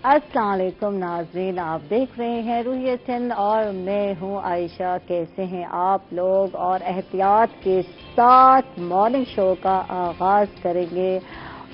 अस्सलाम वालेकुम नाज़रीन, आप देख रहे हैं रूहियत हिंद और मैं हूं आयशा। कैसे हैं आप लोग? और एहतियात के साथ मॉर्निंग शो का आगाज करेंगे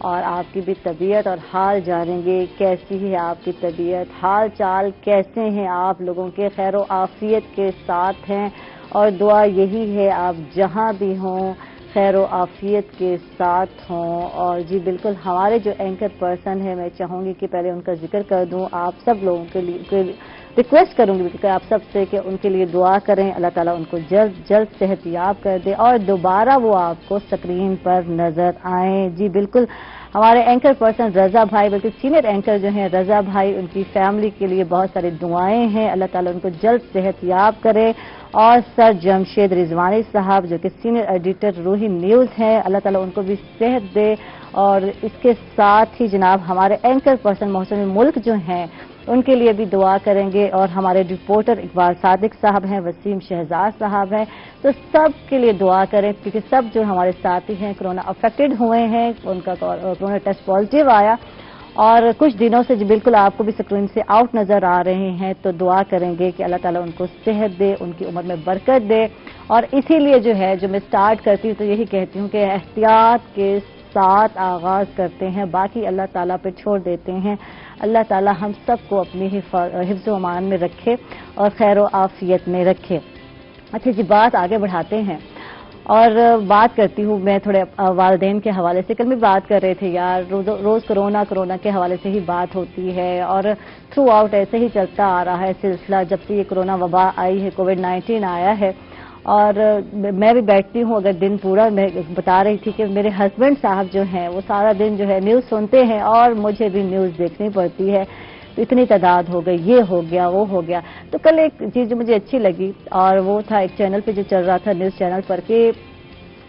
और आपकी भी तबीयत और हाल जानेंगे। कैसी है आपकी तबीयत, हाल चाल कैसे हैं आप लोगों के? खैर व आफियत के साथ हैं और दुआ यही है आप जहां भी हों खैर व आफियत के साथ हों। और जी बिल्कुल, हमारे जो एंकर पर्सन है, मैं चाहूँगी कि पहले उनका जिक्र कर दूँ। आप सब लोगों के लिए रिक्वेस्ट करूँगी कि आप सब से कि उनके लिए दुआ करें, अल्लाह ताला उनको जल्द जल्द सेहतियाब कर दे और दोबारा वो आपको स्क्रीन पर नजर आएँ। जी बिल्कुल, हमारे एंकर पर्सन रजा भाई, बल्कि सीनियर एंकर जो हैं रजा भाई, उनकी फैमिली के लिए बहुत सारी दुआएं हैं, अल्लाह ताला उनको जल्द सेहतियाब करे। और सर जमशेद रिजवानी साहब जो कि सीनियर एडिटर रूही न्यूज़ हैं, अल्लाह ताला उनको भी सेहत दे। और इसके साथ ही जनाब हमारे एंकर पर्सन मोहसिन मुल्क जो हैं उनके लिए भी दुआ करेंगे। और हमारे रिपोर्टर इकबाल सादिक साहब हैं, वसीम शहजाद साहब हैं, तो सब के लिए दुआ करें क्योंकि सब जो हमारे साथी हैं कोरोना अफेक्टेड हुए हैं, उनका कोरोना टेस्ट पॉजिटिव आया और कुछ दिनों से बिल्कुल आपको भी स्क्रीन से आउट नजर आ रहे हैं। तो दुआ करेंगे कि अल्लाह ताला उनको सेहत दे, उनकी उम्र में बरकत दे। और इसीलिए जो है जो मैं स्टार्ट करती हूँ तो यही कहती हूँ कि एहतियात के साथ आगाज करते हैं, बाकी अल्लाह ताला पे छोड़ देते हैं। अल्लाह ताला हम सबको अपनी हिफ्ज़ व अमान में रखे और खैर व आफियत में रखे। अच्छा जी, बात आगे बढ़ाते हैं और बात करती हूँ मैं थोड़े वालिदैन के हवाले से। कल भी बात कर रहे थे यार, रोज कोरोना के हवाले से ही बात होती है और थ्रू आउट ऐसे ही चलता आ रहा है सिलसिला जब से ये कोरोना वबा आई है, कोविड-19 आया है। और मैं भी बैठती हूँ, अगर दिन पूरा मैं बता रही थी कि मेरे हस्बैंड साहब जो हैं वो सारा दिन जो है न्यूज़ सुनते हैं और मुझे भी न्यूज़ देखनी पड़ती है। तो इतनी तादाद हो गई, ये हो गया वो हो गया। तो कल एक चीज़ जो मुझे अच्छी लगी और वो था एक चैनल पे जो चल रहा था न्यूज़ चैनल पर कि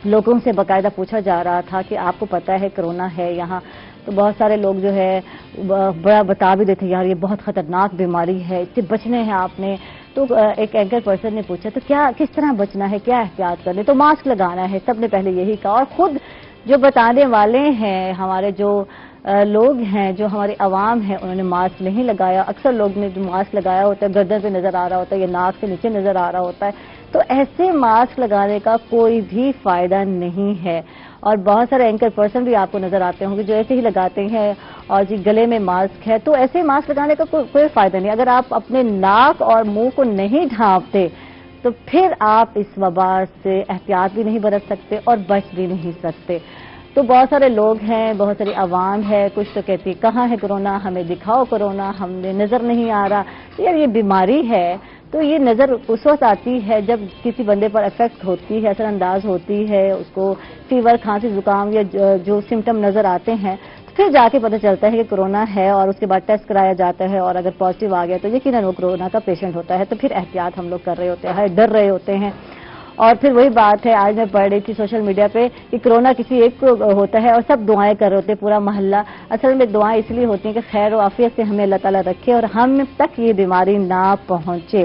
लोगों से बाकायदा पूछा जा रहा था कि आपको पता है कोरोना है यहाँ? तो बहुत सारे लोग जो है बड़ा बता भी देते यार ये बहुत खतरनाक बीमारी है, इससे बचने हैं आपने। तो एक एंकर पर्सन ने पूछा तो क्या किस तरह बचना है, क्या एहतियात करने? तो मास्क लगाना है, सबने पहले यही कहा। और खुद जो बताने वाले हैं हमारे जो लोग हैं, जो हमारी आवाम है, उन्होंने मास्क नहीं लगाया। अक्सर लोग ने जो मास्क लगाया होता है गर्दन पे नजर आ रहा होता है या नाक से नीचे नजर आ रहा होता है। तो ऐसे मास्क लगाने का कोई भी फायदा नहीं है। और बहुत सारे एंकर पर्सन भी आपको नजर आते होंगे जो ऐसे ही लगाते हैं और जी गले में मास्क है, तो ऐसे मास्क लगाने का कोई फायदा नहीं। अगर आप अपने नाक और मुंह को नहीं ढांपते तो फिर आप इस वबा से एहतियात भी नहीं बरत सकते और बच भी नहीं सकते। तो बहुत सारे लोग हैं, बहुत सारी आवाम है, कुछ तो कहती है कहाँ है कोरोना, हमें दिखाओ कोरोना, हमें नजर नहीं आ रहा। तो यार ये बीमारी है तो ये नजर उस वक्त आती है जब किसी बंदे पर इफेक्ट होती है, असरअंदाज होती है, उसको फीवर खांसी जुकाम या जो सिम्टम नजर आते हैं तो फिर जाके पता चलता है कि कोरोना है और उसके बाद टेस्ट कराया जाता है और अगर पॉजिटिव आ गया तो यकीनन वो कोरोना का पेशेंट होता है। तो फिर एहतियात हम लोग कर रहे होते हैं, डर रहे होते हैं। और फिर वही बात है, आज मैं पढ़ रही थी सोशल मीडिया पे कि कोरोना किसी एक को होता है और सब दुआएं कर रहे होते हैं, पूरा मोहल्ला। असल में दुआएं इसलिए होती हैं कि खैर व आफियत से हमें अल्लाह ताला रखे और हम तक ये बीमारी ना पहुंचे।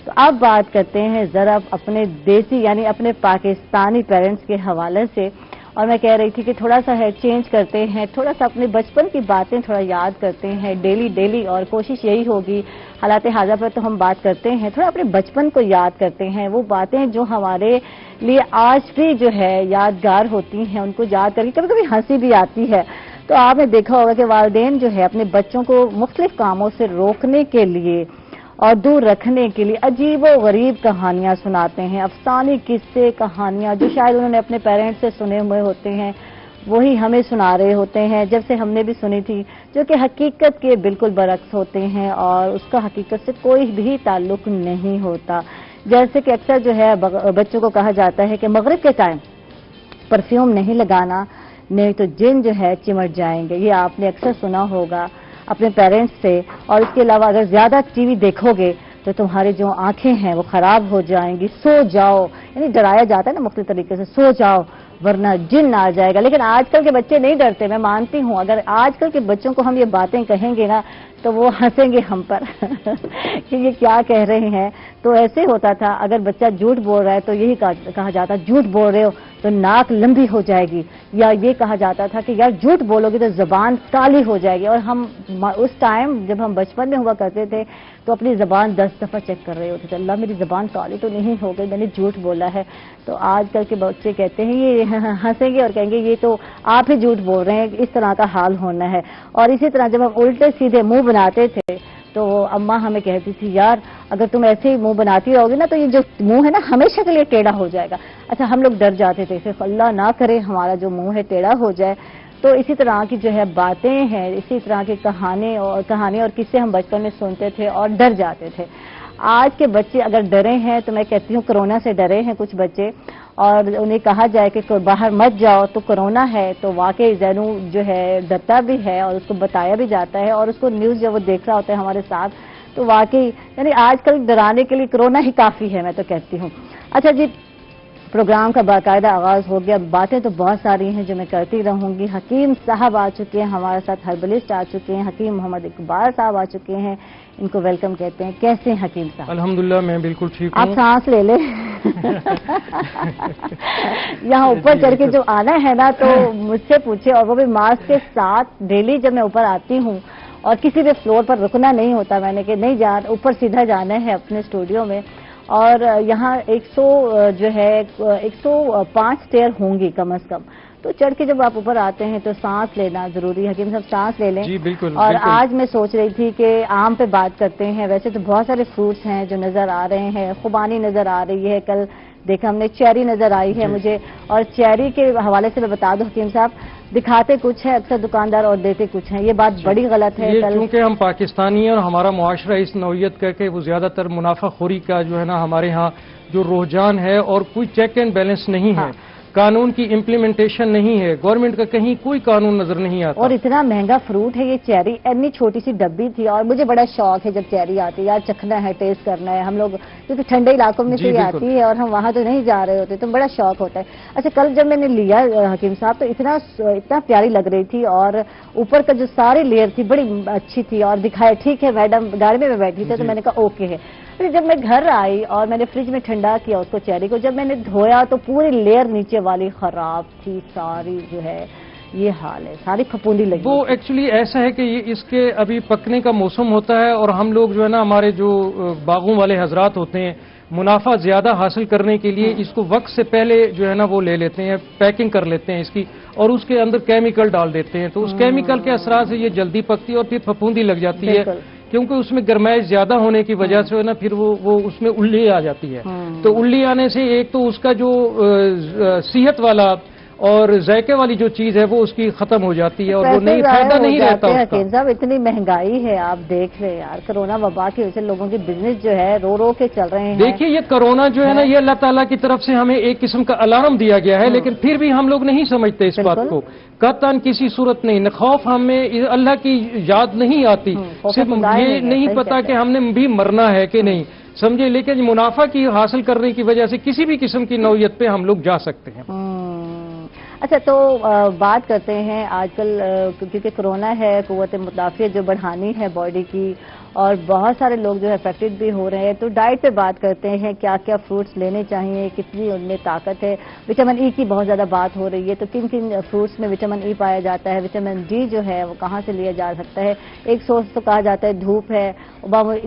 तो अब बात करते हैं जरा अपने देसी यानी अपने पाकिस्तानी पेरेंट्स के हवाले से। और मैं कह रही थी कि थोड़ा सा है चेंज करते हैं, थोड़ा सा अपने बचपन की बातें थोड़ा याद करते हैं डेली। और कोशिश यही होगी, हालात हाजा पर तो हम बात करते हैं, थोड़ा अपने बचपन को याद करते हैं, वो बातें जो हमारे लिए आज भी जो है यादगार होती हैं, उनको याद करके कभी कभी हंसी भी आती है। तो आपने देखा होगा कि वालिदैन जो है अपने बच्चों को मुख्तलिफ कामों से रोकने के लिए और दूर रखने के लिए अजीबो गरीब कहानियां सुनाते हैं, अफसानी किस्से कहानियां जो शायद उन्होंने अपने पेरेंट्स से सुने हुए होते हैं, वही हमें सुना रहे होते हैं, जब से हमने भी सुनी थी, जो कि हकीकत के बिल्कुल बरक्स होते हैं और उसका हकीकत से कोई भी ताल्लुक नहीं होता। जैसे कि अक्सर जो है बच्चों को कहा जाता है कि मगरिब के टाइम परफ्यूम नहीं लगाना, नहीं तो जिन जो है चिमट जाएंगे। ये आपने अक्सर सुना होगा अपने पेरेंट्स से। और इसके अलावा अगर ज्यादा टीवी देखोगे तो तुम्हारी जो आंखें हैं वो खराब हो जाएंगी, सो जाओ, यानी डराया जाता है ना मुख्तलिफ तरीके से, सो जाओ वरना जिन आ जाएगा। लेकिन आजकल के बच्चे नहीं डरते, मैं मानती हूँ। अगर आजकल के बच्चों को हम ये बातें कहेंगे ना तो वो हंसेंगे हम पर कि ये क्या कह रहे हैं। तो ऐसे होता था, अगर बच्चा झूठ बोल रहा है तो यही कहा जाता झूठ बोल रहे हो, تو ناک لمبی ہو جائے گی، یا یہ کہا جاتا تھا کہ یار جھوٹ بولو گے تو زبان کالی ہو جائے گی. اور ہم اس ٹائم جب ہم بچپن میں ہوا کرتے تھے تو اپنی زبان 10 دفعہ چیک کر رہے ہوتے تھے، اللہ میری زبان کالی تو نہیں ہو گئی، میں نے جھوٹ بولا ہے. تو آج کل کے بچے کہتے ہیں، یہ ہنسیں گے اور کہیں گے یہ تو آپ ہی جھوٹ بول رہے ہیں، اس طرح کا حال ہونا ہے. اور اسی طرح جب ہم الٹے سیدھے منہ بناتے تھے تو اماں ہمیں کہتی تھی یار اگر تم ایسے ہی منہ بناتی رہو گی نا تو یہ جو منہ ہے نا ہمیشہ کے لیے ٹیڑھا ہو جائے گا. اچھا ہم لوگ ڈر جاتے تھے کہ اللہ نہ کرے ہمارا جو منہ ہے ٹیڑھا ہو جائے. تو اسی طرح کی جو ہے باتیں ہیں، اسی طرح کی کہانی اور قصے ہم بچپن میں سنتے تھے اور ڈر جاتے تھے. آج کے بچے اگر ڈرے ہیں تو میں کہتی ہوں کرونا سے ڈرے ہیں کچھ بچے، اور انہیں کہا جائے کہ باہر مت جاؤ تو کرونا ہے تو واقعی زینو جو ہے ڈرتا بھی ہے اور اس کو بتایا بھی جاتا ہے، اور اس کو نیوز جب وہ دیکھ رہا ہوتا ہے ہمارے ساتھ تو واقعی یعنی آج کل ڈرانے کے لیے کرونا ہی کافی ہے میں تو کہتی ہوں. اچھا جی، پروگرام کا باقاعدہ آغاز ہو گیا. باتیں تو بہت ساری ہیں جو میں کرتی رہوں گی. حکیم صاحب آ چکے ہیں ہمارے ساتھ، ہربلسٹ آ چکے ہیں، حکیم محمد اقبال صاحب آ چکے ہیں، ان کو ویلکم کہتے ہیں. کیسے ہیں حکیم صاحب؟ الحمدللہ میں بالکل ٹھیک ہوں. آپ سانس لے لیں. یہاں اوپر چڑھ کے جو آنا ہے نا تو مجھ سے پوچھے، اور وہ بھی ماسک کے ساتھ. ڈیلی جب میں اوپر آتی ہوں اور کسی بھی فلور پر رکنا نہیں ہوتا، میں نے کہ نہیں جان اوپر سیدھا جانا ہے اپنے اسٹوڈیو میں. اور یہاں 105 اسٹیئر ہوں گی کم از کم، تو چڑھ کے جب آپ اوپر آتے ہیں تو سانس لینا ضروری ہے. حکیم صاحب سانس لے لیں. جی بالکل. اور آج میں سوچ رہی تھی کہ آم پہ بات کرتے ہیں. ویسے تو بہت سارے فروٹس ہیں جو نظر آ رہے ہیں، خوبانی نظر آ رہی ہے، کل دیکھا ہم نے چیری نظر آئی ہے مجھے. اور چیری کے حوالے سے میں بتا دوں حکیم صاحب، دکھاتے کچھ ہے اکثر دکاندار اور دیتے کچھ ہیں، یہ بات بڑی غلط ہے. کیونکہ ہم پاکستانی ہیں اور ہمارا معاشرہ اس نوعیت کا کہ وہ زیادہ تر منافع خوری کا جو ہے نا ہمارے ہاں جو رجحان ہے، اور کوئی چیک اینڈ بیلنس نہیں ہے. قانون کی امپلیمنٹیشن نہیں ہے، گورنمنٹ کا کہیں کوئی قانون نظر نہیں آتا. اور اتنا مہنگا فروٹ ہے یہ چیری. اتنی چھوٹی سی ڈبی تھی اور مجھے بڑا شوق ہے جب چیری آتی ہے یار چکھنا ہے، ٹیسٹ کرنا ہے. ہم لوگ کیونکہ ٹھنڈے علاقوں میں سے ہی آتی ہے اور ہم وہاں تو نہیں جا رہے ہوتے تو بڑا شوق ہوتا ہے. اچھا کل جب میں نے لیا حکیم صاحب تو اتنا پیاری لگ رہی تھی، اور اوپر کا جو ساری لیئر تھی بڑی اچھی تھی. اور دکھائے ٹھیک ہے میڈم گاڑی میں بیٹھی تھی تو میں نے کہا اوکے ہے. جب میں گھر آئی اور میں نے فریج میں ٹھنڈا کیا اس کو چیری کو، جب میں نے دھویا تو پوری لیئر نیچے والی خراب تھی ساری. جو ہے یہ حال ہے، ساری پھپھوندی لگی. وہ ایکچولی ایسا ہے کہ یہ اس کے ابھی پکنے کا موسم ہوتا ہے، اور ہم لوگ جو ہے نا ہمارے جو باغوں والے حضرات ہوتے ہیں منافع زیادہ حاصل کرنے کے لیے اس کو وقت سے پہلے جو ہے نا وہ لے لیتے ہیں، پیکنگ کر لیتے ہیں اس کی، اور اس کے اندر کیمیکل ڈال دیتے ہیں. تو اس کیمیکل کے اثرات سے یہ جلدی پکتی ہے اور پھر پھپھوندی لگ جاتی ہے، کیونکہ اس میں گرمائش زیادہ ہونے کی وجہ سے نا پھر وہ اس میں اللی آ جاتی ہے. تو اللی آنے سے ایک تو اس کا جو صحت والا اور ذائقے والی جو چیز ہے وہ اس کی ختم ہو جاتی ہے اور وہ نہیں فائدہ نہیں رہتا. حکیم صاحب اتنی مہنگائی ہے، آپ دیکھ رہے یار کرونا وبا کی وجہ سے لوگوں کی بزنس جو ہے رو کے چل رہے ہیں. دیکھیے یہ کرونا جو ہے نا یہ اللہ تعالیٰ کی طرف سے ہمیں ایک قسم کا الارم دیا گیا ہے، لیکن پھر بھی ہم لوگ نہیں سمجھتے اس بات کو. قطعاً کسی صورت نہیں، خوف ہمیں اللہ کی یاد نہیں آتی، صرف یہ نہیں پتا کہ ہم نے بھی مرنا ہے کہ نہیں سمجھے. لیکن منافع کی حاصل کرنے کی وجہ سے کسی بھی قسم کی نوعیت پہ ہم لوگ جا سکتے ہیں. اچھا تو بات کرتے ہیں آج کل کیونکہ کرونا ہے، قوت مدافعت جو بڑھانی ہے باڈی کی، اور بہت سارے لوگ جو ہے افیکٹڈ بھی ہو رہے ہیں. تو ڈائٹ پہ بات کرتے ہیں، کیا کیا فروٹس لینے چاہیے، کتنی ان میں طاقت ہے. وٹامن ای کی بہت زیادہ بات ہو رہی ہے، تو کن کن فروٹس میں وٹامن ای پایا جاتا ہے، وٹامن ڈی جو ہے وہ کہاں سے لیا جا سکتا ہے. ایک سورس تو کہا جاتا ہے دھوپ ہے،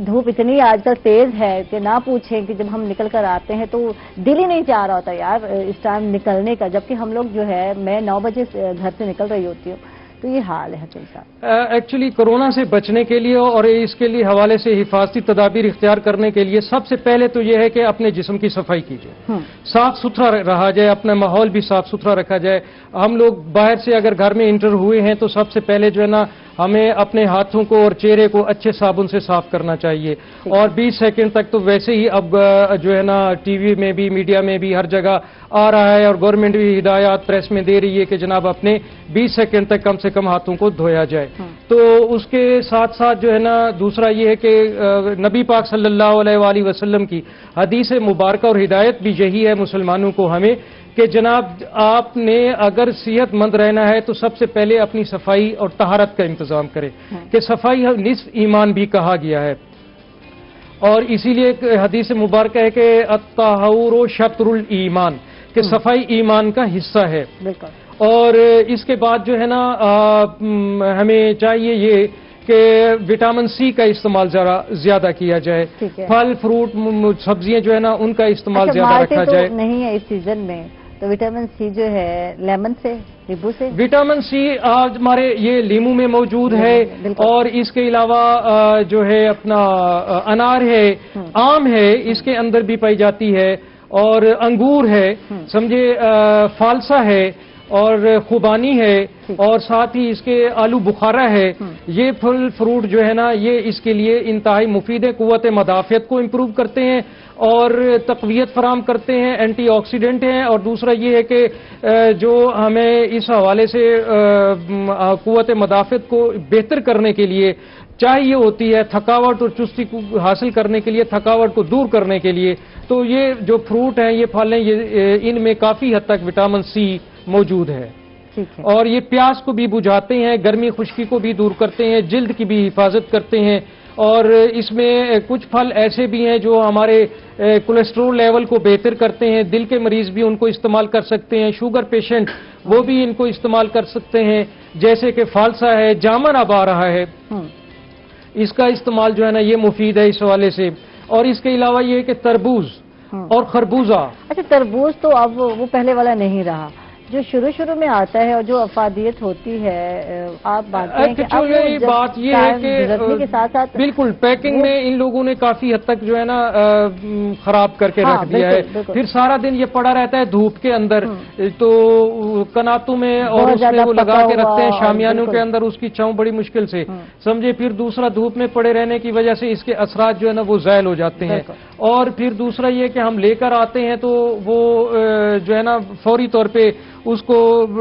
دھوپ اتنی آج کل تیز ہے کہ نہ پوچھیں کہ جب ہم نکل کر آتے ہیں تو دل ہی نہیں چاہ رہا ہوتا یار اس ٹائم نکلنے کا، جبکہ ہم لوگ جو ہے میں 9 بجے گھر سے نکل رہی ہوتی ہوں. تو یہ حال ہے حکیم صاحب. ایکچولی کرونا سے بچنے کے لیے اور اس کے لیے حوالے سے حفاظتی تدابیر اختیار کرنے کے لیے سب سے پہلے تو یہ ہے کہ اپنے جسم کی صفائی کیجیے، صاف ستھرا رہا جائے، اپنا ماحول بھی صاف ستھرا رکھا جائے. ہم لوگ باہر سے اگر گھر میں انٹر ہوئے ہیں تو سب سے پہلے جو ہے نا ہمیں اپنے ہاتھوں کو اور چہرے کو اچھے صابن سے صاف کرنا چاہیے. اور 20 سیکنڈ تک تو ویسے ہی اب جو ہے نا ٹی وی میں بھی میڈیا میں بھی ہر جگہ آ رہا ہے، اور گورنمنٹ بھی ہدایات پریس میں دے رہی ہے کہ جناب اپنے 20 سیکنڈ تک کم سے کم ہاتھوں کو دھویا جائے. تو اس کے ساتھ ساتھ جو ہے نا دوسرا یہ ہے کہ نبی پاک صلی اللہ علیہ وآلہ وسلم کی حدیث مبارکہ اور ہدایت بھی یہی ہے مسلمانوں کو ہمیں کہ جناب آپ نے اگر صحت مند رہنا ہے تو سب سے پہلے اپنی صفائی اور طہارت کا انتظام کریں، کہ صفائی نصف ایمان بھی کہا گیا ہے. اور اسی لیے حدیث مبارکہ ہے کہ الطہور شطر الایمان، کہ صفائی ایمان کا حصہ ہے. بالکل. اور اس کے بعد جو ہے نا ہمیں چاہیے یہ کہ وٹامن سی کا استعمال ذرا زیادہ کیا جائے. پھل فروٹ سبزیاں جو ہے نا ان کا استعمال زیادہ رکھا جائے. نہیں ہے اس سیزن میں تو وٹامن سی جو ہے لیمن سے, نیبو سے. وٹامن سی آج ہمارے یہ لیمو میں موجود ہے, اور اس کے علاوہ جو ہے اپنا انار ہے, آم ہے, اس کے اندر بھی پائی جاتی ہے, اور انگور ہے, سمجھے, فالسا ہے, اور خوبانی ہے, اور ساتھ ہی اس کے آلو بخارا ہے. یہ پھل فروٹ جو ہے نا یہ اس کے لیے انتہائی مفید ہے, قوت مدافعت کو امپروو کرتے ہیں اور تقویت فراہم کرتے ہیں, اینٹی آکسیڈنٹ ہیں. اور دوسرا یہ ہے کہ جو ہمیں اس حوالے سے قوت مدافعت کو بہتر کرنے کے لیے چاہیے ہوتی ہے, تھکاوٹ اور چستی کو حاصل کرنے کے لیے, تھکاوٹ کو دور کرنے کے لیے, تو یہ جو فروٹ ہیں, یہ پھل ہیں, یہ ان میں کافی حد تک وٹامن سی موجود ہے. اور یہ پیاس کو بھی بجھاتے ہیں, گرمی خشکی کو بھی دور کرتے ہیں, جلد کی بھی حفاظت کرتے ہیں. اور اس میں کچھ پھل ایسے بھی ہیں جو ہمارے کولیسٹرول لیول کو بہتر کرتے ہیں, دل کے مریض بھی ان کو استعمال کر سکتے ہیں, شوگر پیشنٹ وہ بھی ان کو استعمال کر سکتے ہیں, جیسے کہ فالسا ہے, جامن اب آ رہا ہے, اس کا استعمال جو ہے نا یہ مفید ہے اس حوالے سے. اور اس کے علاوہ یہ کہ تربوز اور خربوزہ. اچھا, تربوز تو اب وہ پہلے والا نہیں رہا جو شروع میں آتا ہے, اور جو افادیت ہوتی ہے. آپ بات یہ ہے کہ بالکل پیکنگ میں ان لوگوں نے کافی حد تک جو ہے نا خراب کر کے رکھ دیا ہے. پھر سارا دن یہ پڑا رہتا ہے دھوپ کے اندر, تو کناتوں میں اور اس میں وہ لگا کے رکھتے ہیں, شامیانوں کے اندر اس کی چھاؤں بڑی مشکل سے, سمجھے. پھر دوسرا دھوپ میں پڑے رہنے کی وجہ سے اس کے اثرات جو ہے نا وہ زائل ہو جاتے ہیں. اور پھر دوسرا یہ کہ ہم لے کر آتے ہیں تو وہ جو ہے نا فوری طور پہ اس کو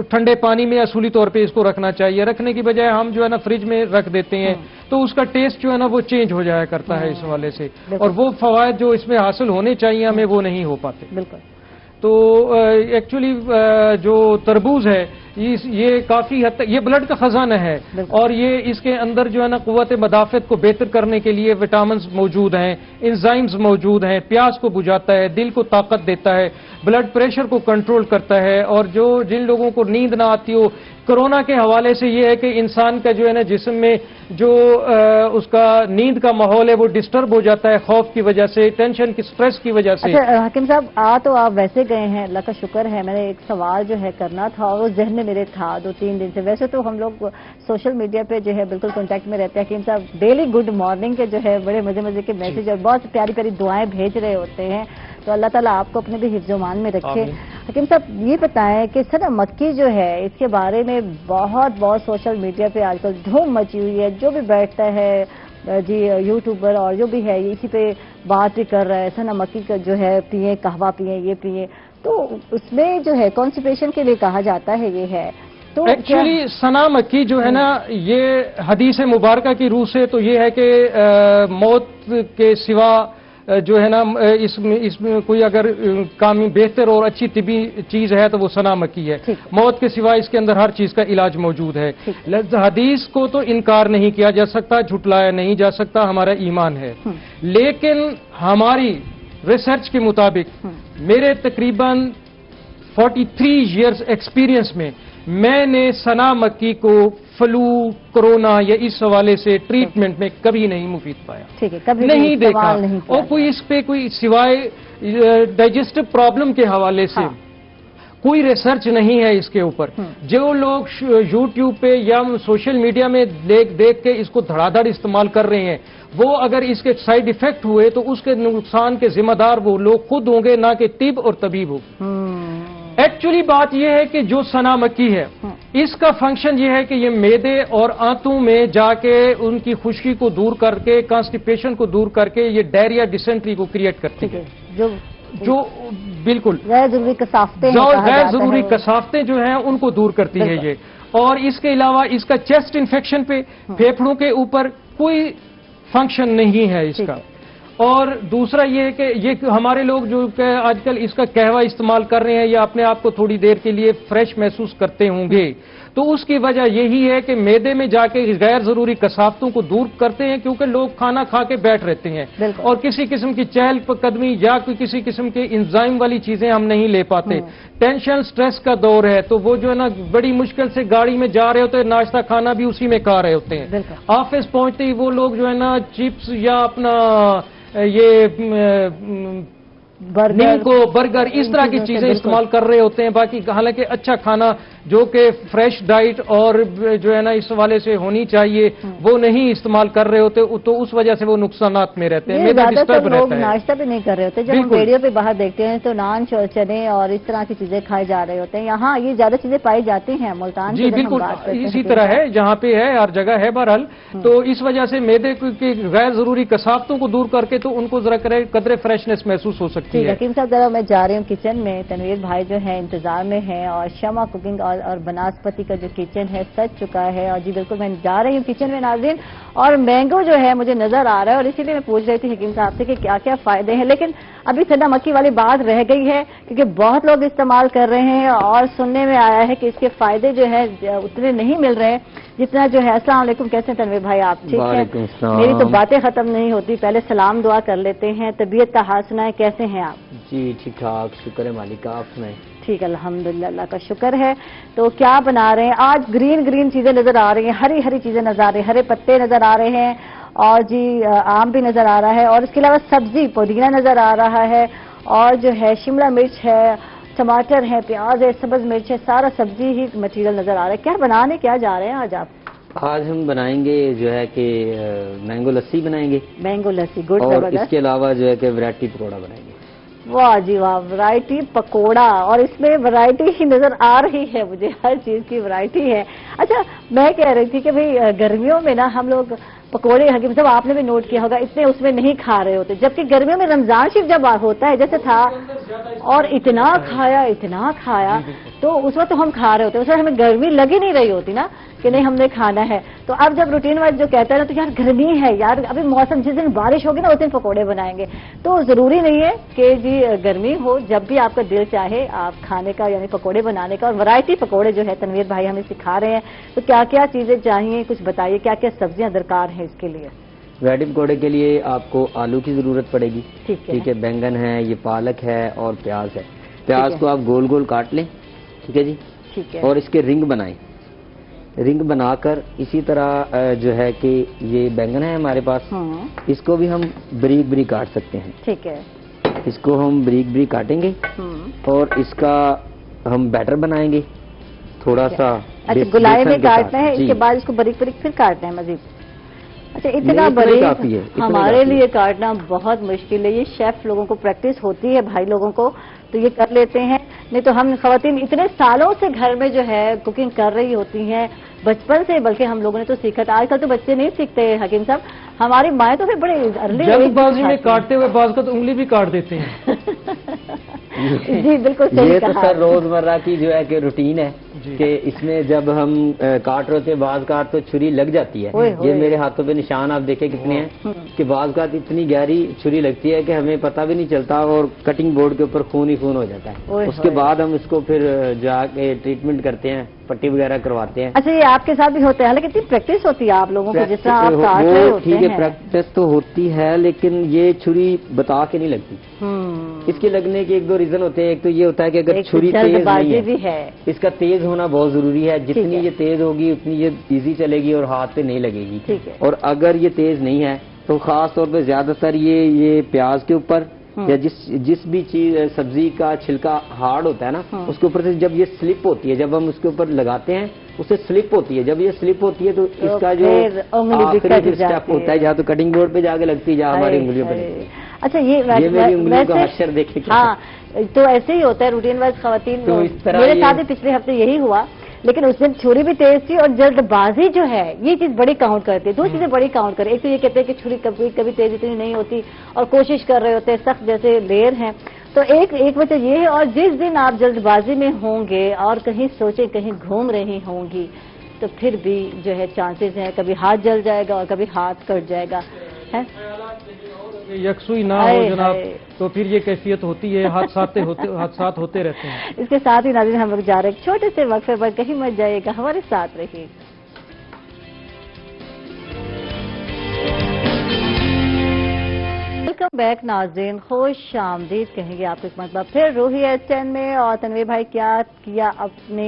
ٹھنڈے پانی میں اصولی طور پہ اس کو رکھنا چاہیے, رکھنے کی بجائے ہم جو ہے نا فریج میں رکھ دیتے ہیں, تو اس کا ٹیسٹ جو ہے نا وہ چینج ہو جایا کرتا ہے اس حوالے سے, اور وہ فوائد جو اس میں حاصل ہونے چاہیے ہمیں وہ نہیں ہو پاتے. بالکل. تو ایکچولی جو تربوز ہے یہ کافی حد تک یہ بلڈ کا خزانہ ہے, اور یہ اس کے اندر جو ہے نا قوت مدافعت کو بہتر کرنے کے لیے وٹامنز موجود ہیں, انزائمز موجود ہیں, پیاس کو بجھاتا ہے, دل کو طاقت دیتا ہے, بلڈ پریشر کو کنٹرول کرتا ہے. اور جن لوگوں کو نیند نہ آتی ہو, کورونا کے حوالے سے یہ ہے کہ انسان کا جو ہے نا جسم میں جو اس کا نیند کا ماحول ہے وہ ڈسٹرب ہو جاتا ہے خوف کی وجہ سے, ٹینشن کی, سٹریس کی وجہ سے. حکیم صاحب تو آپ ویسے گئے ہیں, اللہ کا شکر ہے. میں نے ایک سوال جو ہے کرنا تھا اور وہ ذہن میں میرے تھا 2-3 دن سے. ویسے تو ہم لوگ سوشل میڈیا پہ جو ہے بالکل کانٹیکٹ میں رہتے ہیں. حکیم صاحب ڈیلی گڈ مارننگ کے جو ہے بڑے مزے کے میسج اور بہت پیاری پیاری دعائیں بھیج رہے ہوتے ہیں, تو اللہ تعالیٰ آپ کو اپنے بھی حفظ و امان میں رکھے. حکیم صاحب یہ بتائیں کہ سنا مکی جو ہے اس کے بارے میں بہت سوشل میڈیا پہ آج کل دھوم مچی ہوئی ہے. جو بھی بیٹھتا ہے جی یوٹیوبر اور جو بھی ہے اسی پہ بات بھی کر رہا ہے, سنا مکی کا جو ہے پیئیں, قہوہ پیئیں, یہ پیئیں. تو اس میں جو ہے کانسٹیپیشن کے لیے کہا جاتا ہے یہ ہے. تو ایکچولی سنا مکی جو ہے نا یہ حدیث مبارکہ کی روح سے تو یہ ہے کہ موت کے سوا جو ہے نا اس میں کوئی اگر کامی بہتر اور اچھی طبی چیز ہے تو وہ سنا مکی ہے. موت کے سوا اس کے اندر ہر چیز کا علاج موجود ہے. حدیث کو تو انکار نہیں کیا جا سکتا, جھٹلایا نہیں جا سکتا, ہمارا ایمان ہے. لیکن ہماری ریسرچ کے مطابق میرے تقریباً 43 ایئرز ایکسپیرینس میں نے سنا مکی کو فلو, کورونا یا اس حوالے سے ٹریٹمنٹ میں کبھی نہیں مفید پایا, نہیں دیکھا. اور کوئی اس پہ کوئی سوائے ڈائجسٹو پرابلم کے حوالے سے کوئی ریسرچ نہیں ہے اس کے اوپر. جو لوگ یوٹیوب پہ یا سوشل میڈیا میں دیکھ کے اس کو دھڑا دھڑ استعمال کر رہے ہیں, وہ اگر اس کے سائیڈ ایفیکٹ ہوئے تو اس کے نقصان کے ذمہ دار وہ لوگ خود ہوں گے, نہ کہ طب اور طبیب ہو. ایکچولی بات یہ ہے کہ جو سنا مکی ہے اس کا فنکشن یہ ہے کہ یہ معدے اور آنتوں میں جا کے ان کی خشکی کو دور کر کے, کانسٹیپیشن کو دور کر کے یہ ڈائریا, ڈیسنٹری کو کریٹ کرتی ہے. جو بالکل غیر ضروری کثافتیں جو ہیں ان کو دور کرتی ہے یہ. اور اس کے علاوہ اس کا چیسٹ انفیکشن پہ, پھیپھڑوں کے اوپر کوئی فنکشن نہیں ہے اس کا. اور دوسرا یہ ہے کہ یہ ہمارے لوگ جو کہ آج کل اس کا قہوہ استعمال کر رہے ہیں یا اپنے آپ کو تھوڑی دیر کے لیے فریش محسوس کرتے ہوں گے، تو اس کی وجہ یہی ہے کہ معدے میں جا کے غیر ضروری کثافتوں کو دور کرتے ہیں، کیونکہ لوگ کھانا کھا کے بیٹھ رہتے ہیں اور کسی قسم کی چہل قدمی یا کسی قسم کے انزائم والی چیزیں ہم نہیں لے پاتے۔ ٹینشن سٹریس کا دور ہے تو وہ جو ہے نا بڑی مشکل سے گاڑی میں جا رہے ہوتے ہیں، ناشتہ کھانا بھی اسی میں کھا رہے ہوتے ہیں، آفس پہنچتے ہی وہ لوگ جو ہے نا چپس یا اپنا یہ برگر اس طرح کی چیزیں استعمال کر رہے ہوتے ہیں، باقی حالانکہ اچھا کھانا جو کہ فریش ڈائٹ اور جو ہے نا اس حوالے سے ہونی چاہیے وہ نہیں استعمال کر رہے ہوتے، تو اس وجہ سے وہ نقصانات میں رہتے ہیں، زیادہ تر لوگ ناشتہ بھی نہیں کر رہے ہوتے۔ جب ہم ریڈیو پہ باہر دیکھتے ہیں تو نان چنے اور اس طرح کی چیزیں کھائے جا رہے ہوتے ہیں، یہاں یہ زیادہ چیزیں پائی جاتی ہیں ملتان۔ جی بالکل اسی طرح ہے، جہاں پہ ہے ہر جگہ ہے بہرحال، تو اس وجہ سے معدے کی غیر ضروری کثافتوں کو دور کر کے تو ان کو ذرا قدرے فریشنس محسوس ہو سکتی ہے۔ حکیم صاحب ذرا میں جا رہی ہوں کچن میں، تنویر بھائی جو ہے انتظار میں ہیں اور شمع کوکنگ اور بناسپتی کا جو کچن ہے سج چکا ہے، اور جی بالکل میں جا رہی ہوں کچن میں ناظرین، اور مینگو جو ہے مجھے نظر آ رہا ہے، اور اسی لیے میں پوچھ رہی تھی حکیم صاحب سے کہ کیا کیا فائدے ہیں، لیکن ابھی ٹھنڈا مکی والی بات رہ گئی ہے کیونکہ بہت لوگ استعمال کر رہے ہیں اور سننے میں آیا ہے کہ اس کے فائدے جو ہے اتنے نہیں مل رہے جتنا جو ہے۔ السلام علیکم، کیسے ہیں تنویر بھائی آپ؟ ٹھیک ہے، میری تو باتیں ختم نہیں ہوتی، پہلے سلام دعا کر لیتے ہیں، طبیعت کا حال سنائیں، کیسے ہیں آپ؟ جی ٹھیک ٹھاک، شکر ہے مالک، آپ سنائیں؟ ٹھیک، الحمدللہ، اللہ کا شکر ہے۔ تو کیا بنا رہے ہیں آج؟ گرین چیزیں نظر آ رہی ہیں، ہری چیزیں نظر آ رہی ہیں، ہرے پتے نظر آ رہے ہیں، اور جی آم بھی نظر آ رہا ہے، اور اس کے علاوہ سبزی پودینہ نظر آ رہا ہے، اور جو ہے شملہ مرچ ہے، ٹماٹر ہے، پیاز ہے، سبز مرچ ہے، سارا سبزی ہی مٹیریل نظر آ رہا ہے۔ کیا بنانے کیا جا رہے ہیں آج آپ؟ آج ہم بنائیں گے جو ہے کہ مینگو لسی بنائیں گے، مینگو لسی، گڈ، اور زبردست۔ اس کے علاوہ جو ہے کہ ورائٹی پکوڑا بنائیں گے۔ واہ جی واہ، ورائٹی پکوڑا، اور اس میں ورائٹی ہی نظر آ رہی ہے مجھے، ہر چیز کی ورائٹی ہے۔ اچھا میں کہہ رہی تھی کہ بھئی گرمیوں میں نا ہم لوگ پکوڑے، حکیم صاحب آپ نے بھی نوٹ کیا ہوگا، اتنے اس میں نہیں کھا رہے ہوتے، جبکہ گرمیوں میں رمضان شریف جب ہوتا ہے جیسے تھا، اور اتنا کھایا تو اس وقت ہم کھا رہے ہوتے، اس وقت ہمیں گرمی لگ ہی نہیں رہی ہوتی نا کہ نہیں ہم نے کھانا ہے۔ تو اب جب روٹین وائز جو کہتا ہے نا تو یار گرمی ہے یار، ابھی موسم جس دن بارش ہوگی نا اس دن پکوڑے بنائیں گے، تو ضروری نہیں ہے کہ جی گرمی ہو، جب بھی آپ کا دل چاہے آپ کھانے کا یعنی پکوڑے بنانے کا۔ اور ورائٹی پکوڑے جو ہے تنویر بھائی ہمیں سکھا رہے ہیں، تو کیا کیا چیزیں چاہیے کچھ بتائیے، کیا کیا سبزیاں درکار ہیں اس کے لیے؟ ورائٹی پکوڑے کے لیے آپ کو آلو کی ضرورت پڑے گی، ٹھیک ہے، بینگن ہے، یہ پالک ہے اور پیاز ہے۔ پیاز کو آپ گول گول کاٹ لیں، ٹھیک ہے جی، ٹھیک ہے، اور اس کے رنگ بنائیں، رنگ بنا کر اسی طرح جو ہے کہ یہ بینگن ہے ہمارے پاس، اس کو بھی ہم بریک بریک کاٹ سکتے ہیں، ٹھیک ہے، اس کو ہم بریک بریک کاٹیں گے اور اس کا ہم بیٹر بنائیں گے تھوڑا سا۔ اچھا گلائے میں کاٹنا ہے، اس کے بعد اس کو بریک بریک پھر کاٹنا ہے مزید؟ اچھا اتنا بریک ہمارے لیے کاٹنا بہت مشکل ہے، یہ شیف لوگوں کو پریکٹس ہوتی ہے، بھائی لوگوں کو تو یہ کر لیتے ہیں، نہیں تو ہم خواتین اتنے سالوں سے گھر میں جو ہے کوکنگ کر رہی ہوتی ہیں بچپن سے، بلکہ ہم لوگوں نے تو سیکھا تھا، آج کل تو بچے نہیں سیکھتے حکیم صاحب، ہماری مائیں تو پھر بڑے ارلی جلد بازی میں کاٹتے ہوئے بعض کا تو انگلی بھی کاٹ دیتے ہیں۔ جی بالکل صحیح یہ کہا، تو سر روزمرہ کی جو ہے کہ روٹین ہے کہ اس میں جب ہم کاٹ رہے ہوتے بعض کاٹ تو چھری لگ جاتی ہے، یہ میرے ہاتھوں پہ نشان آپ دیکھیں کتنے ہیں کہ بعض کاٹ اتنی گہری چھری لگتی ہے کہ ہمیں پتہ بھی نہیں چلتا اور کٹنگ بورڈ کے اوپر خون ہی خون ہو جاتا ہے، اس کے بعد ہم اس کو پھر جا کے ٹریٹمنٹ کرتے ہیں، پٹی وغیرہ کرواتے ہیں۔ اچھا یہ آپ کے ساتھ بھی ہوتا ہے، لیکن کتنی پریکٹس ہوتی ہے آپ لوگوں کو جس طرح آپ کاٹ رہے ہوتے ہیں؟ ٹھیک ہے پریکٹس تو ہوتی ہے لیکن یہ چھری بتا کے نہیں لگتی، اس کے لگنے کے ایک دو ریزن ہوتے ہیں، ایک تو یہ ہوتا ہے کہ اگر چھری تیز نہیں ہے، اس کا تیز ہونا بہت ضروری ہے، جتنی یہ تیز ہوگی اتنی یہ ایزی چلے گی اور ہاتھ پہ نہیں لگے گی، اور اگر یہ تیز نہیں ہے تو خاص طور پہ زیادہ تر یہ پیاز کے اوپر یا جس بھی چیز سبزی کا چھلکا ہارڈ ہوتا ہے نا اس کے اوپر سے جب یہ سلپ ہوتی ہے، جب ہم اس کے اوپر لگاتے ہیں اسے سلپ ہوتی ہے، جب یہ سلپ ہوتی ہے تو اس کا جو آخری اسٹیپ ہوتا ہے جہاں تو کٹنگ بورڈ پہ جا کے لگتی ہے جہاں ہماری انگلیوں پہ لگتی ہے۔ اچھا یہ میری انگلیوں کا حشر دیکھیں، ہاں تو ایسے ہی ہوتا ہے روٹین وائز خواتین، میرے ساتھ بھی پچھلے ہفتے یہی ہوا، لیکن اس دن چھری بھی تیز تھی اور جلد بازی جو ہے یہ چیز بڑی کاؤنٹ کرتی ہے، دو چیزیں بڑی کاؤنٹ کریں، ایک تو یہ کہتے ہیں کہ چھری کبھی تیز اتنی نہیں ہوتی اور کوشش کر رہے ہوتے ہیں، سخت جیسے لیر ہیں، تو ایک وجہ یہ ہے، اور جس دن آپ جلد بازی میں ہوں گے اور کہیں سوچیں کہیں گھوم رہی ہوں گی تو پھر بھی جو ہے چانسز ہیں کبھی ہاتھ جل جائے گا اور کبھی ہاتھ کٹ جائے گا۔ यकसुई ना हो जनाब तो फिर ये कैफियत होती है, हादसात होते रहते हैं। इसके साथ ही नाज़रीन हम लोग जा रहे हैं छोटे से वक्फे पर, कहीं मत जाइएगा, हमारे साथ रहिए। वेलकम बैक नाज़रीन, खुश आमदीद कहेंगे आपको एक मतलब फिर रूही 10 में। और तनवीर भाई क्या किया, अपने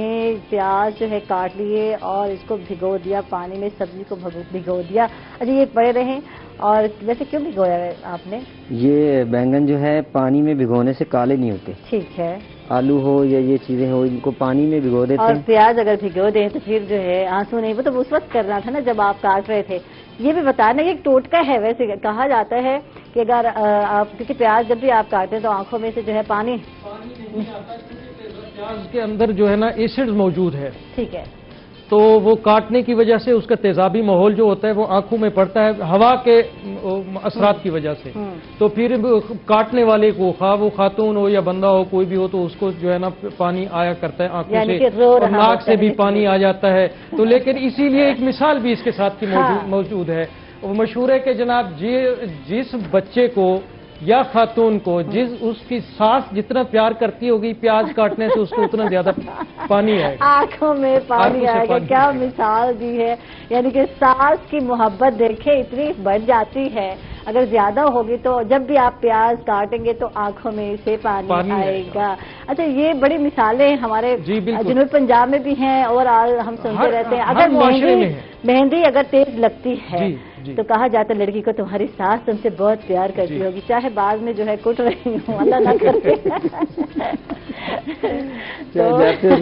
प्याज जो है काट लिए और इसको भिगो दिया पानी में, सब्जी को भिगो दिया। अच्छा ये पड़े रहे, और वैसे क्यों भिगोया है आपने? ये बैंगन जो है पानी में भिगोने से काले नहीं होते। ठीक है। आलू हो या ये चीजें हो, इनको पानी में भिगो देते हैं। और प्याज अगर भिगो दें तो फिर जो है आंसू नहीं, वो तो उस वक्त करना था ना जब आप काट रहे थे। ये भी बताना, ये एक टोटका है, वैसे कहा जाता है कि अगर आप, क्योंकि प्याज जब भी आप काटते हैं तो आंखों में से जो है पानी नहीं आता, प्याज के अंदर जो है ना एसिड मौजूद है। ठीक है। तो वो काटने की वजह से उसका तेजाबी माहौल जो होता है वो आंखों में पड़ता है हवा के असरात की वजह से। तो फिर काटने वाले को, खा वो खातून हो या बंदा हो, कोई भी हो, तो उसको जो है ना पानी आया करता है आंखों से, और नाक से भी पानी आ जाता है। तो लेकिन इसीलिए एक मिसाल भी इसके साथ की मौजूद है। वो मशहूर है कि जनाब जिस बच्चे को या खातून को उसकी सास जितना प्यार करती होगी, प्याज काटने से उसको उतना ज्यादा पानी आएगा, आंखों में पानी आएगा। क्या मिसाल दी है, यानी कि सास की मोहब्बत देखे इतनी बढ़ जाती है, अगर ज्यादा होगी तो जब भी आप प्याज काटेंगे तो आंखों में से पानी आएगा। अच्छा ये बड़ी मिसालें हमारे जनूबी पंजाब में भी हैं और हम सुनते रहते हैं। अगर मेहंदी अगर तेज लगती है तो कहा जाता है लड़की को तुम्हारी सास तुमसे बहुत प्यार करती होगी, चाहे बाद में जो है कुट रही हूँ, अल्लाह ना करे। तो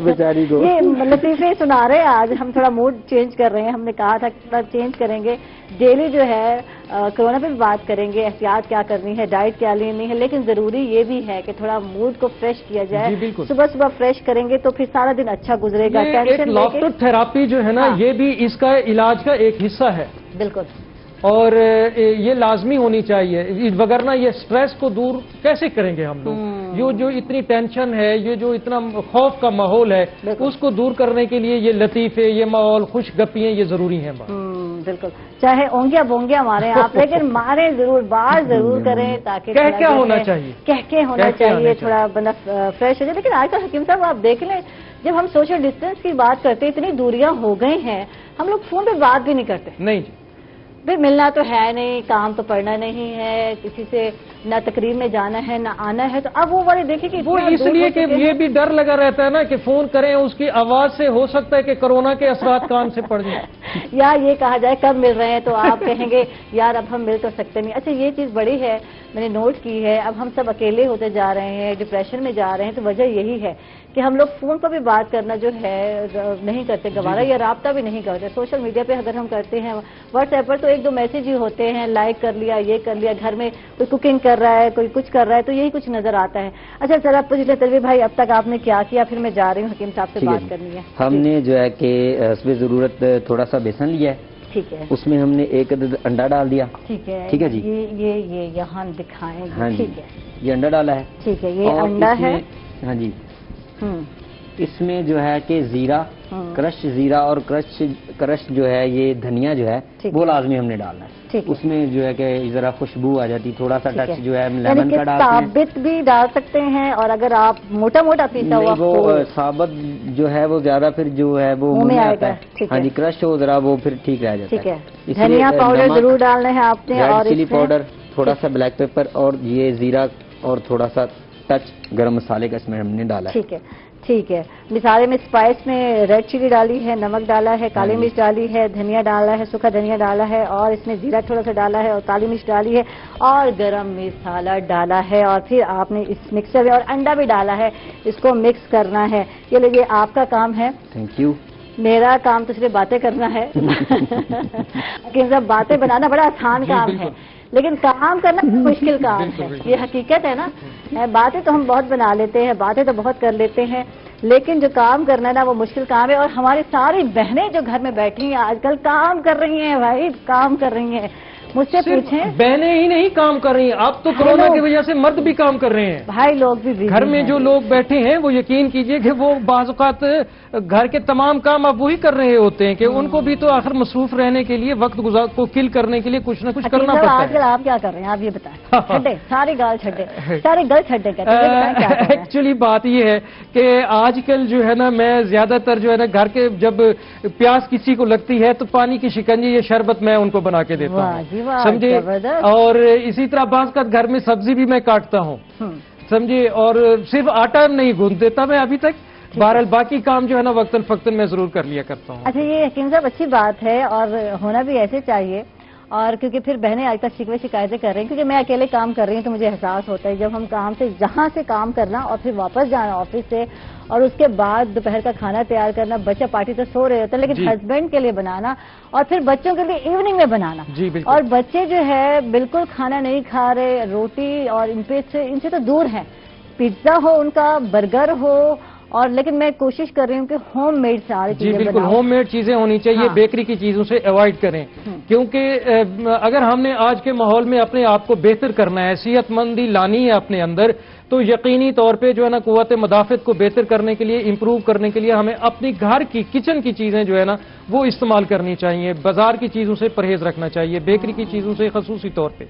बेचारी को ये लतीफे सुना रहे हैं। आज हम थोड़ा मूड चेंज कर रहे हैं, हमने कहा था थोड़ा चेंज करेंगे। डेली जो है कोरोना पे भी बात करेंगे, एहतियात क्या करनी है, डाइट क्या लेनी है, लेकिन जरूरी ये भी है कि थोड़ा मूड को फ्रेश किया जाए। सुबह सुबह फ्रेश करेंगे तो फिर सारा दिन अच्छा गुजरेगा। टेंशन लाफ्टर थेरापी जो है ना, ये भी इसका इलाज का एक हिस्सा है। बिल्कुल। और ये लाजमी होनी चाहिए, वगरना ये स्ट्रेस को दूर कैसे करेंगे हम लोग। ये जो इतनी टेंशन है, ये जो इतना खौफ का माहौल है, उसको दूर करने के लिए ये लतीफे, ये माहौल, खुश गप्पियां ये जरूरी हैं। बिल्कुल, चाहे ओंगिया बोंगिया मारे आप, लेकिन मारे जरूर, बात जरूर करें, ताकि क्या होना चाहिए, कह होना चाहिए, थोड़ा बंदा फ्रेश हो जाए। लेकिन आजकल हकीम साहब आप देख लें, जब हम सोशल डिस्टेंस की बात करते हैं, इतनी दूरियां हो गई हैं, हम लोग फोन पे बात भी नहीं करते। नहीं फिर मिलना तो है नहीं, काम तो पड़ना नहीं है, किसी से ना तकरीर में जाना है ना आना है, तो अब वो वाले देखिए कि वो इसलिए कि ये भी डर लगा रहता है ना कि फोन करें, उसकी आवाज से हो सकता है कि कोरोना के असरात कान से पड़ जाए, या ये कहा जाए कब मिल रहे हैं तो आप कहेंगे यार अब हम मिल तो सकते नहीं। अच्छा ये चीज बड़ी है, मैंने नोट की है, अब हम सब अकेले होते जा रहे हैं, डिप्रेशन में जा रहे हैं, तो वजह यही है कि हम लोग फोन पर भी बात करना जो है नहीं करते गवारा, या राब्ता भी नहीं करते। सोशल मीडिया पे अगर हम करते हैं, व्हाट्सएप पर तो एक दो मैसेज ही होते हैं, लाइक कर लिया, ये कर लिया, घर में कोई कुकिंग कर रहा है, कोई कुछ कर रहा है, तो यही कुछ नजर आता है। अच्छा चल आप पूछ ले तनवीर भाई, अब तक आपने क्या किया, फिर मैं जा रही हूँ हकीम साहब से बात करनी है। हमने जो है कि इसमें जरूरत थोड़ा सा बेसन लिया है, ठीक है, उसमें हमने एक अंडा डाल दिया। ठीक है, ठीक है जी, ये यहाँ दिखाएंगे। हाँ जी, ठीक है, ये अंडा डाला है। ठीक है, ये अंडा है। हाँ जी, इसमें जो है कि जीरा, क्रश जीरा और क्रश जो है ये धनिया जो है वो लाजमी हमने डालना है। उसमें जो है कि जरा खुशबू आ जाती, थोड़ा सा टच जो है लेमन का डालते हैं। साबित भी डाल सकते हैं, और अगर आप मोटा मोटा पीसा हुआ वो साबित जो है वो ज्यादा फिर जो है वो मुंह में आता है। हाँ जी, क्रश हो जरा वो फिर ठीक रह जाता है। ठीक है, धनिया पाउडर जरूर डालना है आपने, और चिली पाउडर, थोड़ा सा ब्लैक पेपर, और ये जीरा और थोड़ा सा टच गरम मसाले का इसमें हमने डाला है। ठीक है, ठीक है। मिसाले में स्पाइस में रेड चिली डाली है, नमक डाला है, काली मिर्च डाली है, धनिया डाला है, सूखा धनिया डाला है, और इसमें जीरा थोड़ा सा डाला है, और काली मिर्च डाली है, और गरम मसाला डाला है, और फिर आपने इस मिक्सर में और अंडा भी डाला है, इसको मिक्स करना है। ये लीजिए आपका काम है। Thank you. मेरा काम तो सिर्फ बातें करना है। लेकिन सब बातें बनाना बड़ा आसान काम है, लेकिन काम करना मुश्किल काम है, ये हकीकत है ना। बातें तो हम बहुत बना लेते हैं, बातें तो बहुत कर लेते हैं, लेकिन जो काम करना है ना वो मुश्किल काम है। और हमारी सारी बहनें जो घर में बैठी हैं आजकल काम कर रही हैं भाई, काम कर रही हैं। مجھ سے پوچھیں، بہنیں ہی نہیں کام کر رہی ہیں، اب تو کورونا کی وجہ سے مرد بھی کام کر رہے ہیں، بھائی لوگ بھی گھر میں جو لوگ بیٹھے ہیں وہ یقین کیجئے کہ وہ بعض اوقات گھر کے تمام کام اب وہی کر رہے ہوتے ہیں کہ ان کو بھی تو آخر مصروف رہنے کے لیے وقت کو کل کرنے کے لیے کچھ نہ کچھ کرنا پڑتا ہے۔ آج کل آپ کیا کر رہے ہیں آپ یہ بتائیں، چھڈے ساری گال چھڈے، سارے گل چھڈے کہتے ہیں۔ ایکچولی بات یہ ہے کہ آج کل جو ہے نا میں زیادہ تر جو ہے نا گھر کے جب پیاس کسی کو لگتی ہے تو پانی کی شکنجی یا شربت میں ان کو بنا کے دیتا ہوں، سمجھے، اور اسی طرح بعض کا گھر میں سبزی بھی میں کاٹتا ہوں، سمجھے، اور صرف آٹا نہیں گوندھ دیتا میں ابھی تک، بہرحال باقی کام جو ہے نا وقتاً فوقتاً میں ضرور کر لیا کرتا ہوں۔ اچھا، یہ حکیم صاحب اچھی بات ہے اور ہونا بھی ایسے چاہیے، اور کیونکہ پھر بہنیں آج تک شکایتیں کر رہی ہیں، کیونکہ میں اکیلے کام کر رہی ہوں تو مجھے احساس ہوتا ہے جب ہم کام سے جہاں سے کام کرنا اور پھر واپس جانا آفس سے، اور اس کے بعد دوپہر کا کھانا تیار کرنا، بچہ پارٹی تو سو رہے ہوتے ہیں لیکن ہسبینڈ کے لیے بنانا اور پھر بچوں کے لیے ایوننگ میں بنانا، اور بچے جو ہے بالکل کھانا نہیں کھا رہے، روٹی اور ان سے تو دور ہیں، پیزا ہو ان کا، برگر ہو، اور لیکن میں کوشش کر رہی ہوں کہ ہوم میڈ ساری چیزیں بناؤں۔ بالکل ہوم میڈ چیزیں ہونی چاہیے، بیکری کی چیزوں سے ایوائڈ کریں، کیونکہ اگر ہم نے آج کے ماحول میں اپنے آپ کو بہتر کرنا ہے، صحت مندی لانی ہے اپنے اندر، تو یقینی طور پہ جو ہے نا قوت مدافعت کو بہتر کرنے کے لیے، امپروو کرنے کے لیے ہمیں اپنی گھر کی کچن کی چیزیں جو ہے نا وہ استعمال کرنی چاہیے، بازار کی چیزوں سے پرہیز رکھنا چاہیے، بیکری کی چیزوں سے خصوصی طور پہ،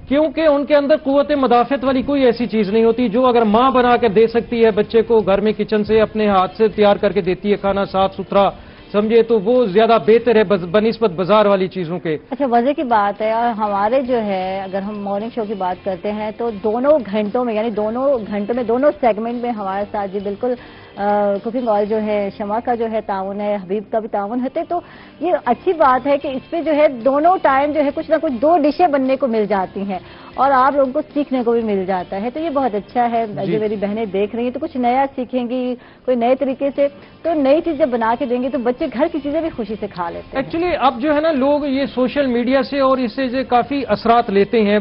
کیونکہ ان کے اندر قوت مدافعت والی کوئی ایسی چیز نہیں ہوتی جو اگر ماں بنا کے دے سکتی ہے بچے کو گھر میں کچن سے اپنے ہاتھ سے تیار کر کے دیتی ہے کھانا صاف ستھرا، سمجھے، تو وہ زیادہ بہتر ہے بنسبت بازار والی چیزوں کے۔ اچھا، وجہ کی بات ہے، اور ہمارے جو ہے اگر ہم مارننگ شو کی بات کرتے ہیں تو دونوں گھنٹوں میں، یعنی دونوں گھنٹوں میں دونوں سیگمنٹ میں ہمارے ساتھ جی بالکل کوکنگ آئل جو ہے، شمع کا جو ہے تعاون ہے، حبیب کا بھی تعاون ہے، تو یہ اچھی بات ہے کہ اس پہ جو ہے دونوں ٹائم جو ہے کچھ نہ کچھ دو ڈشیں بننے کو مل جاتی ہیں اور آپ لوگوں کو سیکھنے کو بھی مل جاتا ہے، تو یہ بہت اچھا ہے۔ جو میری بہنیں دیکھ رہی ہیں تو کچھ نیا سیکھیں گی، کوئی نئے طریقے سے، تو نئی چیز جب بنا کے دیں گے تو بچے گھر کی چیزیں بھی خوشی سے کھا لیتے ہیں۔ ایکچولی اب جو ہے نا لوگ یہ سوشل میڈیا سے اور اس سے کافی اثرات لیتے ہیں،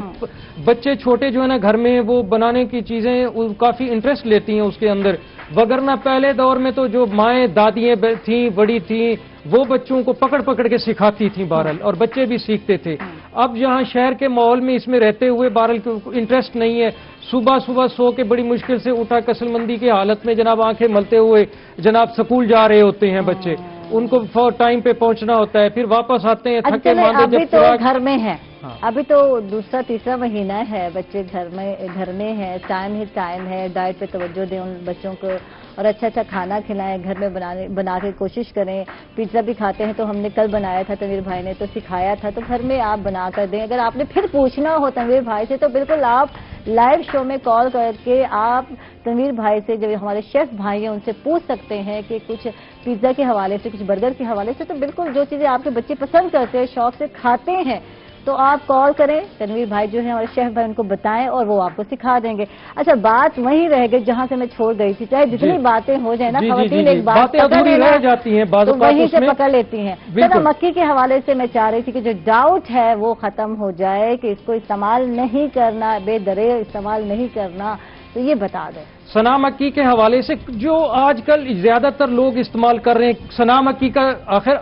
بچے چھوٹے جو ہے نا گھر میں وہ بنانے کی چیزیں کافی انٹرسٹ لیتی ہیں اس کے اندر، وگرنہ پہلے دور میں تو جو مائیں دادیاں تھیں بڑی تھیں وہ بچوں کو پکڑ پکڑ کے سکھاتی تھیں بہرحال، اور بچے بھی سیکھتے تھے۔ اب یہاں شہر کے ماحول میں اس میں رہتے ہوئے بہرحال انٹرسٹ نہیں ہے، صبح سو کے بڑی مشکل سے اٹھا کسل مندی کی حالت میں جناب آنکھیں ملتے ہوئے جناب سکول جا رہے ہوتے ہیں بچے، ان کو ٹائم پہ پہنچنا ہوتا ہے، پھر واپس آتے ہیں تھکے ماندے، ابھی تو گھر میں ہے، ابھی تو دوسرا تیسرا مہینہ ہے، بچے گھر میں ہے، ٹائم ہے، ڈائٹ پہ توجہ دیں ان بچوں کو اور اچھا کھانا کھلائیں، گھر میں بنا کے کوشش کریں۔ پیزا بھی کھاتے ہیں تو ہم نے کل بنایا تھا، تنویر بھائی نے تو سکھایا تھا، تو گھر میں آپ بنا کر دیں۔ اگر آپ نے پھر پوچھنا ہو تنویر بھائی سے تو بالکل آپ لائیو شو میں کال کر کے آپ تنویر بھائی سے، جو ہمارے شیف بھائی ہیں، ان سے پوچھ سکتے ہیں کہ کچھ پیزا کے حوالے سے، کچھ برگر کے حوالے سے، تو بالکل جو چیزیں آپ کے بچے پسند کرتے ہیں، شوق سے کھاتے ہیں، تو آپ کال کریں، تنویر بھائی جو ہیں ہمارے شیف بھائی ان کو بتائیں اور وہ آپ کو سکھا دیں گے۔ اچھا، بات وہیں رہ گئی جہاں سے میں چھوڑ گئی تھی، چاہے جتنی باتیں ہو جائیں نا، خواتین ایک بات رہ جاتی ہیں تو وہیں سے پکڑ لیتی ہیں۔ ذرا مکی کے حوالے سے میں چاہ رہی تھی کہ جو ڈاؤٹ ہے وہ ختم ہو جائے کہ اس کو استعمال نہیں کرنا، بے درے استعمال نہیں کرنا، تو یہ بتا دیں۔ سنا مکی کے حوالے سے جو آج کل زیادہ تر لوگ استعمال کر رہے ہیں، سنا مکی کا آخر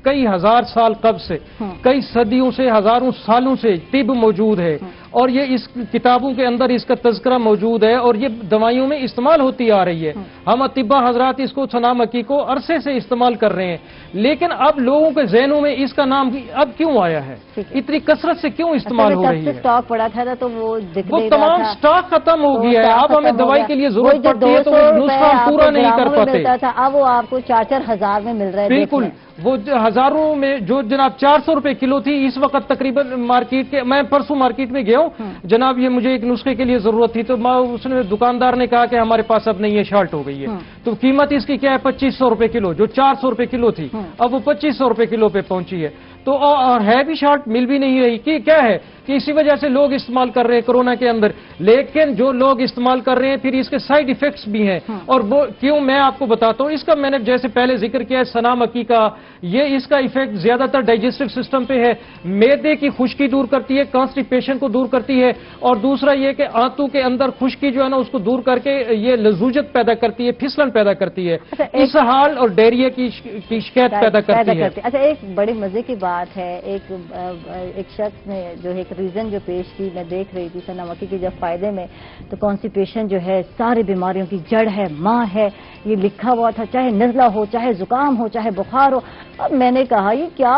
کئی ہزار سال قبل سے، کئی صدیوں سے، ہزاروں سالوں سے طب موجود ہے، اور یہ اس کتابوں کے اندر اس کا تذکرہ موجود ہے، اور یہ دوائیوں میں استعمال ہوتی آ رہی ہے۔ ہم اطباء حضرات اس کو سنا مکی کو عرصے سے استعمال کر رہے ہیں، لیکن اب لوگوں کے ذہنوں میں اس کا نام اب کیوں آیا ہے، اتنی کثرت سے کیوں استعمال ہو رہی ہے؟ اسٹاک پڑا تھا تو وہ تمام اسٹاک ختم ہو گیا ہے، اب ہمیں دوائی کے لیے ضرورت پڑتی ہے تو نسخہ ہم پورا نہیں کر پاتے، اب وہ آپ کو 4-4 ہزار میں مل رہا ہے۔ بالکل، وہ ہزاروں میں جو جناب 400 روپے کلو تھی، اس وقت تقریباً مارکیٹ کے، میں پرسوں مارکیٹ میں گیا ہوں جناب، یہ مجھے ایک نسخے کے لیے ضرورت تھی، تو اس نے دکاندار نے کہا کہ ہمارے پاس اب نہیں ہے، شارٹ ہو گئی ہے، تو قیمت اس کی کیا ہے 2500 روپے کلو، جو 400 روپے کلو تھی اب وہ 2500 روپے کلو پہ پہنچی ہے، تو اور ہے بھی شارٹ، مل بھی نہیں رہی، کہ کیا ہے کہ اسی وجہ سے لوگ استعمال کر رہے ہیں کورونا کے اندر، لیکن جو لوگ استعمال کر رہے ہیں پھر اس کے سائیڈ ایفیکٹس بھی ہیں، اور وہ کیوں میں آپ کو بتاتا ہوں، اس کا میں نے جیسے پہلے ذکر کیا ہے سنا مکی کا، یہ اس کا ایفیکٹ زیادہ تر ڈائجسٹو سسٹم پہ ہے، معدے کی خشکی دور کرتی ہے، کانسٹیپیشن کو دور کرتی ہے، اور دوسرا یہ کہ آنتوں کے اندر خشکی جو ہے نا اس کو دور کر کے یہ لزوجت پیدا کرتی ہے، پھسلن پیدا کرتی ہے، اسہال اور ڈائریا کی شکایت پیدا کرتی ہے۔ اچھا، ایک بڑی مزے کی بات بات ہے. ایک شخص نے جو ایک ریزن جو پیش کی میں دیکھ رہی تھی سنا مکی کے جب فائدے میں تو کانسٹیپیشن جو ہے ساری بیماریوں کی جڑ ہے, ماں ہے, یہ لکھا ہوا تھا, چاہے نزلہ ہو, چاہے زکام ہو, چاہے بخار ہو. اب میں نے کہا یہ کیا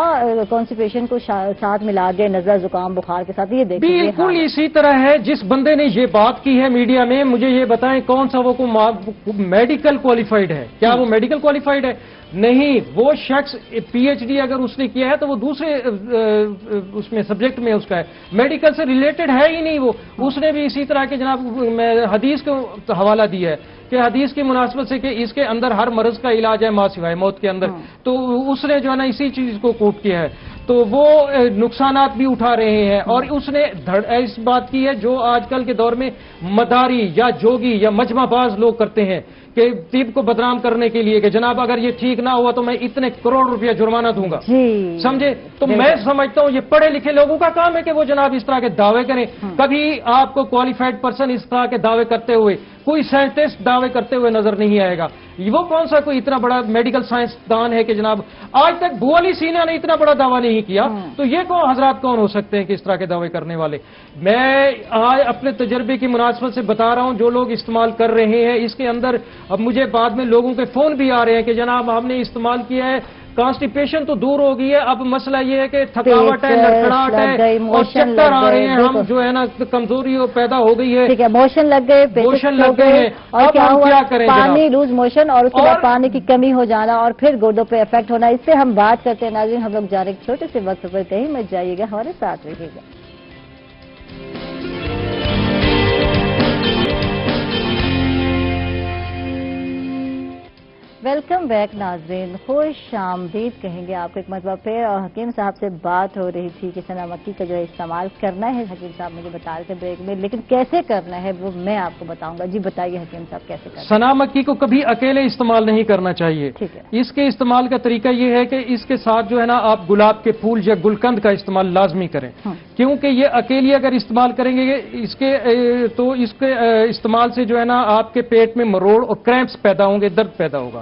کانسٹیپیشن کو ساتھ ملا دیا نزلہ زکام بخار کے ساتھ, یہ دیکھیں بالکل اسی طرح ہے. جس بندے نے یہ بات کی ہے میڈیا میں, مجھے یہ بتائیں کون سا وہ میڈیکل کوالیفائڈ ہے؟ کیا وہ میڈیکل کوالیفائڈ ہے؟ نہیں. وہ شخص پی ایچ ڈی اگر اس نے کیا ہے تو وہ دوسرے اس میں سبجیکٹ میں اس کا ہے, میڈیکل سے ریلیٹڈ ہے ہی نہیں وہ. اس نے بھی اسی طرح کے جناب میں حدیث کو حوالہ دیا ہے کہ حدیث کی مناسبت سے کہ اس کے اندر ہر مرض کا علاج ہے ماں سوائے موت کے اندر. تو اس نے جو ہے نا اسی چیز کو کوٹ کیا ہے. تو وہ نقصانات بھی اٹھا رہے ہیں. اور اس نے اس بات کی ہے جو آج کل کے دور میں مداری یا جوگی یا مجمع باز لوگ کرتے ہیں کہ طب کو بدنام کرنے کے لیے کہ جناب اگر یہ ٹھیک نہ ہوا تو میں اتنے کروڑ روپیہ جرمانہ دوں گا. سمجھے؟ تو میں سمجھتا ہوں یہ پڑھے لکھے لوگوں کا کام ہے کہ وہ جناب اس طرح کے دعوے کریں. کبھی آپ کو کوالیفائڈ پرسن اس طرح کے دعوے کرتے ہوئے, کوئی سائنٹسٹ دعوے کرتے ہوئے نظر نہیں آئے گا. وہ کون سا کوئی اتنا بڑا میڈیکل سائنس دان ہے کہ جناب آج تک بو علی سینا نے اتنا بڑا دعویٰ نہیں کیا, تو یہ حضرات کون ہو سکتے ہیں کہ اس طرح کے دعوے کرنے والے؟ میں آج اپنے تجربے کی مناسبت سے بتا رہا ہوں جو لوگ استعمال کر رہے ہیں. اس کے اندر اب مجھے بعد میں لوگوں کے فون بھی آ رہے ہیں کہ جناب ہم نے استعمال کیا ہے, کانسٹیپیشن تو دور ہو گئی ہے, اب مسئلہ یہ ہے کہ تھکاوٹ ہے, لڑکھڑاہٹ ہے اور چکر آ رہے ہیں, ہم جو ہے نا کمزوری پیدا ہو گئی ہے, ٹھیک ہے, موشن لگ گئے ہیں, اور کیا ہوا پانی لوز موشن اور اس کے بعد پانی کی کمی ہو جانا اور پھر گردوں پہ افیکٹ ہونا. اس سے ہم بات کرتے ہیں. ناظرین ہم لوگ جا رہے ہیں چھوٹے سے وقت پر, کہیں مت جائیے گا, ہمارے ساتھ رہیے گا. ویلکم بیک ناظرین, خوش آمدید کہیں گے آپ کو ایک مرتبہ پہ. اور حکیم صاحب سے بات ہو رہی تھی کہ سنا مکی کا جو ہے استعمال کرنا ہے, حکیم صاحب مجھے بتا رہے تھے بریک میں, لیکن کیسے کرنا ہے وہ میں آپ کو بتاؤں گا. جی بتائیے حکیم صاحب کیسے کرنا ہے. سنا مکی کو کبھی اکیلے استعمال نہیں کرنا چاہیے. ٹھیک ہے. اس کے استعمال کا طریقہ یہ ہے کہ اس کے ساتھ جو ہے نا آپ گلاب کے پھول یا گلقند کا استعمال لازمی کریں, کیونکہ یہ اکیلی اگر استعمال کریں گے تو اس کے استعمال سے جو ہے نا آپ کے پیٹ میں مروڑ اور کریمپس پیدا ہوں گے, درد پیدا ہوگا.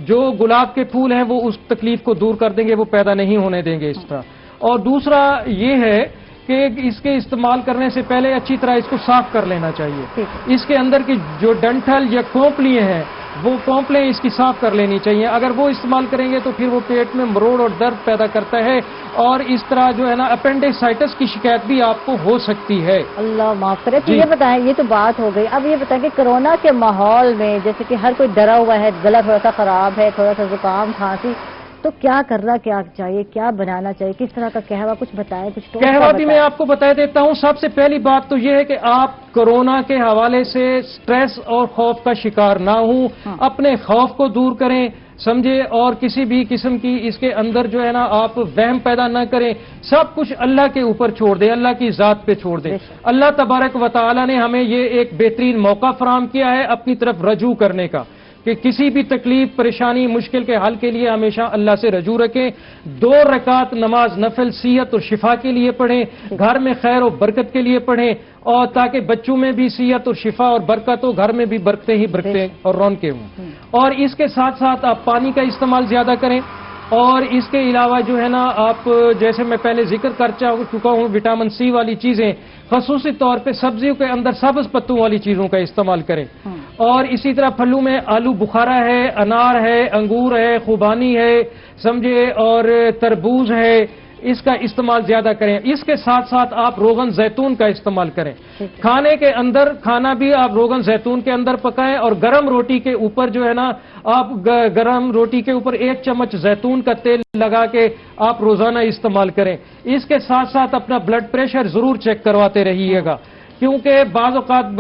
جو گلاب کے پھول ہیں وہ اس تکلیف کو دور کر دیں گے, وہ پیدا نہیں ہونے دیں گے اس طرح. اور دوسرا یہ ہے کہ اس کے استعمال کرنے سے پہلے اچھی طرح اس کو صاف کر لینا چاہیے. اس کے اندر کی جو ڈنٹل یا کونپلیاں ہیں وہ کونپلیں اس کی صاف کر لینی چاہیے. اگر وہ استعمال کریں گے تو پھر وہ پیٹ میں مروڑ اور درد پیدا کرتا ہے, اور اس طرح جو ہے نا اپینڈیسائٹس کی شکایت بھی آپ کو ہو سکتی ہے. اللہ معاف کرے. یہ بتائیں, یہ تو بات ہو گئی. اب یہ بتائیں کہ کورونا کے ماحول میں جیسے کہ ہر کوئی ڈرا ہوا ہے, گلا تھوڑا سا خراب ہے, تھوڑا سا زکام کھانسی, تو کیا کرنا کیا چاہیے, کیا بنانا چاہیے, کس طرح کا قہوہ کچھ بتائیں, کچھ قہوہ بھی میں آپ کو بتا دیتا ہوں. سب سے پہلی بات تو یہ ہے کہ آپ کورونا کے حوالے سے سٹریس اور خوف کا شکار نہ ہوں, اپنے خوف کو دور کریں, سمجھے, اور کسی بھی قسم کی اس کے اندر جو ہے نا آپ وہم پیدا نہ کریں. سب کچھ اللہ کے اوپر چھوڑ دیں, اللہ کی ذات پہ چھوڑ دیں. اللہ تبارک و تعالی نے ہمیں یہ ایک بہترین موقع فراہم کیا ہے اپنی طرف رجوع کرنے کا, کہ کسی بھی تکلیف پریشانی مشکل کے حل کے لیے ہمیشہ اللہ سے رجوع رکھیں. 2 رکعت نماز نفل صحت اور شفا کے لیے پڑھیں, گھر میں خیر و برکت کے لیے پڑھیں, اور تاکہ بچوں میں بھی صحت اور شفا اور برکت ہو, گھر میں بھی برکتیں ہی برکتیں اور رونقیں ہوں. اور اس کے ساتھ ساتھ آپ پانی کا استعمال زیادہ کریں. اور اس کے علاوہ جو ہے نا آپ جیسے میں پہلے ذکر کر چکا ہوں, وٹامن سی والی چیزیں خصوصی طور پہ سبزیوں کے اندر سبز پتوں والی چیزوں کا استعمال کریں. اور اسی طرح پھلوں میں آلو بخارا ہے, انار ہے, انگور ہے, خوبانی ہے, سمجھے, اور تربوز ہے, اس کا استعمال زیادہ کریں. اس کے ساتھ ساتھ آپ روغن زیتون کا استعمال کریں. کھانے کے اندر کھانا بھی آپ روغن زیتون کے اندر پکائیں, اور گرم روٹی کے اوپر جو ہے نا آپ گرم روٹی کے اوپر 1 چمچ زیتون کا تیل لگا کے آپ روزانہ استعمال کریں. اس کے ساتھ ساتھ اپنا بلڈ پریشر ضرور چیک کرواتے رہیے گا, کیونکہ بعض اوقات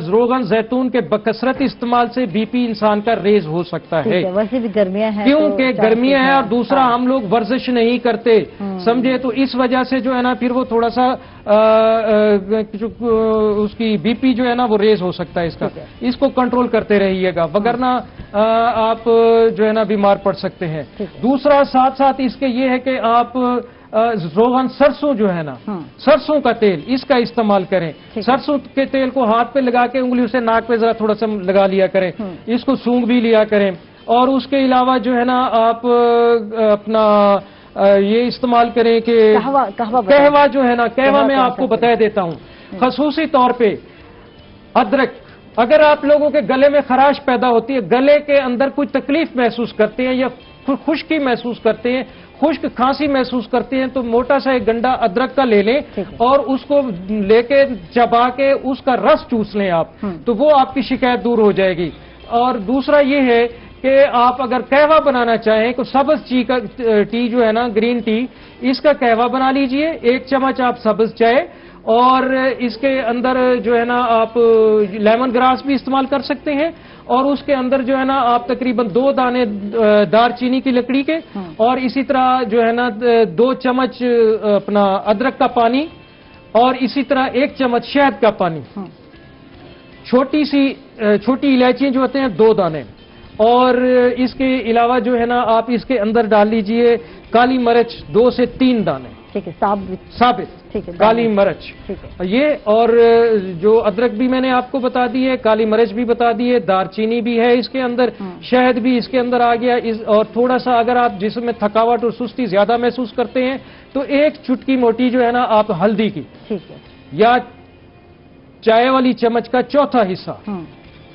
روغن زیتون کے بکثرت استعمال سے بی پی انسان کا ریز ہو سکتا ہے, ویسے بھی گرمیاں ہیں, کیونکہ گرمیاں ہیں, اور دوسرا ہم لوگ ورزش نہیں کرتے, سمجھے, تو اس وجہ سے جو ہے نا پھر وہ تھوڑا سا اس کی بی پی جو ہے نا وہ ریز ہو سکتا ہے. اس کو کنٹرول کرتے رہیے گا, وگرنہ آپ جو ہے نا بیمار پڑ سکتے ہیں. دوسرا ساتھ ساتھ اس کے یہ ہے کہ آپ روغن سرسوں جو ہے نا, سرسوں کا تیل, اس کا استعمال کریں. سرسوں کے تیل کو ہاتھ پہ لگا کے انگلیوں سے ناک پہ ذرا تھوڑا سا لگا لیا کریں, اس کو سونگ بھی لیا کریں. اور اس کے علاوہ جو ہے نا آپ اپنا یہ استعمال کریں کہ قہوہ جو ہے نا، قہوہ میں آپ کو بتا دیتا ہوں خصوصی طور پہ ادرک. اگر آپ لوگوں کے گلے میں خراش پیدا ہوتی ہے، گلے کے اندر کوئی تکلیف محسوس کرتے ہیں یا خشکی محسوس کرتے ہیں، خشک کھانسی محسوس کرتے ہیں، تو موٹا سا ایک گنڈا ادرک کا لے لیں اور اس کو لے کے چبا کے اس کا رس چوس لیں آپ، تو وہ آپ کی شکایت دور ہو جائے گی. اور دوسرا یہ ہے کہ آپ اگر قہوہ بنانا چاہیں تو سبز ٹی جو ہے نا، گرین ٹی، اس کا قہوہ بنا لیجئے. 1 چمچ آپ سبز چائے، اور اس کے اندر جو ہے نا آپ لیمن گراس بھی استعمال کر سکتے ہیں، اور اس کے اندر جو ہے نا آپ تقریباً 2 دانے دار چینی کی لکڑی کے، اور اسی طرح جو ہے نا 2 چمچ اپنا ادرک کا پانی، اور اسی طرح 1 چمچ شہد کا پانی. چھوٹی الائچیاں جو ہوتے ہیں 2 دانے، اور اس کے علاوہ جو ہے نا آپ اس کے اندر ڈال لیجئے کالی مرچ 2 سے 3 دانے. ٹھیک ہے، ثابت کالی مرچ یہ، اور جو ادرک بھی میں نے آپ کو بتا دی ہے، کالی مرچ بھی بتا دی ہے، دار چینی بھی ہے اس کے اندر، شہد بھی اس کے اندر آ گیا. اور تھوڑا سا اگر آپ جسم میں تھکاوٹ اور سستی زیادہ محسوس کرتے ہیں تو 1 چٹکی موٹی جو ہے نا آپ ہلدی کی، یا چائے والی چمچ کا 1/4 حصہ،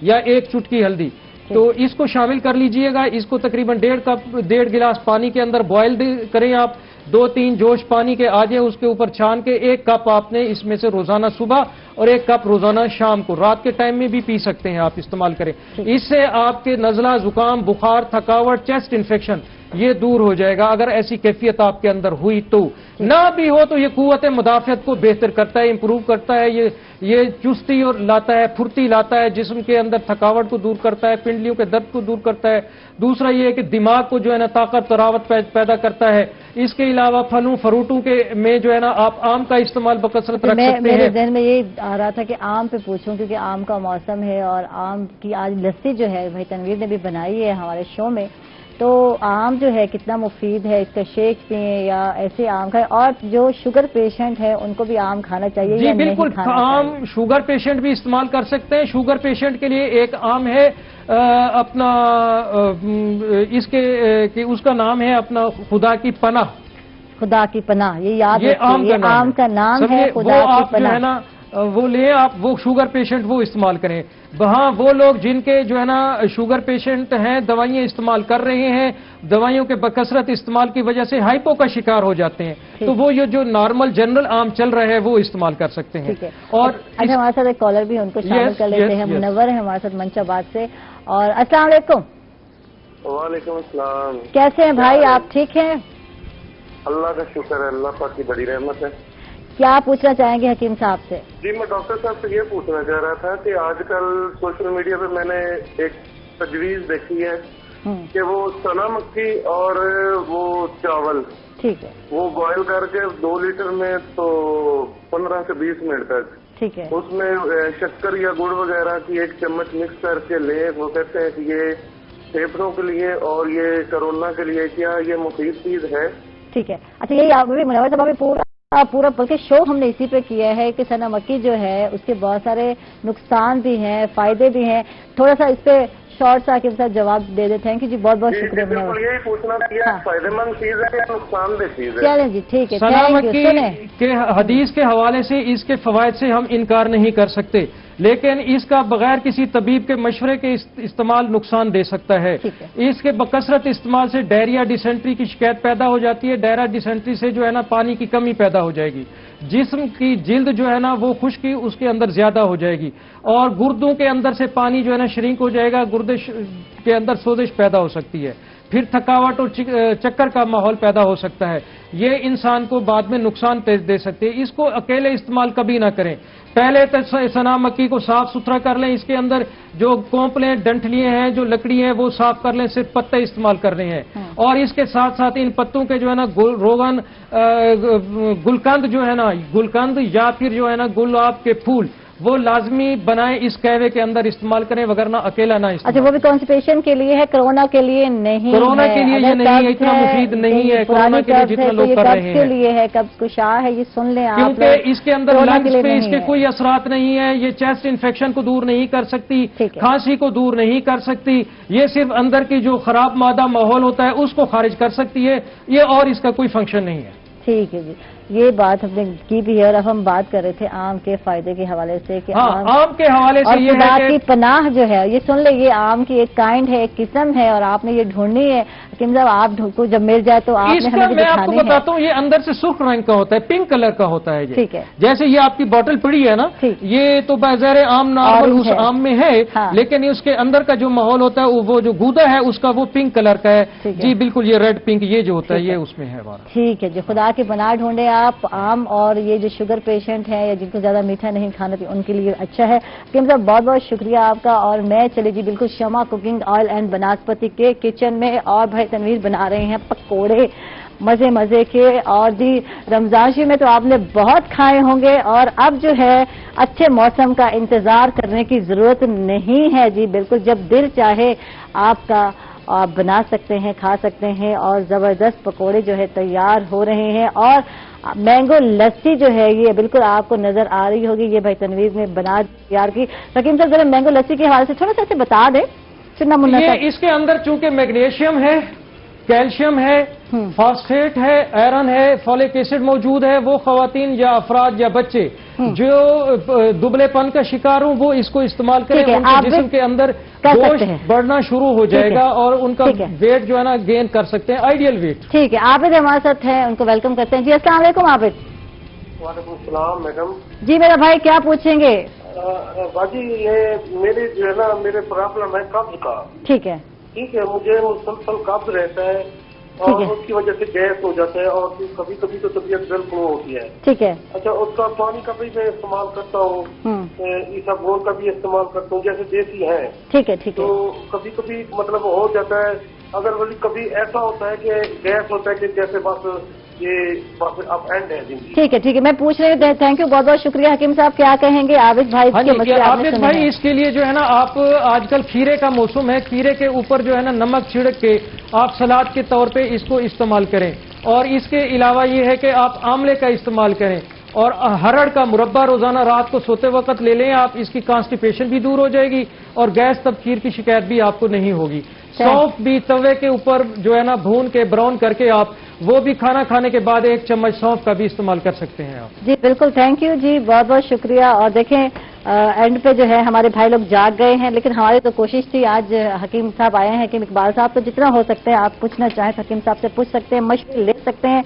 یا 1 چٹکی ہلدی، تو اس کو شامل کر لیجئے گا. اس کو تقریباً 1.5 گلاس پانی کے اندر بوائل کریں آپ. 2-3 جوش پانی کے آ جائیں، اس کے اوپر چھان کے 1 کپ آپ نے اس میں سے روزانہ صبح اور 1 کپ روزانہ شام کو، رات کے ٹائم میں بھی پی سکتے ہیں آپ، استعمال کریں. اس سے آپ کے نزلہ، زکام، بخار، تھکاوٹ، چیسٹ انفیکشن یہ دور ہو جائے گا. اگر ایسی کیفیت آپ کے اندر ہوئی تو، نہ بھی ہو تو یہ قوت مدافعت کو بہتر کرتا ہے، امپروو کرتا ہے. یہ چستی اور لاتا ہے، پھرتی لاتا ہے، جسم کے اندر تھکاوٹ کو دور کرتا ہے، پنڈلیوں کے درد کو دور کرتا ہے. دوسرا یہ ہے کہ دماغ کو جو ہے نا طاقت تراوت پیدا کرتا ہے. اس کے علاوہ پھلوں فروٹوں کے میں جو ہے نا آپ آم کا استعمال بکثرت رکھ سکتے ہیں. میرے ذہن میں یہ آ رہا تھا کہ آم پہ پوچھوں، کیونکہ آم کا موسم ہے، اور آم کی آج لسی جو ہے بھائی تنویر نے بھی بنائی ہے ہمارے شو میں. تو آم جو ہے کتنا مفید ہے، اس کا شیک پئیں یا ایسے آم کھائیں، اور جو شوگر پیشنٹ ہے ان کو بھی آم کھانا چاہیے. جی بالکل، آم شوگر پیشنٹ بھی استعمال کر سکتے ہیں. شوگر پیشنٹ کے لیے ایک آم ہے اپنا، اس کا نام ہے اپنا خدا کی پناہ. خدا کی پناہ، یہ یاد ہے، آم کا نام ہے خدا کی پناہ. وہ لیں آپ، وہ شوگر پیشنٹ وہ استعمال کریں. وہاں وہ لوگ جن کے جو ہے نا شوگر پیشنٹ ہیں، دوائیاں استعمال کر رہے ہیں، دوائیوں کے بکثرت استعمال کی وجہ سے ہائپو کا شکار ہو جاتے ہیں، تو وہ یہ جو نارمل جنرل عام چل رہا ہے وہ استعمال کر سکتے ہیں. اور اچھا، ہمارے ساتھ ایک کالر بھی، ان کو شامل کر لیتے ہیں. منور ہے ہمارے ساتھ منچ آباد سے. اور السلام علیکم. وعلیکم السلام. کیسے ہیں بھائی آپ؟ ٹھیک ہیں؟ اللہ کا شکر ہے، اللہ پاک کی بڑی رحمت ہے. کیا پوچھنا چاہیں گے حکیم صاحب سے؟ جی میں ڈاکٹر صاحب سے یہ پوچھنا چاہ رہا تھا کہ آج کل سوشل میڈیا پہ میں نے ایک تجویز دیکھی ہے کہ وہ چنا مکھی اور وہ چاول، ٹھیک ہے، وہ بوائل کر کے 2 لیٹر میں تو 15 سے 20 منٹ تک، ٹھیک ہے، اس میں شکر یا گڑ وغیرہ کی 1 چمچ مکس کر کے لیں. وہ کہتے ہیں کہ یہ پھیپھڑوں کے لیے اور یہ کرونا کے لیے، کیا یہ مفید چیز ہے؟ ٹھیک ہے. اچھا، یہی آپ بھی منور صاحب پورا بلکہ شو ہم نے اسی پہ کیا ہے کہ چنا مکی جو ہے اس کے بہت سارے نقصان بھی ہیں، فائدے بھی ہیں. تھوڑا سا اس پہ شارٹ سا کے ساتھ جواب دے دے. تھینک یو جی، بہت بہت شکریہ. یہی پوچھنا تھا، فائدہ مند چیز ہے یا نقصان دہ چیز ہے؟ چلیں جی، ٹھیک ہے. چنا مکی کے حدیث کے حوالے سے اس کے فوائد سے ہم انکار نہیں کر سکتے، لیکن اس کا بغیر کسی طبیب کے مشورے کے استعمال نقصان دے سکتا ہے. اس کے بکثرت استعمال سے ڈائریا، ڈیسینٹری کی شکایت پیدا ہو جاتی ہے. ڈائریا ڈیسینٹری سے جو ہے نا پانی کی کمی پیدا ہو جائے گی، جسم کی جلد جو ہے نا وہ خشکی اس کے اندر زیادہ ہو جائے گی، اور گردوں کے اندر سے پانی جو ہے نا شرنک ہو جائے گا، گردے کے اندر سوزش پیدا ہو سکتی ہے، پھر تھکاوٹ اور چکر کا ماحول پیدا ہو سکتا ہے. یہ انسان کو بعد میں نقصان دے سکتے ہیں. اس کو اکیلے استعمال کبھی نہ کریں. پہلے تو چنا مکی کو صاف ستھرا کر لیں. اس کے اندر جو کونپلیں، ڈنٹلیاں ہیں، جو لکڑی ہیں وہ صاف کر لیں. صرف پتے استعمال کر رہے ہیں، اور اس کے ساتھ ساتھ ان پتوں کے جو ہے نا گلقند جو ہے نا، گلقند یا پھر جو ہے نا گلاب کے پھول، वो लाजमी बनाएं, इस कहवे के अंदर इस्तेमाल करें, वगरना अकेला ना अच्छा, वो भी कॉन्स्टिपेशन के लिए है, कोरोना के लिए नहीं है। कोरोना के लिए ये नहीं है, इतना मुफीद नहीं है कोरोना के लिए जितना लोग कर रहे हैं। के लिए है, कब्ज कुशा है, ये सुन लें आप, क्योंकि इसके अंदर लंग्स पे इसके कोई असरात नहीं है, ये चेस्ट इन्फेक्शन को दूर नहीं कर सकती, खांसी को दूर नहीं कर सकती, ये सिर्फ अंदर की जो खराब मादा माहौल होता है उसको खारिज कर सकती है, ये और इसका कोई फंक्शन नहीं है। ठीक है जी, ये बात हमने की भी है। और अब हम बात कर रहे थे आम के फायदे के हवाले से कि आम के हवाले से ये है कि पनाह जो है, ये सुन ले, ये आम की एक काइंड है, एक किस्म है, और आपने ये ढूंढनी है कि मतलब आप को जब मिल जाए तो आपने हमें मैं आपको बताता हूँ, ये अंदर से सुर्ख रंग का होता है, पिंक कलर का होता है। ठीक है, जैसे ये आपकी बोतल पड़ी है ना, ये तो बाज़ार आम नॉर्मल उस आम में है, लेकिन उसके अंदर का जो माहौल होता है, वो जो गूदा है उसका वो पिंक कलर का है जी, बिल्कुल ये रेड पिंक ये जो होता है ये उसमें है हमारा। ठीक है जी, खुदा की पनाह ढूंढे आप आम, और ये जो शुगर पेशेंट हैं या जिनको ज्यादा मीठा नहीं खाना चाहिए उनके लिए अच्छा है। हकीम साहब बहुत बहुत शुक्रिया आपका। और मैं चली जी बिल्कुल शमा कुकिंग ऑयल एंड बनास्पति के किचन में, और भाई तनवीर बना रहे हैं पकोड़े मजे मजे के। और जी रमजान में तो आपने बहुत खाए होंगे, और अब जो है अच्छे मौसम का इंतजार करने की जरूरत नहीं है जी, बिल्कुल जब दिल चाहे आपका आप बना सकते हैं, खा सकते हैं। और जबरदस्त पकोड़े जो है तैयार हो रहे हैं, और मैंगो लस्सी जो है ये बिल्कुल आपको नजर आ रही होगी, ये भाई तनवीर ने बना तैयार की। हकीम साहब जरा मैंगो लस्सी के हवाले से थोड़ा सा बता दें, सुनना मुन्ना। ये इसके अंदर चूंकि मैग्नीशियम है, कैल्शियम है, फॉस्फेट है, आयरन है, फॉलिक एसिड मौजूद है, वो खवातीन या अफराद या बच्चे जो दुबलेपन का शिकार हो वो इसको इस्तेमाल करें, उनके जिस्म के अंदर गोश्त बढ़ना शुरू हो जाएगा और उनका वेट जो है ना गेन कर सकते हैं, आइडियल वेट। ठीक है, आबिद हमारे साथ हैं, उनको वेलकम करते हैं जी। अस्सलाम वालेकुम आबिद। वालेकुम सलाम मैडम जी। मेरा भाई क्या पूछेंगे? बाजी ये मेरे जो है ना मेरे प्रॉब्लम है कब्ज का। ठीक है, ठीक है, मुझे मुसलसल कब्ज रहता है और उसकी वजह से गैस हो जाता है, और कभी कभी तो तबीयत बिल्कुल होती है। ठीक है, अच्छा, उसका पानी का भी मैं इस्तेमाल करता हूँ, इसबगोल का भी इस्तेमाल करता हूँ, जैसे देसी है। ठीक है, ठीक है। तो कभी कभी मतलब हो जाता है, अगर कभी ऐसा होता है कि गैस होता है कि जैसे बस ये बस अब एंड है जिंदगी। ठीक है, ठीक है, मैं पूछ रही हूँ। थैंक यू, बहुत बहुत शुक्रिया। हकीम साहब क्या कहेंगे आबिद भाई के मसले? आबिद भाई इसके लिए जो है ना, आप आजकल खीरे का मौसम है, खीरे के ऊपर जो है ना नमक छिड़क के आप सलाद के तौर पे इसको इस्तेमाल करें। और इसके अलावा ये है कि आप आंवले का इस्तेमाल करें, और हरड़ का मुरब्बा रोजाना रात को सोते वक्त ले लें आप, इसकी कॉन्स्टिपेशन भी दूर हो जाएगी और गैस तबखीर की शिकायत भी आपको नहीं होगी। सौंफ भी तवे के ऊपर जो है ना भून के ब्राउन करके आप वो भी खाना खाने के बाद 1 चम्मच सौंफ का भी इस्तेमाल कर सकते हैं आप। जी बिल्कुल, थैंक यू जी, बहुत बहुत शुक्रिया। और देखें एंड पे जो है हमारे भाई लोग जाग गए हैं, लेकिन हमारी तो कोशिश थी, आज हकीम साहब आए हैं, हकीम इकबाल साहब, तो जितना हो सकते हैं आप पूछना चाहें तो हकीम साहब से पूछ सकते हैं, मशवरे ले सकते हैं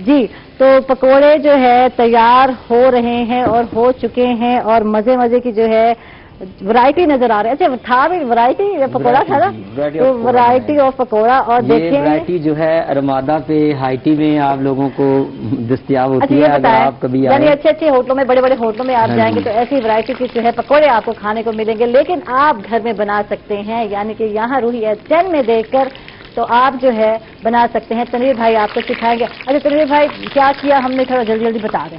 जी। तो पकोड़े जो है तैयार हो रहे हैं और हो चुके हैं, और मजे मजे की जो है वैरायटी नजर आ रही है। अच्छा, था भी वैरायटी पकोड़ा था ना, तो वैरायटी ऑफ पकोड़ा। और देखिए वैरायटी जो है अरमादा पे हाईटी में आप लोगों को दस्तयाब होती है। अगर आप कभी यानी अच्छे अच्छे होटलों में, बड़े बड़े होटलों में आप जाएंगे तो ऐसी वैरायटी की जो है पकोड़े आपको खाने को मिलेंगे, लेकिन आप घर में बना सकते हैं, यानी कि यहाँ रूही है 10 में देखकर तो आप जो है बना सकते हैं। तनवीर भाई आपको सिखाएंगे। अच्छा तनवीर भाई क्या किया हमने, थोड़ा जल्दी जल्दी बता दें।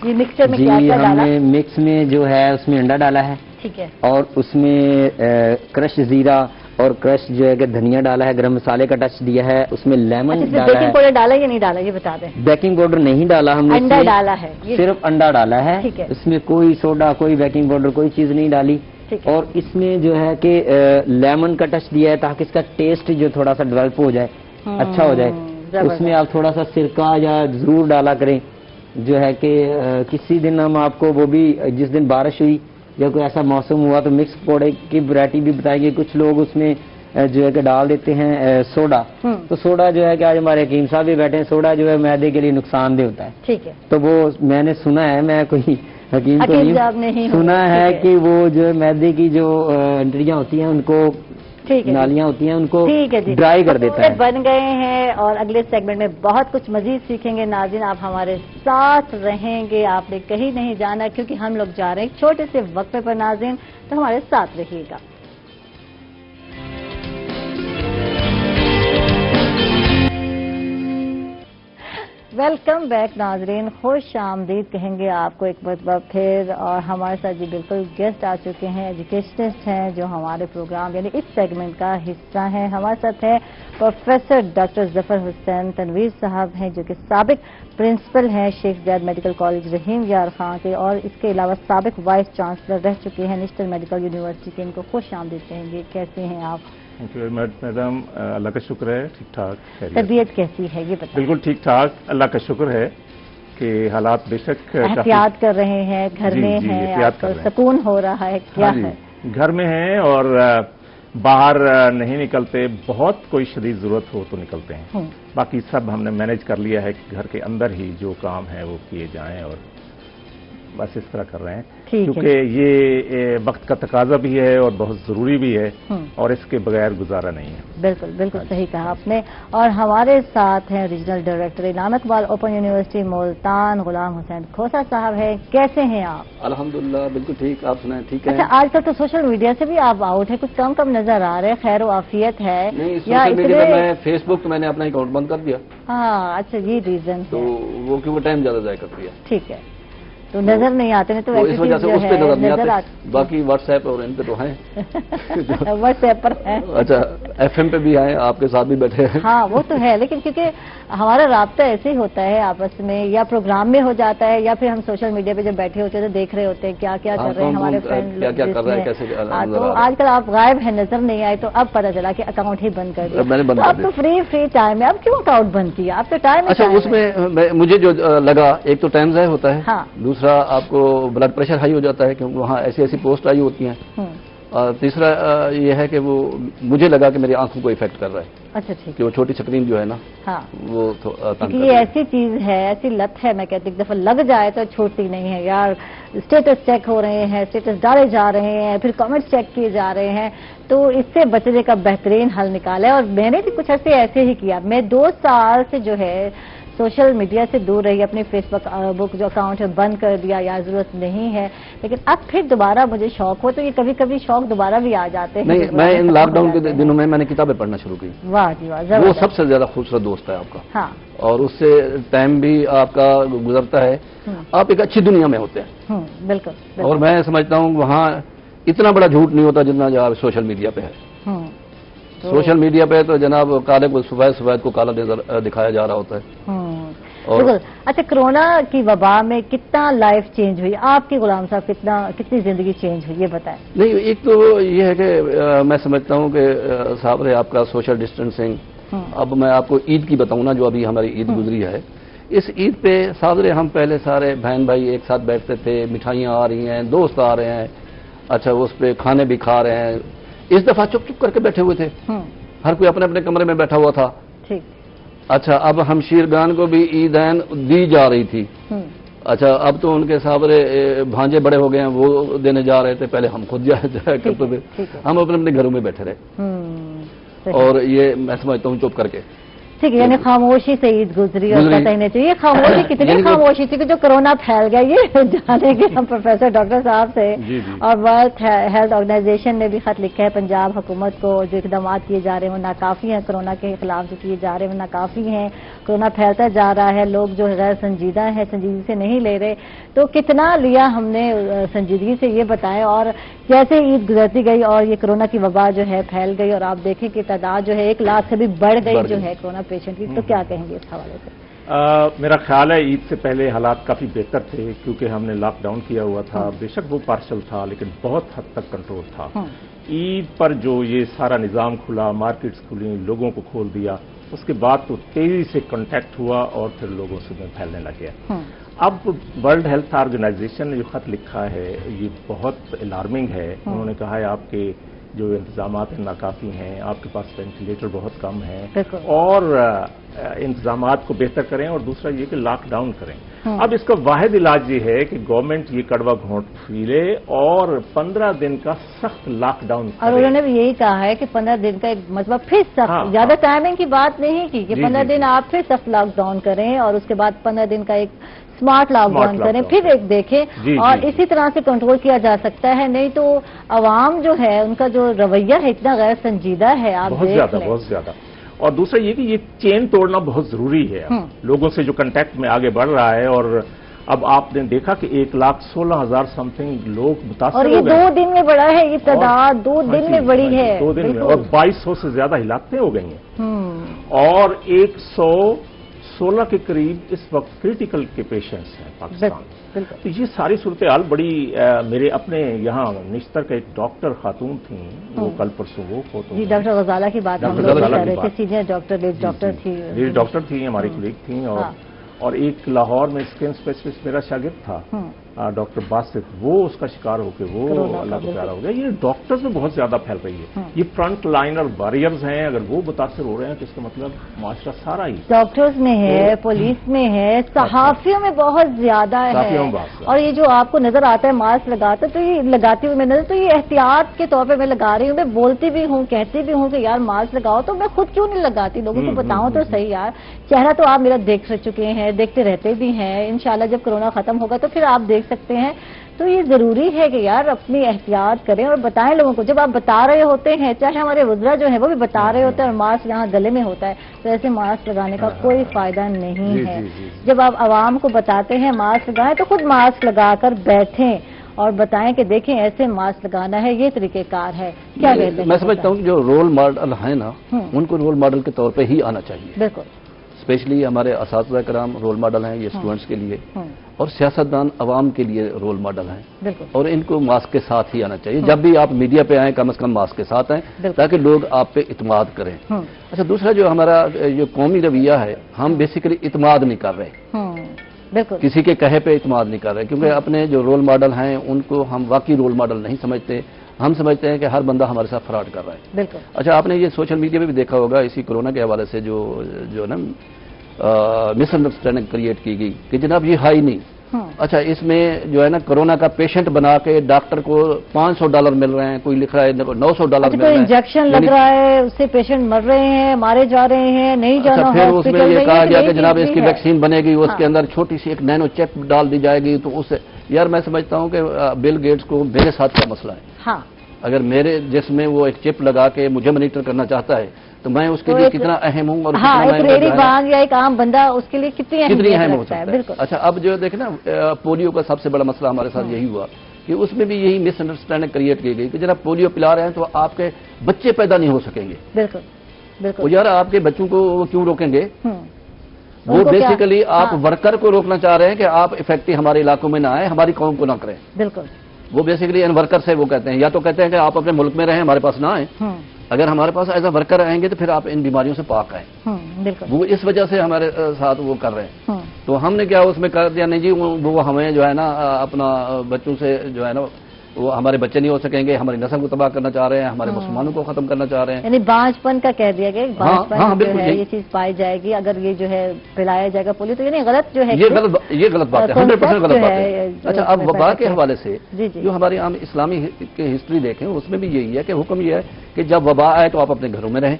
ये मिक्सचर में क्या क्या डाला? मिक्स में जो है उसमें अंडा डाला है, ठीक है, और उसमें क्रश जीरा और क्रश जो है कि धनिया डाला है, गरम मसाले का टच दिया है, उसमें लेमन डाला है। बेकिंग पाउडर डाला या नहीं डाला ये बता दें? बेकिंग पाउडर नहीं डाला हमने, अंडा डाला है, सिर्फ अंडा डाला है। ठीक है, इसमें कोई सोडा कोई बेकिंग पाउडर कोई चीज नहीं डाली। और इसमें जो है कि लेमन का टच दिया है ताकि इसका टेस्ट जो थोड़ा सा डेवलप हो जाए, अच्छा हो जाए। उसमें आप थोड़ा सा सिरका या जरूर डाला करें, जो है कि किसी दिन हम आपको वो भी, जिस दिन बारिश हुई या कोई ऐसा मौसम हुआ तो मिक्स पकौड़े की वैरायटी भी बताएंगे। कुछ लोग उसमें जो है कि डाल देते हैं सोडा, तो सोडा जो है कि आज हमारे हकीम साहब भी बैठे हैं, सोडा जो है मैदे के लिए नुकसानदेह होता है। ठीक है, तो वो मैंने सुना है, मैं कोई हकीम तो नहीं सुना है कि वो जो मैदे की जो अंतड़ियां होती हैं उनको, नालियां होती हैं उनको ड्राई कर देता है। बन गए हैं, और अगले सेगमेंट में बहुत कुछ मजीद सीखेंगे। नाज़रीन आप हमारे साथ रहेंगे, आपने कहीं नहीं जाना, क्योंकि हम लोग जा रहे हैं छोटे से वक्फे पर नाज़रीन, तो हमारे साथ रहिएगा। वेलकम बैक नाजरीन, खुश आमदीद कहेंगे आपको एक मरतबा फिर। और हमारे साथ जी बिल्कुल गेस्ट आ चुके हैं, एजुकेशनिस्ट हैं जो हमारे प्रोग्राम यानी इस सेगमेंट का हिस्सा हैं। हमारे साथ है प्रोफेसर डॉक्टर जफर हुसैन तनवीर साहब हैं जो कि साबिक प्रिंसिपल हैं शेख ज़ायद मेडिकल कॉलेज रहीम यार खां के, और इसके अलावा साबिक वाइस चांसलर रह चुके हैं नेशनल मेडिकल यूनिवर्सिटी के। इनको खुश आमदीद कहेंगे। कैसे हैं आप? Thank you very much madam, Allah का शुक्र है, ठीक ठाक। तबीयत कैसी है ये बताइए? बिल्कुल ठीक ठाक, अल्लाह का शुक्र है कि हालात बेशक एहतियात कर रहे हैं, घर में हैं, आपको सुकून हो रहा है, क्या है? घर में हैं और बाहर नहीं निकलते, बहुत कोई शदीद जरूरत हो तो निकलते हैं। बाकी सब हमने मैनेज कर लिया है कि घर के अंदर ही जो काम है वो किए जाएं और बस इस तरह कर रहे हैं, क्योंकि ये वक्त का तकाजा भी है और बहुत जरूरी भी है और इसके बगैर गुजारा नहीं है। बिल्कुल बिल्कुल सही कहा आपने। और हमारे साथ हैं रीजनल डायरेक्टर इनाम इकबाल ओपन यूनिवर्सिटी मुल्तान गुलाम हुसैन खोसा साहब हैं। कैसे हैं आप? अल्हम्दुलिल्लाह बिल्कुल ठीक, आप सुनाएं? ठीक है। अच्छा, आजकल तो सोशल मीडिया से भी आप आउट है, कुछ कम कम नजर आ रहे हैं, खैर आफियत है? नहीं, सोशल मीडिया पे मैं फेसबुक पे मैंने अपना अकाउंट बंद कर दिया। हाँ, अच्छा ये रीजन तो वो क्योंकि टाइम ज्यादा जाया कर दिया। ठीक है, तो नजर नहीं आते हैं, तो इस वजह से उस पे नजर नहीं आते। बाकी व्हाट्सएप और इन पे तो हैं। व्हाट्सएप पर है। अच्छा, एफएम पे भी आए, आपके साथ भी बैठे हैं। हाँ वो तो है, लेकिन क्योंकि हमारा राब्ता ऐसे ही होता है आपस में, या प्रोग्राम में हो जाता है या फिर हम सोशल मीडिया पे जब बैठे होते हैं तो देख रहे होते हैं क्या क्या कर रहे हैं हमारे फ्रेंड, क्या क्या कर रहे हैं, कैसे। तो आजकल आप गायब है, नजर नहीं आए, तो अब पता चला कि अकाउंट ही बंद कर दिया। मैंने बंद कर दिया। अब तो फ्री टाइम है, अब क्यों अकाउंट बंद किया? अब तो टाइम। अच्छा, उसमें मुझे जो लगा, एक तो टाइम ज़ाया होता है, दूसरा आपको ब्लड प्रेशर हाई हो जाता है क्योंकि वहाँ ऐसी ऐसी पोस्ट आई होती हैं, और तीसरा ये है कि वो मुझे लगा कि मेरी आंखों को इफेक्ट कर रहा है। अच्छा ठीक, कि वो छोटी स्क्रीन जो है ना, हाँ, वो ये ऐसी चीज है, ऐसी लत है, मैं कहती एक दफा लग जाए तो छूटती नहीं है यार। स्टेटस चेक हो रहे हैं, स्टेटस डाले जा रहे हैं, फिर कमेंट्स चेक किए जा रहे हैं, तो इससे बचने का बेहतरीन हल निकाला है। और मैंने भी कुछ ऐसे ही किया। मैं 2 साल से जो है सोशल मीडिया से दूर रही, अपने फेसबुक जो अकाउंट है बंद कर दिया, यार जरूरत नहीं है, लेकिन अब फिर दोबारा मुझे शौक हो तो ये कभी कभी शौक दोबारा भी आ जाते हैं। नहीं, मैं इन लॉकडाउन के दिनों में मैंने किताबें पढ़ना शुरू की। वाह जी वाह, वो सबसे ज्यादा खूबसूरत दोस्त है आपका। हाँ, और उससे टाइम भी आपका गुजरता है, आप एक अच्छी दुनिया में होते हैं। बिल्कुल। और मैं समझता हूँ वहाँ इतना बड़ा झूठ नहीं होता जितना जो सोशल मीडिया पे है। सोशल मीडिया पे तो जनाब काले को सफेद को काला दिखाया जा रहा होता है। बिल्कुल। अच्छा, कोरोना की वबा में कितना लाइफ चेंज हुई आपकी गुलाम साहब, कितनी जिंदगी चेंज हुई ये बताएं? नहीं, एक तो ये है कि मैं समझता हूँ कि साहब रहे आपका सोशल डिस्टेंसिंग। अब मैं आपको ईद की बताऊँ ना, जो अभी हमारी ईद गुजरी है, इस ईद पे सादरे हम पहले सारे बहन भाई एक साथ बैठते थे, मिठाइयाँ आ रही हैं, दोस्त आ रहे हैं, अच्छा उस पे खाने भी खा रहे हैं। इस दफा चुप चुप करके बैठे हुए थे, हर कोई अपने अपने कमरे में बैठा हुआ था। ठीक। अच्छा, अब हमशीरगान को भी ईदैन दी जा रही थी। अच्छा, अब तो उनके साबरे भांजे बड़े हो गए हैं, वो देने जा रहे थे, पहले हम खुद जाया करते थे। हम अपने अपने घरों में बैठे रहे, और ये मैं समझता हूँ चुप करके। ठीक है, यानी खामोशी से ईद गुजरी और पता ही नहीं चाहिए खामोशी कितनी खामोशी थी कि जो कोरोना फैल गया ये जानेंगे हम प्रोफेसर डॉक्टर साहब से। और वर्ल्ड हेल्थ ऑर्गेनाइजेशन ने भी खत लिखा है पंजाब हुकूमत को, जो इकदाम किए जा रहे हैं वो नाकाफी हैं, कोरोना के खिलाफ जो किए जा रहे हैं वो नाकाफी हैं। कोरोना फैलता जा रहा है, लोग जो गैर संजीदा है, संजीदगी से नहीं ले रहे, तो कितना लिया हमने संजीदगी से ये बताएं। और जैसे ईद गुजरती गई और ये कोरोना की वबा जो है फैल गई और आप देखें कि तादाद जो है 1 लाख से भी बढ़ गई जो है कोरोना पेशेंट की, तो क्या कहेंगे इस हवाले से? मेरा ख्याल है ईद से पहले हालात काफी बेहतर थे, क्योंकि हमने लॉकडाउन किया हुआ था। बेशक वो पार्शल था लेकिन बहुत हद तक कंट्रोल था। ईद पर जो ये सारा निजाम खुला, मार्केट्स खुली, लोगों को खोल दिया, उसके बाद तो तेजी से कांटेक्ट हुआ और फिर लोगों से फैलने लग गया। अब वर्ल्ड हेल्थ ऑर्गेनाइजेशन ने जो खत लिखा है ये बहुत अलार्मिंग है। उन्होंने कहा है आपके जो इंतजाम हैं नाकाफी हैं, आपके पास वेंटिलेटर बहुत कम है, और इंतजाम को बेहतर करें, और दूसरा ये कि लॉकडाउन करें। अब इसका वाहिद इलाज ये है कि गवर्नमेंट ये कड़वा घोंट पी ले और 15 दिन का सख्त लॉकडाउन करे। और उन्होंने भी यही कहा है कि 15 दिन का एक मतलब फिर सख्त, ज्यादा टाइमिंग की बात नहीं की कि 15 दिन आप फिर सख्त लॉकडाउन करें और उसके बाद 15 दिन का एक स्मार्ट लॉकडाउन करें, फिर एक देखें, और इसी तरह से कंट्रोल किया जा सकता है। नहीं तो अवाम जो है उनका जो रवैया है इतना गैर संजीदा है, आप बहुत ज्यादा। और दूसरा ये कि ये चेन तोड़ना बहुत जरूरी है। लोगों से जो कंटेक्ट में आगे बढ़ रहा है, और अब आपने देखा कि 1,16,000 समथिंग लोग मुतासर और ये 2 दिन में बढ़ा है, ये तादाद 2 दिन में बढ़ी है, 2 दिन में, और 2200 से ज्यादा हिलाकतें हो गई हैं, और 116 के करीब इस वक्त क्रिटिकल के पेशेंट्स हैं पाकिस्तान। तो ये सारी सूरत हाल बड़ी मेरे अपने यहाँ निश्तर का एक डॉक्टर खातून थी, वो कल परसों वो जी डॉक्टर गजाला की बात हम लोग कर रहे थे, सीनियर डॉक्टर थी, डॉक्टर थी, हमारी कलीग थी, और एक लाहौर में स्किन स्पेशलिस्ट मेरा शागिर्द था डॉक्टर बासित, वो उसका शिकार होकर वो अल्लाह को प्यारा हो गया। ये डॉक्टर्स में बहुत ज्यादा फैल रही है, ये फ्रंट लाइनर वॉरियर्स हैं, अगर वो मुतासर हो रहे हैं तो इसका मतलब माशरा सारा ही डॉक्टर्स में है, पुलिस में है, सहाफियों में बहुत ज्यादा है। और ये जो आपको नजर आता है मास्क लगाते, तो ये लगाती हुई मैं नजर, तो ये एहतियात के तौर पर मैं लगा रही हूँ, मैं बोलती भी हूँ, कहती भी हूँ कि यार मास्क लगाओ, तो मैं खुद क्यों नहीं लगाती, लोगों को बताऊं तो सही यार। चेहरा तो आप मेरा देख चुके हैं, देखते रहते भी हैं, इंशाल्लाह जब कोरोना खत्म होगा तो फिर आप देख सकते हैं। तो ये जरूरी है कि यार अपनी एहतियात करें और बताएं लोगों को। जब आप बता रहे होते हैं, चाहे हमारे वज़रा जो है वो भी बता रहे होते हैं, और मास्क यहाँ गले में होता है, तो ऐसे मास्क लगाने का कोई फायदा नहीं है। जब आप आवाम को बताते हैं मास्क लगाएं, तो खुद मास्क लगाकर बैठें और बताएं कि देखें ऐसे मास्क लगाना है, ये तरीकेकार है। क्या कहते हैं? मैं समझता हूँ जो रोल मॉडल है ना, उनको रोल मॉडल के तौर पर ही आना चाहिए। बिल्कुल, स्पेशली हमारे असातिज़ा कराम रोल मॉडल हैं, ये स्टूडेंट्स के लिए, और सियासतदान अवाम के लिए रोल मॉडल हैं, और इनको मास्क के साथ ही आना चाहिए। जब भी आप मीडिया पे आएँ, कम से कम मास्क के साथ आएँ, ताकि लोग आप पे इत्माद करें। अच्छा, दूसरा जो हमारा जो कौमी रवैया है, हम बेसिकली इत्माद नहीं कर रहे, किसी के कहे पे इत्माद नहीं कर रहे, क्योंकि अपने जो रोल मॉडल हैं उनको हम वाकई रोल मॉडल नहीं समझते। हम समझते हैं कि हर बंदा हमारे साथ फ्रॉड कर रहा है। बिल्कुल। अच्छा, आपने ये सोशल मीडिया में भी देखा होगा, इसी कोरोना के हवाले से जो ना मिसअंडरस्टैंडिंग क्रिएट की गई कि जनाब ये हाई नहीं। अच्छा, इसमें जो है ना कोरोना का पेशेंट बना के डॉक्टर को $500 मिल रहे हैं, कोई लिख रहा है $900 मिल रहे हैं, इंजेक्शन लग रहा है, उससे पेशेंट मर रहे हैं, मारे जा रहे हैं, नहीं जाना। फिर उसमें ये कहा गया कि जनाब इसकी वैक्सीन बनेगी, उसके अंदर छोटी सी एक नैनो चिप डाल दी जाएगी, तो उससे यार मैं समझता हूँ कि बिल गेट्स को मेरे साथ क्या मसला है। अगर मेरे जिसमें वो एक चिप लगा के मुझे मॉनिटर करना चाहता है, तो मैं उसके लिए कितना अहम हूँ, और एक रेडी बांग या एक आम बंदा उसके लिए कितनी अहम हो सकता है। अच्छा, अब जो देखे ना पोलियो का सबसे बड़ा मसला हमारे साथ यही हुआ कि उसमें भी यही मिसअंडरस्टैंडिंग क्रिएट की गई कि जनाब पोलियो पिला रहे हैं तो आपके बच्चे पैदा नहीं हो सकेंगे। बिल्कुल बिल्कुल। यार आपके बच्चों को क्यों रोकेंगे? वो बेसिकली आप वर्कर को रोकना चाह रहे हैं कि आप इफेक्टिव हमारे इलाकों में ना आए, हमारी कौम को ना करें। बिल्कुल। वो बेसिकली इन वर्कर से वो कहते हैं, या तो कहते हैं कि आप अपने मुल्क में रहें, हमारे पास ना आए, अगर हमारे पास एज अ वर्कर आएंगे तो फिर आप इन बीमारियों से पाक आए। वो इस वजह से हमारे साथ वो कर रहे हैं। तो हमने क्या उसमें कर दिया, नहीं जी वो हमें जो है ना अपना बच्चों से जो है ना वो हमारे बच्चे नहीं हो सकेंगे, हमारी नस्ल को तबाह करना चाह रहे हैं, हमारे मुसलमानों को खत्म करना चाह रहे हैं। यानी बांझपन का कह दिया गया, बांझपन जो है ये चीज पाई जाएगी अगर ये जो है पिलाया जाएगा पोलियो, तो यानी गलत जो है, ये गलत बात है, 100% गलत बात है। अच्छा, अब वबा के हवाले से जो हमारी आम इस्लामी की हिस्ट्री देखें, उसमें भी यही है कि हुक्म ये है कि जब वबा आए तो आप अपने घरों में रहें,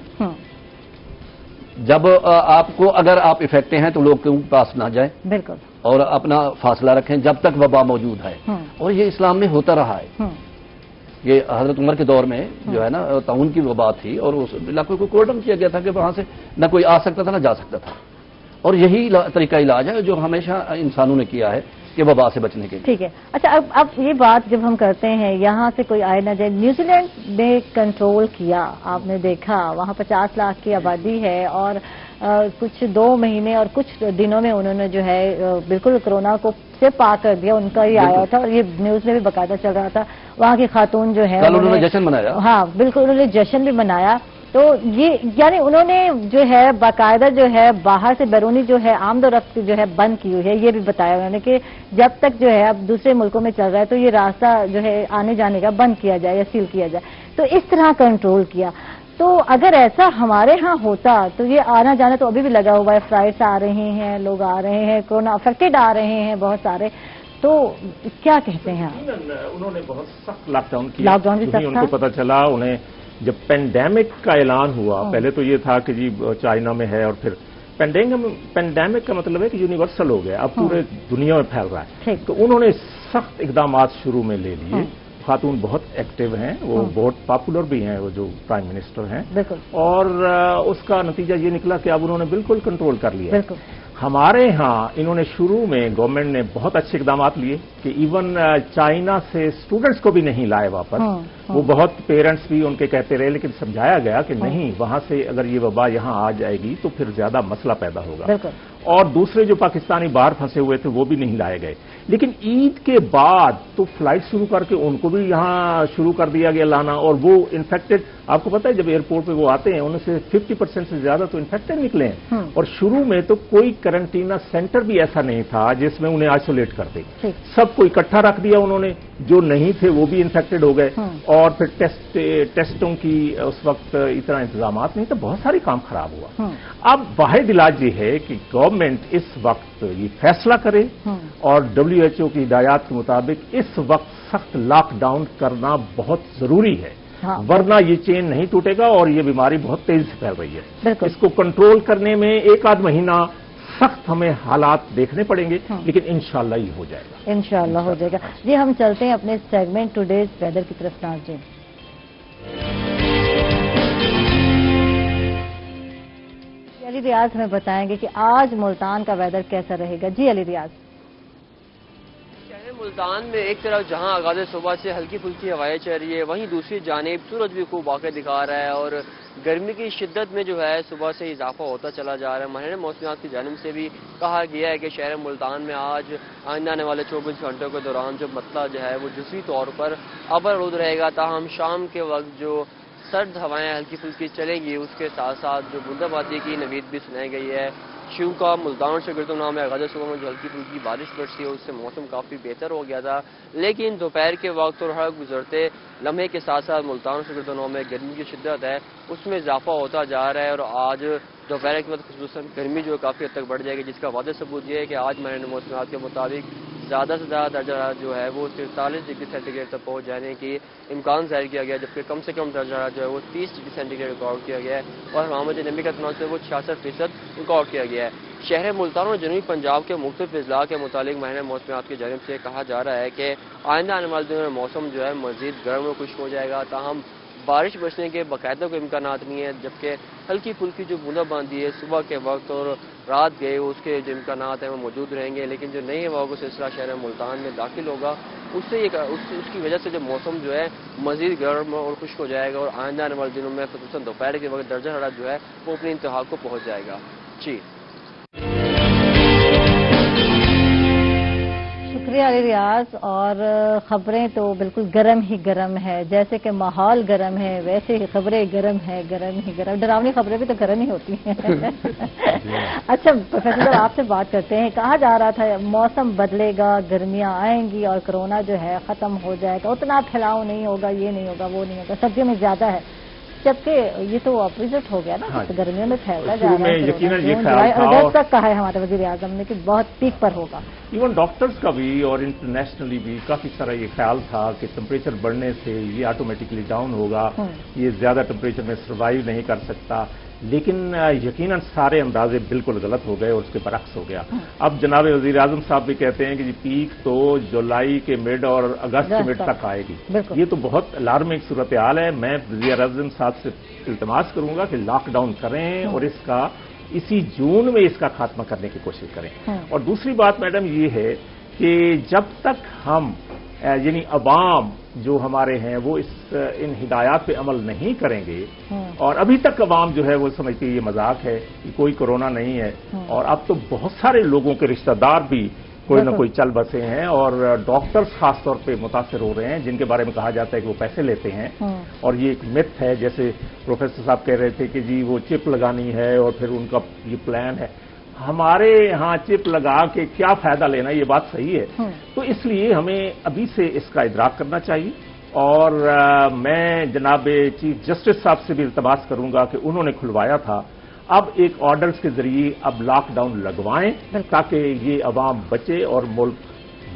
जब आपको अगर आप इफेक्टिव हैं तो लोग के पास ना जाए। बिल्कुल। और अपना फासला रखें जब तक वबा मौजूद है, और ये इस्लाम में होता रहा है। ये हजरत उमर के दौर में जो है ना ताउन की वबा थी, और उस इलाके को कोर्डन किया गया था कि वहां से न कोई आ सकता था ना जा सकता था, और यही तरीका इलाज है जो हमेशा इंसानों ने किया है कि वबा से बचने के लिए। ठीक है। अच्छा, अब ये बात जब हम करते हैं, यहाँ से कोई आए ना जाए, न्यूजीलैंड ने कंट्रोल किया, आपने देखा वहाँ 50 लाख की आबादी है, और कुछ 2 महीने और कुछ दिनों में उन्होंने जो है बिल्कुल कोरोना को से पार कर दिया। उनका ये आया था और ये न्यूज में भी बकायदा चल रहा था। वहाँ की खातून जो है उन्होंने जश्न मनाया। हाँ बिल्कुल, उन्होंने जश्न भी मनाया। तो ये यानी उन्होंने जो है बाकायदा जो है बाहर से बैरूनी जो है आमदोरफ्त जो है बंद की हुई है। ये भी बताया उन्होंने कि जब तक जो है अब दूसरे मुल्कों में चल रहा है तो ये रास्ता जो है आने जाने का बंद किया जाए या सील किया जाए। तो इस तरह कंट्रोल किया। तो अगर ऐसा हमारे यहाँ होता तो ये आना जाना तो अभी भी लगा हुआ है, फ्लाइट्स आ रही हैं, लोग आ रहे हैं, कोरोना अफेक्टेड आ रहे हैं बहुत सारे। तो क्या कहते हैं आप? उन्होंने बहुत सख्त लॉकडाउन किया। लॉकडाउन भी सख्त था। उनको पता चला, उन्हें जब पेंडेमिक का ऐलान हुआ, पहले तो ये था कि जी चाइना में है, और फिर पेंडेमिक का मतलब है कि यूनिवर्सल हो गया, अब पूरे दुनिया में फैल रहा है। तो उन्होंने सख्त इकदाम शुरू में ले लिए, खातून बहुत एक्टिव हैं, वो बहुत पॉपुलर भी हैं, वो जो प्राइम मिनिस्टर हैं, बिल्कुल। और उसका नतीजा ये निकला कि अब उन्होंने बिल्कुल कंट्रोल कर लिया। बिल्कुल। हमारे यहाँ इन्होंने शुरू में गवर्नमेंट ने बहुत अच्छे इकदाम लिए कि इवन चाइना से स्टूडेंट्स को भी नहीं लाए वापस। वो बहुत पेरेंट्स भी उनके कहते रहे, लेकिन समझाया गया कि नहीं, वहां से अगर ये वबा यहाँ आ जाएगी तो फिर ज्यादा मसला पैदा होगा। और दूसरे जो पाकिस्तानी बाहर फंसे हुए थे वो भी नहीं लाए गए। लेकिन ईद के बाद तो फ्लाइट शुरू करके उनको भी यहाँ शुरू कर दिया गया लाना, और वो इन्फेक्टेड, आपको पता है जब एयरपोर्ट पे वो आते हैं उनमें से 50% से ज्यादा तो इन्फेक्टेड निकले हैं। और शुरू में तो कोई क्वारंटीना सेंटर भी ऐसा नहीं था जिसमें उन्हें आइसोलेट कर दे, सबको इकट्ठा रख दिया उन्होंने, जो नहीं थे वो भी इन्फेक्टेड हो गए। और फिर टेस्टों की उस वक्त इतना इंतजाम नहीं था, बहुत सारी काम खराब हुआ। अब वाहिद इलाज ये है कि गवर्नमेंट इस वक्त ये फैसला करे और WHO की हिदायत के मुताबिक इस वक्त सख्त लॉकडाउन करना बहुत जरूरी है। वरना ये चेन नहीं टूटेगा और ये बीमारी बहुत तेजी से फैल रही है। इसको कंट्रोल करने में एक आध महीना सख्त हमें हालात देखने पड़ेंगे, लेकिन इंशाल्लाह ये हो जाएगा। इंशाल्लाह हो जाएगा। जी हम चलते हैं अपने सेगमेंट टुडेज वेदर की तरफ। नाज़रीन, अली रियाज हमें बताएंगे कि आज मुल्तान का वेदर कैसा रहेगा। जी अली रियाज। मुल्तान में एक तरफ जहां आगाज़ सुबह से हल्की फुल्की हवाएं चल रही है, वहीं दूसरी जानिब सूरज भी खूब वाक़ई दिखा रहा है और गर्मी की शिद्दत में जो है सुबह से इजाफा होता चला जा रहा है। माहिर मौसमियात की जानिब से भी कहा गया है कि शहर मुल्तान में आज आइंदा आने वाले 24 घंटों के दौरान जो मतला जो है वो जुज़वी तौर पर अबरआलूद रहेगा, ताहम शाम के वक्त जो सर्द हवाएं हल्की फुल्की चलेंगी उसके साथ साथ जो बूंदाबांदी की नवीद भी सुनाई गई है। शिव का मुल्तान से गिरदुनाम में आगाज़ सुबह में जो हल्की फुल्की बारिश बरसी है उससे मौसम काफ़ी बेहतर हो गया था, लेकिन दोपहर के वक्त और हर गुजरते लम्हे के साथ साथ मुल्तान से गिरदुनाम में गर्मी की शिद्दत है उसमें इजाफा होता जा रहा है। और आज दोपहर के वक्त खुसूसन गर्मी जो काफ़ी हद तक बढ़ जाएगी, जिसका वादे सबूत ये है कि आज माहिर मौसमियात के मुताबिक ज़्यादा से ज़्यादा दर्जा जो है वो 43 डिग्री सेंटीग्रेड तक पहुँच जाने की इम्कान जाहिर किया गया, जबकि कम से कम दर्जा जो है वो 30 डिग्री सेंटीग्रेड रिकॉर्ड किया गया है और हवा में नमी का तनासुर वो 66% रिकॉर्ड किया गया है। शहर मुल्तान और जनूबी पंजाब के मुख्तलिफ अजला के मुतालिक माहिर मौसमियात की जानिब से कहा जा रहा है कि आइंदा आने वाले दिनों में मौसम जो है मज़ीद गर्म और खुश्क हो जाएगा, ताहम बारिश बचने के बाकायदा कोई इम्कान नहीं है, जबकि हल्की फुल्की जो बूंदाबांदी है सुबह के वक्त और रात गए उसके जो इम्कान हैं वो मौजूद रहेंगे। लेकिन जो नई हवाओं का सिलसिला शहर मुल्तान में दाखिल होगा उसकी वजह से जो मौसम जो है मज़ीद गर्म और खुश्क हो जाएगा और आइंदा आने वाले दिनों में खुसूसन दोपहर के वक्त दर्जा हरारत जो है वो अपनी इंतहा को पहुँच जाएगा। जी शुक्रिया अली रियाज। और खबरें तो बिल्कुल गर्म ही गर्म है, जैसे कि माहौल गर्म है वैसे ही खबरें गर्म है, गर्म ही गर्म। डरावनी खबरें भी तो गर्म ही होती हैं। अच्छा प्रोफेसर साहब आपसे बात करते हैं, कहा जा रहा था मौसम बदलेगा, गर्मियां आएंगी और कोरोना जो है खत्म हो जाएगा, उतना फैलाव नहीं होगा, ये नहीं होगा, वो नहीं होगा, सर्दियों में ज्यादा है, जबकि ये तो अपोजिट हो गया ना। हाँ, तो गर्मियों में फैलता जा रहा है, यकीनन ये अगस्त तक कहा है हमारे वजीर आजम ने कि बहुत पीक पर होगा। इवन डॉक्टर्स का भी और इंटरनेशनली भी काफी सारा ये ख्याल था कि टेम्परेचर बढ़ने से ये ऑटोमेटिकली डाउन होगा, ये ज्यादा टेम्परेचर में सर्वाइव नहीं कर सकता, लेकिन यकीनन सारे अंदाजे बिल्कुल गलत हो गए और उसके बरक्स हो गया। अब जनाब वजीर आजम साहब भी कहते हैं कि पीक तो जुलाई के मिड और अगस्त के मिड तक आएगी। ये तो बहुत अलार्मिंग सूरत हाल है। मैं वजीर आजम साहब से इल्तमास करूंगा कि लॉकडाउन करें और इसका इसी जून में इसका खात्मा करने की कोशिश करें। और दूसरी बात मैडम ये है कि जब तक हम यानी अवाम जो हमारे हैं वो इन हिदायत पे अमल नहीं करेंगे, और अभी तक अवाम जो है वो समझती है ये मजाक है कि कोई कोरोना नहीं है, और अब तो बहुत सारे लोगों के रिश्तेदार भी कोई ना कोई चल बसे हैं और डॉक्टर्स खासतौर पे मुतासर हो रहे हैं जिनके बारे में कहा जाता है कि वो पैसे लेते हैं। और ये एक मिथ है, जैसे प्रोफेसर साहब कह रहे थे कि जी वो चिप लगानी है और फिर उनका ये प्लान है। हमारे यहाँ चिप लगा के क्या फायदा लेना, ये बात सही है। तो इसलिए हमें अभी से इसका इदराक करना चाहिए। और मैं जनाब चीफ जस्टिस साहब से भी इल्तमास करूंगा कि उन्होंने खुलवाया था, अब एक ऑर्डर्स के जरिए अब लॉकडाउन लगवाएं ताकि ये अवाम बचे और मुल्क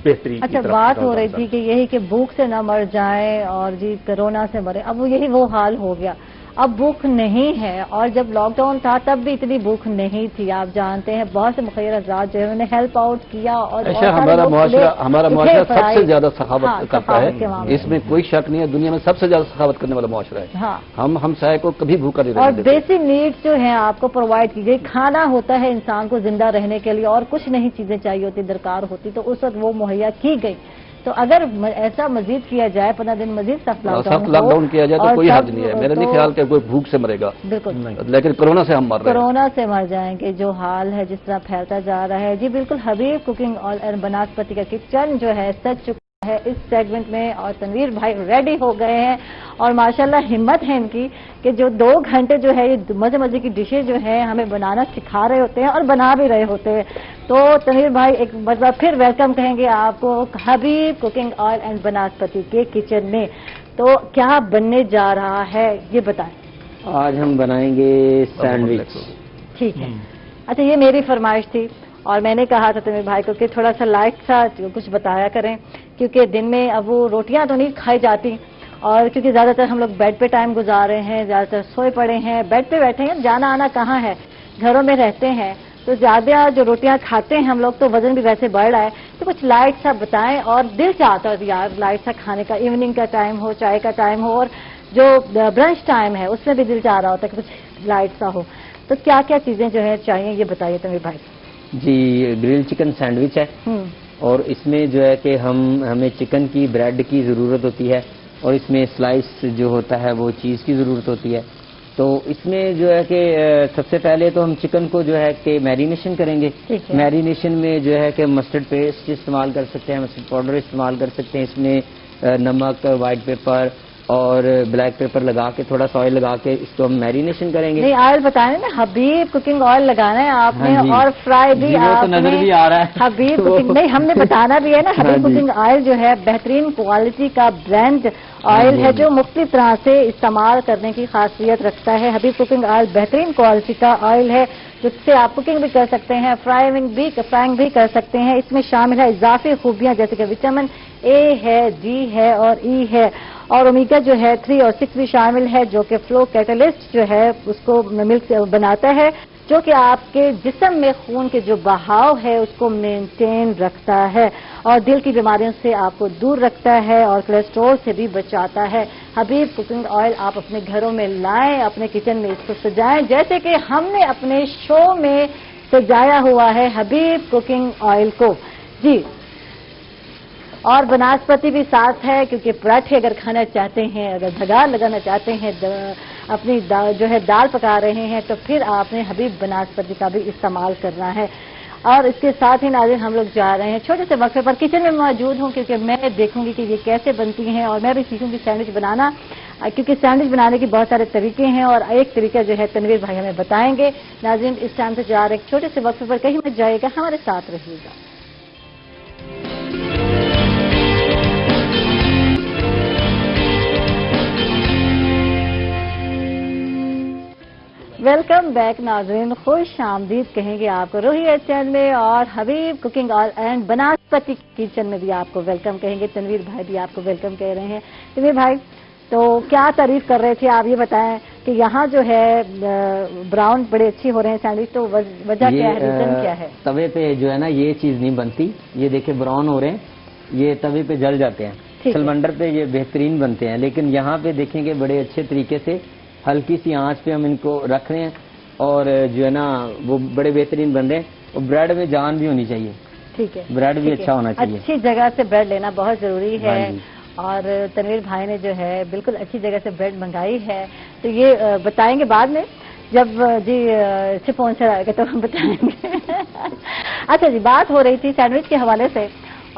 बेहतरी। अच्छा बात हो रही थी कि यही कि भूख से न मर जाए और जी कोरोना से मरे, अब यही वो हाल हो गया। اب भूख नहीं है, और जब लॉकडाउन था तब भी इतनी भूख नहीं थी। आप जानते हैं बहुत से मुखिर हज़रात जो है उन्होंने हेल्प आउट किया, और हमारा मुआशरा सबसे ज्यादा सखावत करता है, इसमें कोई शक नहीं है। दुनिया में सबसे ज्यादा सखावत करने वाला मुआशरा है। हाँ, हम साय को कभी भूखा नहीं रहने और देते। बेसिक नीड्स जो है आपको प्रोवाइड की गई। खाना होता है इंसान को जिंदा रहने के लिए, और कुछ नहीं चीजें चाहिए होती, दरकार होती, तो उस वक्त वो मुहैया की गई। तो अगर ऐसा मजीद किया जाए, 15 दिन मजीद सख्त लॉकडाउन किया जाए तो कोई हर्ज नहीं है। मेरा नहीं ख्याल कि कोई भूख से मरेगा, बिल्कुल, लेकिन कोरोना से हम मर रहे हैं। कोरोना से मर जाएंगे, जो हाल है जिस तरह फैलता जा रहा है। जी बिल्कुल, हबीब कुकिंग ऑयल एंड बनास्पति का किचन जो है सज चुका है इस सेगमेंट में, और तनवीर भाई रेडी हो गए हैं, और माशाल्लाह हिम्मत है इनकी कि जो 2 घंटे जो है ये मजे मजे की डिशेज जो है हमें बनाना सिखा रहे होते हैं और बना भी रहे होते हैं। तो तनवीर भाई एक बार फिर वेलकम कहेंगे आपको हबीब कुकिंग ऑयल एंड बनास्पति के किचन में। तो क्या बनने जा रहा है ये बताएं। आज हम बनाएंगे सैंडविच। ठीक है, अच्छा ये मेरी फरमाइश थी, और मैंने कहा था तनवीर भाई को कि थोड़ा सा लाइट सा कुछ बताया करें, क्योंकि दिन में अब वो रोटियां तो नहीं खाई जाती, और क्योंकि ज्यादातर हम लोग बेड पे टाइम गुजार रहे हैं, ज्यादातर सोए पड़े हैं, बेड पे बैठे हैं, जाना आना कहाँ है, घरों में रहते हैं, तो ज्यादा जो रोटियां खाते हैं हम लोग तो वजन भी वैसे बढ़ रहा है। तो कुछ लाइट सा बताएं, और दिल चाहता है यार लाइट सा खाने का, इवनिंग का टाइम हो, चाय का टाइम हो, और जो ब्रंच टाइम है उसमें भी दिल चाह रहा होता है कि कुछ लाइट सा हो। तो क्या क्या चीजें जो है चाहिए ये बताइए तनवीर भाई। जी, ग्रिल चिकन सैंडविच है, और इसमें जो है कि हमें चिकन की ब्रेड की ज़रूरत होती है, और इसमें स्लाइस जो होता है वो चीज़ की ज़रूरत होती है। तो इसमें जो है कि सबसे पहले तो हम चिकन को जो है कि मैरिनेशन करेंगे। मैरिनेशन में जो है कि मस्टर्ड पेस्ट इस्तेमाल कर सकते हैं, मस्टर्ड पाउडर इस्तेमाल कर सकते हैं, इसमें नमक, वाइट पेपर और ब्लैक पेपर लगा के, थोड़ा सा ऑयल लगा के इसको हम मैरिनेशन करेंगे। नहीं, ऑयल बताने ना, हबीब कुकिंग ऑयल लगाना है आपने, और फ्राई भी आपने, तो नजर भी आ रहा है हबीब कुकिंग, नहीं हमने बताना भी है ना। हबीब कुकिंग ऑयल जो है बेहतरीन क्वालिटी का ब्रांड ऑयल है, जो मुख्तलिफ तरह से इस्तेमाल करने की खासियत रखता है। हबीब कुकिंग ऑयल बेहतरीन क्वालिटी का ऑयल है, जिससे आप कुकिंग भी कर सकते हैं, फ्राइंग भी कर सकते हैं। इसमें शामिल है इजाफी खूबियां जैसे कि विटामिन ए है, डी है और ई है, और ओमेगा जो है 3 और 6 भी शामिल है, जो कि फ्लो कैटलिस्ट जो है उसको मिल्क बनाता है, जो कि आपके जिस्म में खून के जो बहाव है उसको मेंटेन रखता है, और दिल की बीमारियों से आपको दूर रखता है, और कोलेस्ट्रॉल से भी बचाता है। हबीब कुकिंग ऑयल आप अपने घरों में लाएं, अपने किचन में इसको सजाएं, जैसे कि हमने अपने शो में सजाया हुआ है हबीब कुकिंग ऑयल को। जी, और बनास्पति भी साथ है, क्योंकि पराठे अगर खाना चाहते हैं, अगर भगार लगाना चाहते हैं, अपनी जो है दाल पका रहे हैं, तो फिर आपने हबीब बनास्पति का भी इस्तेमाल करना है। और इसके साथ ही नाज़रीन हम लोग जा रहे हैं छोटे से वक्फे पर। किचन में मौजूद हूँ क्योंकि मैं देखूंगी कि ये कैसे बनती हैं, और मैं भी सीखूंगी सैंडविच बनाना, क्योंकि सैंडविच बनाने के बहुत सारे तरीके हैं, और एक तरीका जो है तनवीर भाई हमें बताएंगे। नाज़रीन इस टाइम से जा रहे हैं छोटे से वक्फे पर, कहीं मत जाइएगा, हमारे साथ रहिएगा। वेलकम बैक नाज़रीन, खुश आमदीद कहेंगे आपको रूही चैनल में, और हबीब कुकिंग ऑयल एंड बनास्पति किचन में भी आपको वेलकम कहेंगे। तनवीर भाई भी आपको वेलकम कह रहे हैं। तनवीर भाई, तो क्या तारीफ कर रहे थे आप, ये बताएं कि यहाँ जो है ब्राउन बड़े अच्छी हो रहे हैं सैंडविच, तो वजह क्या है, रीजन क्या है? तवे पे जो है ना ये चीज नहीं बनती, ये देखे ब्राउन हो रहे हैं, ये तवे पे जल जाते हैं। सिलेंडर पे ये बेहतरीन बनते हैं, लेकिन यहाँ पे देखेंगे बड़े अच्छे तरीके से हल्की सी आंच पे हम इनको रख रहे हैं, और जो है ना वो बड़े बेहतरीन बन रहे हैं। और ब्रेड में जान भी होनी चाहिए। ठीक है, ब्रेड भी अच्छा होना चाहिए, अच्छी जगह से ब्रेड लेना बहुत जरूरी है। और तनवीर भाई ने जो है बिल्कुल अच्छी जगह से ब्रेड मंगाई है, तो ये बताएंगे बाद में जब जी स्पॉन्सर आएगा तो हम बताएंगे। अच्छा जी, बात हो रही थी सैंडविच के हवाले से,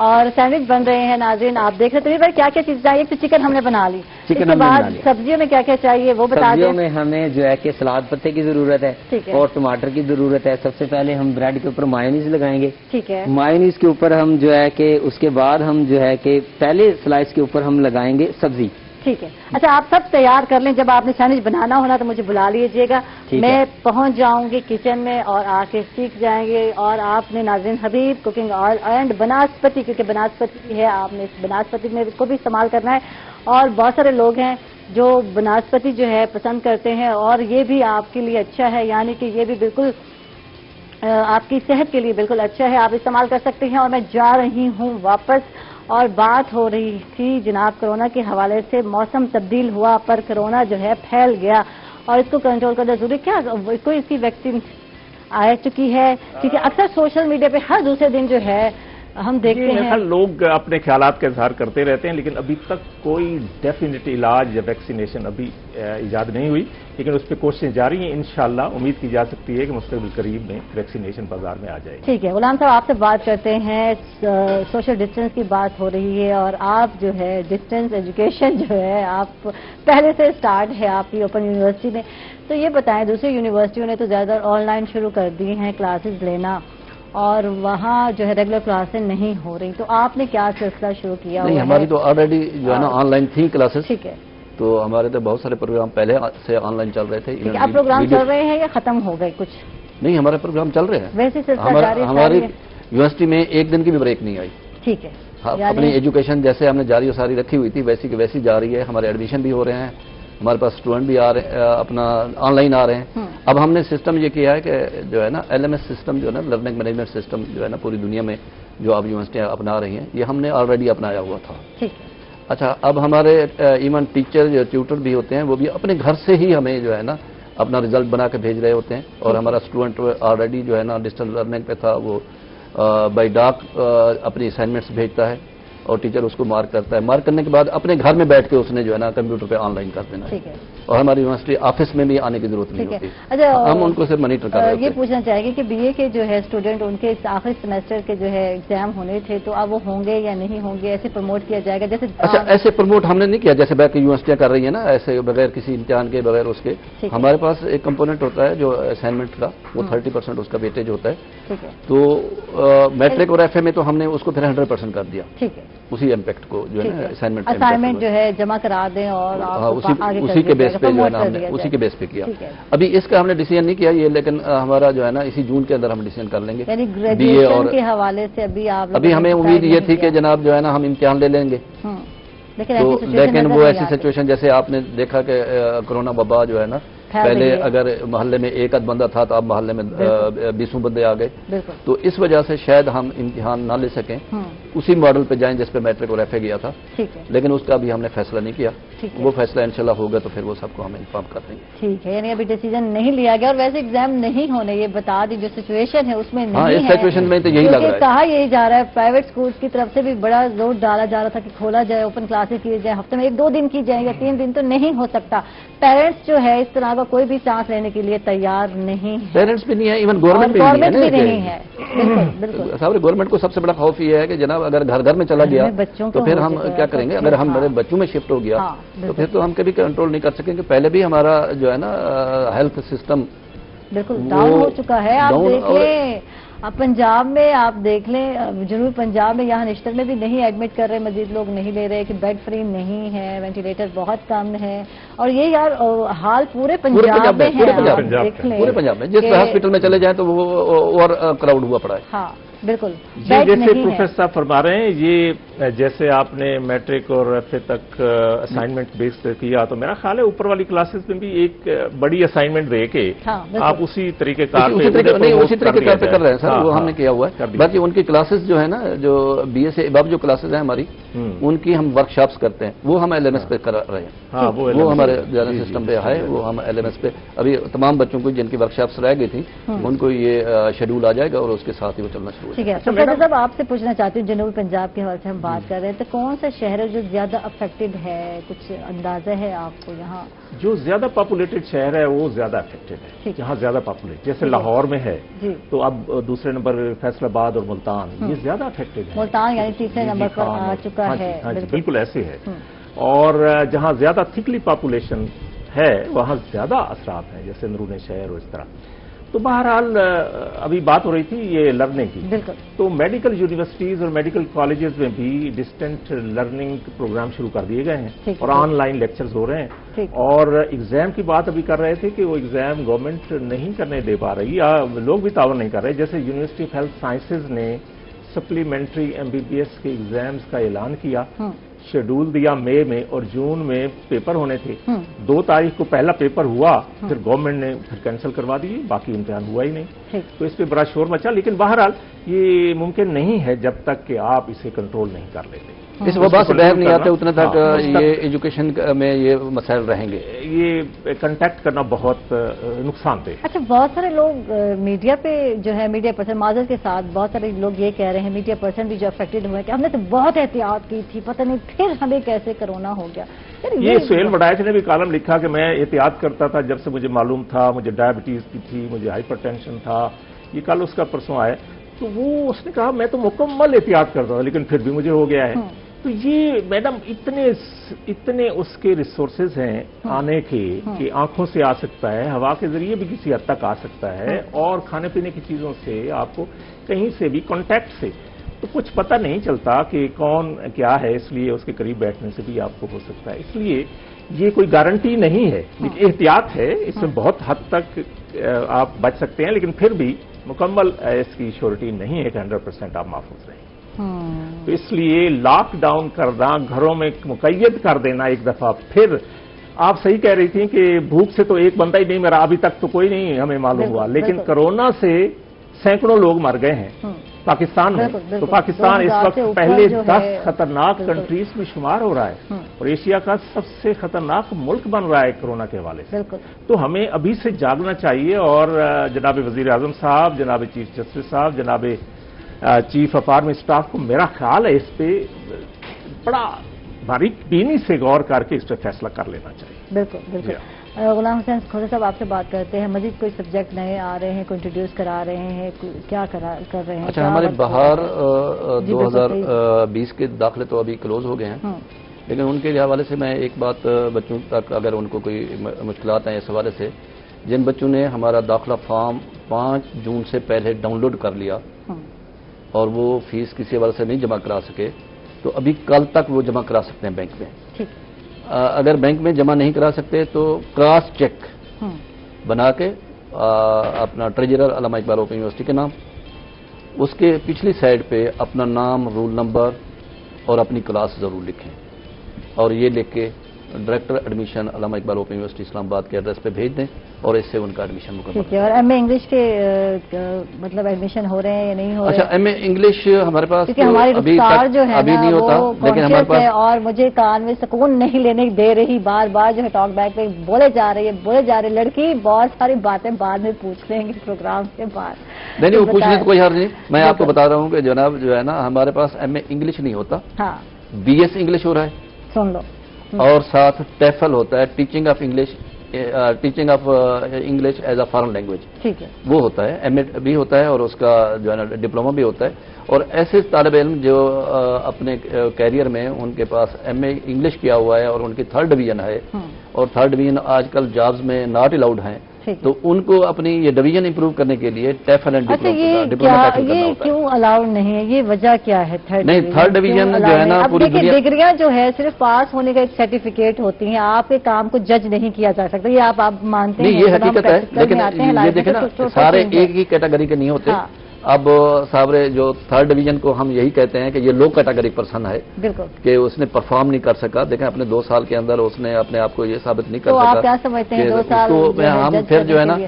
और सैंडविच बन रहे हैं नाज़रीन, आप देख रहे थे भाई क्या क्या चीज चाहिए। तो चिकन हमने बना ली, इसके बाद सब्जियों में क्या क्या चाहिए वो बता दें। सब्जियों में हमें जो है कि सलाद पत्ते की जरूरत है, और टमाटर की जरूरत है। सबसे पहले हम ब्रेड के ऊपर मायोनीज लगाएंगे। ठीक है, मायोनीज के ऊपर हम जो है कि उसके बाद हम जो है कि पहले स्लाइस के ऊपर हम लगाएंगे सब्जी। ठीक है, अच्छा आप सब तैयार कर लें, जब आपने सैंडविच बनाना होना तो मुझे बुला लीजिएगा, मैं पहुंच जाऊंगी किचन में और आके सीख जाएंगे। और आपने नाज़रीन हबीब कुकिंग ऑयल एंड बनास्पति, क्योंकि बनास्पति है, आपने इस बनास्पति में को भी इस्तेमाल करना है। और बहुत सारे लोग हैं جو بناسپتی جو ہے پسند کرتے ہیں اور یہ بھی آپ کے لیے اچھا ہے، یعنی کہ یہ بھی بالکل آپ کی صحت کے لیے بالکل اچھا ہے، آپ استعمال کر سکتے ہیں۔ اور میں جا رہی ہوں واپس، اور بات ہو رہی تھی جناب کرونا کے حوالے سے، موسم تبدیل ہوا پر کرونا جو ہے پھیل گیا اور اس کو کنٹرول کرنا ضروری، کیا کوئی اس کی ویکسین آ چکی ہے؟ کیونکہ اکثر سوشل میڈیا پہ ہر دوسرے دن جو ہے ہم دیکھتے ہیں لوگ اپنے خیالات کا اظہار کرتے رہتے ہیں، لیکن ابھی تک کوئی ڈیفینیٹ علاج یا ویکسینیشن ابھی ایجاد نہیں ہوئی، لیکن اس پہ کوششیں جاری ہیں۔ انشاءاللہ امید کی جا سکتی ہے کہ مستقبل قریب میں ویکسینیشن بازار میں آ جائے گی۔ ٹھیک ہے غلام صاحب، آپ سے بات کرتے ہیں، سوشل ڈسٹینس کی بات ہو رہی ہے اور آپ جو ہے ڈسٹینس ایجوکیشن جو ہے آپ پہلے سے سٹارٹ ہے آپ کی اوپن یونیورسٹی میں، تو یہ بتائیں دوسری یونیورسٹیوں نے تو زیادہ آن لائن شروع کر دی ہیں کلاسز لینا، اور وہاں جو ہے ریگولر کلاسیں نہیں ہو رہی، تو آپ نے کیا سلسلہ شروع کیا؟ نہیں، ہماری تو آلریڈی جو ہے نا آن لائن تھی کلاسز، ٹھیک ہے، تو ہمارے تو بہت سارے پروگرام پہلے سے آن لائن چل رہے تھے۔ اب پروگرام چل رہے ہیں یا ختم ہو گئے کچھ؟ نہیں، ہمارے پروگرام چل رہے ہیں، ویسے سلسلہ جاری ہماری یونیورسسٹی میں ایک دن کی بھی بریک نہیں آئی۔ ٹھیک ہے، اپنی ایجوکیشن جیسے ہم نے جاری و ساری رکھی ہوئی تھی ویسی کی ویسی جاری ہے، ہمارے ایڈمیشن بھی ہو رہے ہیں، ہمارے پاس اسٹوڈنٹ بھی آ رہے ہیں، اپنا آن لائن آ رہے ہیں۔ اب ہم نے سسٹم یہ کیا ہے کہ جو ہے نا LMS سسٹم جو ہے نا لرننگ مینجمنٹ سسٹم جو ہے نا پوری دنیا میں جو اب یونیورسٹیاں اپنا رہی ہیں، یہ ہم نے آلریڈی اپنایا ہوا تھا۔ ٹھیک ہے، اچھا، اب ہمارے ایون ٹیچر جو ٹیوٹر بھی ہوتے ہیں وہ بھی اپنے گھر سے ہی ہمیں جو ہے نا اپنا رزلٹ بنا کے بھیج رہے ہوتے ہیں، اور ہمارا اسٹوڈنٹ آلریڈی جو ہے نا ڈسٹینس لرننگ پہ تھا، وہ بائی ڈاک اپنی اسائنمنٹس بھیجتا ہے اور ٹیچر اس کو مارک کرتا ہے، مارک کرنے کے بعد اپنے گھر میں بیٹھ کے اس نے جو ہے نا کمپیوٹر پہ آن لائن کر دینا ہے، اور ہماری یونیورسٹی آفس میں بھی آنے کی ضرورت نہیں ہوتی۔ ہم ان کو صرف مانیٹر کر رہے ہیں۔ یہ پوچھنا چاہیں گے کہ BA کے جو ہے اسٹوڈنٹ ان کے آخری سیمسٹر کے جو ہے ایگزام ہونے تھے، تو اب وہ ہوں گے یا نہیں ہوں گے، ایسے پروموٹ کیا جائے گا جیسے؟ اچھا، ایسے پروموٹ ہم نے نہیں کیا جیسے باقی یونیورسٹیاں کر رہی ہیں نا، ایسے بغیر کسی امتحان کے بغیر اس کے۔ ہمارے پاس ایک کمپوننٹ ہوتا ہے جو اسائنمنٹ کا، وہ 30% اس کا ویٹیج ہوتا ہے، تو میٹرک اور FA میں تو ہم نے اس کو پھر 100% کر دیا، ٹھیک ہے، اسی امپیکٹ کو جو ہے نا اسائنمنٹ جو ہے جمع کرا دیں اور اسی کے بیس پہ جو ہے نا ہم نے اسی کے بیس پہ کیا۔ ابھی اس کا ہم نے ڈیسیژن نہیں کیا یہ، لیکن ہمارا جو ہے نا اسی جون کے اندر ہم ڈیسیژن کر لیں گے۔ یعنی گریجویشن کے حوالے سے ابھی ہمیں امید یہ تھی کہ جناب جو ہے نا ہم امتحان لے لیں گے، لیکن وہ ایسی سچویشن جیسے آپ نے دیکھا کہ کرونا وبا جو ہے نا، پہلے اگر محلے میں ایک آدھ بندہ تھا تو اب محلے میں 20 بندے آ گئے، تو اس وجہ سے شاید ہم امتحان نہ لے سکیں، اسی ماڈل پہ جائیں جس پہ میٹرک اور FA گیا تھا، لیکن اس کا ابھی ہم نے فیصلہ نہیں کیا، وہ فیصلہ انشاءاللہ ہوگا تو پھر وہ سب کو ہم انفارم کر دیں گے۔ ٹھیک ہے، یعنی ابھی ڈیسیژن نہیں لیا گیا، اور ویسے ایگزام نہیں ہونے، یہ بتا دی جو سچویشن ہے اس میں نہیں ہے۔ اس سچویشن میں تو یہی لگ رہا ہے، کہا یہی جا رہا ہے، پرائیویٹ اسکولس کی طرف سے بھی بڑا زور ڈالا جا رہا تھا کہ کھولا جائے، اوپن کلاسز کیے جائیں، ہفتے میں 1-2 دن کی جائیں یا 3 دن، تو نہیں ہو سکتا۔ پیرنٹس جو ہے اس طرح کا کوئی بھی چانس لینے کے لیے تیار نہیں ہے، پیرنٹس بھی نہیں ہے، ایون گورنمنٹ بھی نہیں ہے۔ بالکل صاحب، گورنمنٹ کو سب سے بڑا خوف یہ ہے کہ جناب اگر گھر گھر میں چلا گیا تو پھر ہم کیا کریں گے؟ اگر ہمارے بچوں میں شفٹ ہو گیا تو پھر تو ہم کبھی کنٹرول نہیں کر سکیں گے۔ پہلے بھی ہمارا جو ہے نا ہیلتھ سسٹم بالکل ڈاؤن ہو چکا ہے، آپ دیکھ لیں اب پنجاب میں، آپ دیکھ لیں جنوبی پنجاب میں، یہاں نشتر میں بھی نہیں ایڈمٹ کر رہے، مزید لوگ نہیں لے رہے کہ بیڈ فری نہیں ہے، وینٹیلیٹر بہت کم ہے، اور یہ یار حال پورے پنجاب میں ہے، پورے پنجاب میں جس ہاسپٹل میں چلے جائیں تو وہ اور کراؤڈ ہوا پڑا ہے۔ ہاں بالکل، جیسے پروفیسر صاحب فرما رہے ہیں، یہ جیسے آپ نے میٹرک اور FA تک اسائنمنٹ بیس کیا، تو میرا خیال ہے اوپر والی کلاسز میں بھی ایک بڑی اسائنمنٹ دے کے آپ اسی طریقے کار پہ کر رہے ہیں سر، وہ ہم نے کیا ہوا ہے۔ باقی ان کی کلاسز جو ہے نا، جو BA سے اباب جو کلاسز ہیں ہماری، ان کی ہم ورک شاپس کرتے ہیں، وہ ہم LMS پہ کر رہے ہیں، وہ ہمارے جنرل سسٹم پہ ہے، وہ ہم LMS پہ ابھی تمام بچوں کو جن کی ورک شاپس رہ گئی تھیں ان کو یہ شیڈول آ جائے گا اور اس کے ساتھ ہی وہ چلنا شروع۔ ٹھیک ہے صاحب، آپ سے پوچھنا چاہتی ہوں، جنوبی پنجاب کے حوالے سے ہم بات کر رہے ہیں، تو کون سا شہر ہے جو زیادہ افیکٹڈ ہے؟ کچھ اندازہ ہے آپ کو؟ یہاں جو زیادہ پاپولیٹڈ شہر ہے وہ زیادہ افیکٹڈ ہے، جہاں زیادہ پاپولیٹ، جیسے لاہور میں ہے تو اب دوسرے نمبر فیصل آباد اور ملتان، یہ زیادہ افیکٹڈ ہے۔ ملتان یعنی تیسرے نمبر پر آ چکا ہے، بالکل ایسے ہے، اور جہاں زیادہ تھکلی پاپولیشن ہے وہاں زیادہ اثرات ہیں، جیسے اندرون شہر اور اس طرح۔ تو بہرحال ابھی بات ہو رہی تھی یہ لرننگ کی، تو میڈیکل یونیورسٹیز اور میڈیکل کالجز میں بھی ڈسٹینٹ لرننگ پروگرام شروع کر دیے گئے ہیں اور آن لائن لیکچرز ہو رہے ہیں، اور ایگزام کی بات ابھی کر رہے تھے کہ وہ ایگزام گورنمنٹ نہیں کرنے دے پا رہی یا لوگ بھی تعاون نہیں کر رہے، جیسے یونیورسٹی آف ہیلتھ سائنسز نے سپلیمنٹری MBBS کے ایگزامز کا اعلان کیا शेड्यूल दिया मई में और जून में पेपर होने थे। 2 तारीख को पहला पेपर हुआ, फिर गवर्नमेंट ने फिर कैंसिल करवा दिए, बाकी इम्तिहान हुआ ही नहीं। तो इस पे बड़ा शोर मचा, लेकिन बहरहाल ये मुमकिन नहीं है जब तक कि आप इसे कंट्रोल नहीं कर लेते। इस वबा से बाहर नहीं आते उतने तक ये एजुकेशन में ये मसाइल रहेंगे। ये कंटैक्ट करना बहुत नुकसानदेह है। अच्छा, बहुत सारे लोग मीडिया पे जो है, मीडिया पर्सन माजर के साथ बहुत सारे लोग ये कह रहे हैं, मीडिया पर्सन भी जो अफेक्टेड हुए कि हमने तो बहुत एहतियात की थी, पता नहीं फिर हमें कैसे कोरोना हो गया। ये सुहेल वड़ाइच ने भी कॉलम लिखा कि मैं एहतियात करता था जब से मुझे मालूम था, मुझे डायबिटीज की थी, मुझे हाइपरटेंशन था। ये कल उसका परसों आया, तो वो उसने कहा मैं तो मुकम्मल एहतियात करता था लेकिन फिर भी मुझे हो गया है। तो ये मैडम इतने उसके रिसोर्सेज हैं आने के कि आंखों से आ सकता है, हवा के जरिए भी किसी हद तक आ सकता है, और खाने पीने की चीजों से आपको कहीं से भी कांटेक्ट से तो कुछ पता नहीं चलता कि कौन क्या है, इसलिए उसके करीब बैठने से भी आपको हो सकता है। इसलिए ये कोई गारंटी नहीं है, लेकिन एहतियात है, इसमें बहुत हद तक आप बच सकते हैं, लेकिन फिर भी मुकम्मल इसकी श्योरिटी नहीं है कि 100% आप महफूज रहें। तो इसलिए लॉकडाउन करना, घरों में मुकैयद कर देना एक दफा, फिर आप सही कह रही थी कि भूख से तो एक बंदा ही नहीं मरा, अभी तक तो कोई नहीं हमें मालूम हुआ, लेकिन कोरोना से सैकड़ों लोग मर गए हैं पाकिस्तान में। तो पाकिस्तान इस वक्त पहले 10 खतरनाक कंट्रीज में शुमार हो रहा है और एशिया का सबसे खतरनाक मुल्क बन रहा है कोरोना के हवाले से। तो हमें अभी से जागना चाहिए, और जनाब वजीर आजम साहब, जनाब चीफ जस्टिस साहब, जनाब चीफ ऑफ आर्मी स्टाफ को मेरा ख्याल है इस पे बड़ा बारीक बीनी से गौर करके इस पर फैसला कर लेना चाहिए। बिल्कुल बिल्कुल। गुलाम हुसैन खोजा साहब, आपसे बात करते हैं, मजीद कोई सब्जेक्ट नए आ रहे हैं, कोई इंट्रोड्यूस करा रहे हैं, क्या कर रहे हैं? अच्छा, हमारे बाहर 2020 के दाखिले तो अभी क्लोज हो गए हैं, लेकिन उनके हवाले से मैं एक बात बच्चों तक, अगर उनको कोई मुश्किलात हैं इस हवाले से, जिन बच्चों ने हमारा दाखिला फॉर्म 5 जून से पहले डाउनलोड कर लिया और वो फीस किसी हवाले से नहीं जमा करा सके, तो अभी कल तक वो जमा करा सकते हैं बैंक में। ठीक। अगर बैंक में जमा नहीं करा सकते तो क्रॉस चेक बना के अपना ट्रेजरर अल्लामा इकबाल ओपन यूनिवर्सिटी के नाम, उसके पिछली साइड पे अपना नाम, रोल नंबर और अपनी क्लास जरूर लिखें, और ये लिख के डायरेक्टर एडमिशन अल्लामा इकबाल ओपन यूनिवर्सिटी इस्लामाबाद के एड्रेस पे भेज दें, और इससे उनका एडमिशन मुकम्मल। ठीक है। और एमए इंग्लिश के मतलब एडमिशन हो रहे हैं या नहीं हो रहे? अच्छा, एमए इंग्लिश हमारे पास क्योंकि हमारी अभी तक जो है अभी नहीं होता, लेकिन हमारे पास और मुझे कान में सुकून नहीं लेने दे रही, बार बार जो है टॉक बैक पे बोले जा रही है लड़की, बहुत सारी बातें बाद में पूछ लेंगे प्रोग्राम के बाद। नहीं, वो पूछने तो कोई हर्ज नहीं। मैं आपको बता रहा हूँ कि जनाब जो है ना, हमारे पास एमए इंग्लिश नहीं होता, बीएस इंग्लिश हो रहा है, सुन लो, और साथ टेफल होता है, teaching of English as a foreign language. ठीक है, वो होता है, एमए भी होता है, और उसका जो है ना डिप्लोमा भी होता है। और ऐसे तालिब इल्म जो अपने कैरियर में उनके पास एमए इंग्लिश किया हुआ है और उनकी 3rd डिवीजन है, और 3rd डिवीजन आजकल जॉब्स में नॉट अलाउड है, तो उनको अपनी ये डिवीजन इंप्रूव करने के लिए टेफल एंड डिप्लोमा ये क्यों अलाउड नहीं है? ये वजह क्या है? 3rd डिवीजन जो है ना, पूरी डिग्रियां जो है सिर्फ पास होने का एक सर्टिफिकेट होती हैं, आपके काम को जज नहीं किया जा सकता, ये आप मानते हैं? नहीं, ये हकीकत है, लेकिन ये देखें ना, सारे एक ही कैटेगरी के नहीं होते। अब साबरे जो 3rd डिवीजन को हम यही कहते हैं कि ये लो कैटेगरी पर्सन है, बिल्कुल, कि उसने परफॉर्म नहीं कर सका। देखें, अपने 2 साल के अंदर उसने अपने आप को ये साबित नहीं कर तो सका। आप क्या समझते हैं 2 साल तो हम फिर जो है ना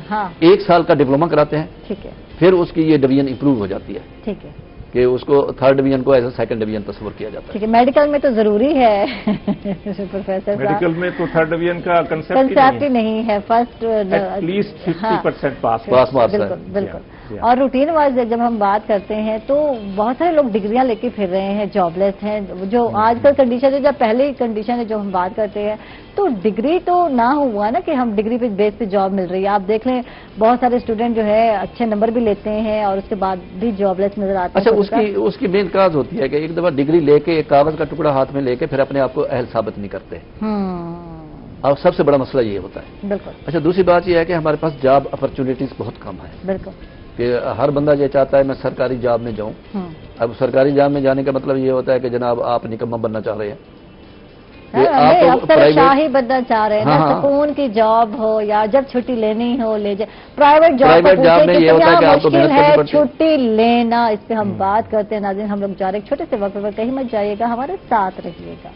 1 साल का डिप्लोमा कराते हैं, ठीक है, फिर उसकी ये डिवीजन इंप्रूव हो जाती है, ठीक है, कि उसको 3rd डिवीजन को एज ए 2nd डिवीजन तस्वर किया जाता है। ठीक है। मेडिकल में तो जरूरी है प्रोफेसर, मेडिकल में तो 3rd डिवीजन का कंसेप्ट ही नहीं है, फर्स्ट एटलीस्ट 50% पास मार्क्स है। बिल्कुल। और रूटीन वाइज जब हम बात करते हैं तो बहुत सारे लोग डिग्रियां लेके फिर रहे हैं, जॉबलेस हैं, जो आजकल कंडीशन है, जब पहले कंडीशन है जो हम बात करते हैं, तो डिग्री तो ना हुआ ना कि हम डिग्री पे बेस पे जॉब मिल रही है। आप देख लें, बहुत सारे स्टूडेंट जो है अच्छे नंबर भी लेते हैं और उसके बाद भी जॉबलेस नजर आते हैं। अच्छा, उसकी मेन काज होती है कि एक दफा डिग्री लेके, एक कागज का टुकड़ा हाथ में लेके फिर अपने आप को अहल साबित नहीं करते। और सबसे बड़ा मसला ये होता है। बिल्कुल। अच्छा, दूसरी बात यह है कि हमारे पास जॉब अपॉर्चुनिटीज बहुत कम है। बिल्कुल, कि हर बंदा ये चाहता है मैं सरकारी जॉब में जाऊं। अब सरकारी जॉब में जाने का मतलब ये होता है कि जनाब आप निकम्मा बनना चाह रहे हैं, अफसर शाही बनना चाह रहे हैं ना, सुकून की जॉब हो या जब छुट्टी लेनी हो ले जाए। प्राइवेट जॉब में ये होता है कि आपको मुश्किल है छुट्टी लेना। इस पे हम बात करते हैं। नाज़रीन, हम लोग जा रहे हैं छोटे से वक्त पर, कहीं मत जाइएगा, हमारे साथ रहिएगा।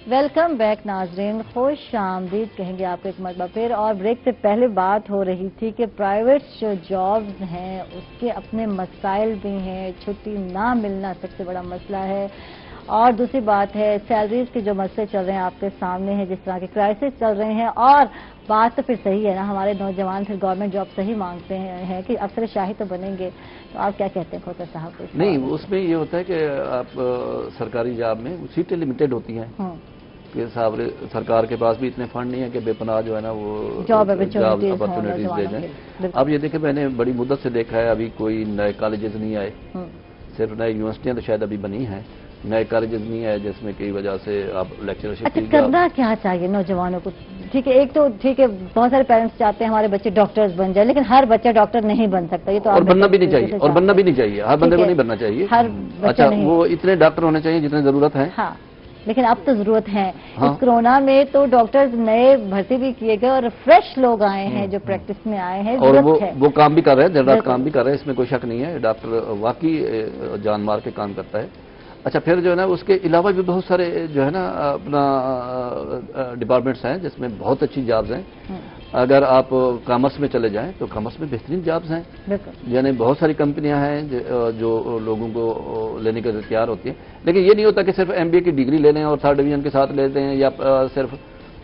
वेलकम बैक नाजरीन, खुश आमदीद कहेंगे आपको एक मरतबा फिर। और ब्रेक से पहले बात हो रही थी कि प्राइवेट जो जॉब्स हैं उसके अपने मसाइल भी हैं, छुट्टी ना मिलना सबसे बड़ा मसला है। और दूसरी बात है सैलरीज के जो मसले चल रहे हैं आपके सामने हैं, जिस तरह के क्राइसिस चल रहे हैं। और बात तो फिर सही है ना, हमारे नौजवान फिर गवर्नमेंट जॉब सही मांगते हैं कि अफसर शाही तो बनेंगे। तो आप क्या कहते हैं खोता साहब? नहीं, उसमें ये होता है कि आप सरकारी जॉब में सीटें लिमिटेड होती हैं कि साहब सरकार के पास भी इतने फंड नहीं है कि बेपनाह जो है ना वो जॉब अपॉर्चुनिटीज दे जाए। अब ये देखें, मैंने बड़ी मुद्दत से देखा है, अभी कोई नए कॉलेजेस नहीं आए, सिर्फ नई यूनिवर्सिटियां तो शायद अभी बनी हैं, नए कॉलेजेस नहीं आए जिसमें की वजह से आप लेक्चरशिप। अच्छा, करना क्या चाहिए नौजवानों को? ठीक है, एक तो ठीक है, बहुत सारे पेरेंट्स चाहते हैं हमारे बच्चे डॉक्टर्स बन जाए, लेकिन हर बच्चा डॉक्टर नहीं बन सकता। ये तो और बनना भी नहीं चाहिए, और बनना भी नहीं चाहिए, हर बंदे को नहीं बनना चाहिए। अच्छा, वो इतने डॉक्टर होने चाहिए जितने जरूरत है। हाँ, लेकिन अब तो जरूरत है। हाँ? इस कोरोना में तो डॉक्टर्स नए भर्ती भी किए गए और फ्रेश लोग आए हैं जो प्रैक्टिस में आए हैं, और वो काम भी कर रहे हैं, दिन रात काम भी कर रहे हैं, इसमें कोई शक नहीं है। डॉक्टर वाकई जान मार के काम करता है। अच्छा, फिर जो है ना उसके अलावा भी बहुत सारे जो है ना अपना डिपार्टमेंट्स हैं जिसमें बहुत अच्छी जॉब्स हैं। अगर आप कॉमर्स में चले जाएं तो कॉमर्स में बेहतरीन जॉब्स हैं, यानी बहुत सारी कंपनियां हैं जो लोगों को लेने के लिए तैयार होती हैं। लेकिन ये नहीं होता कि सिर्फ एमबीए की डिग्री ले लें और 3rd डिवीजन के साथ लेते हैं, या सिर्फ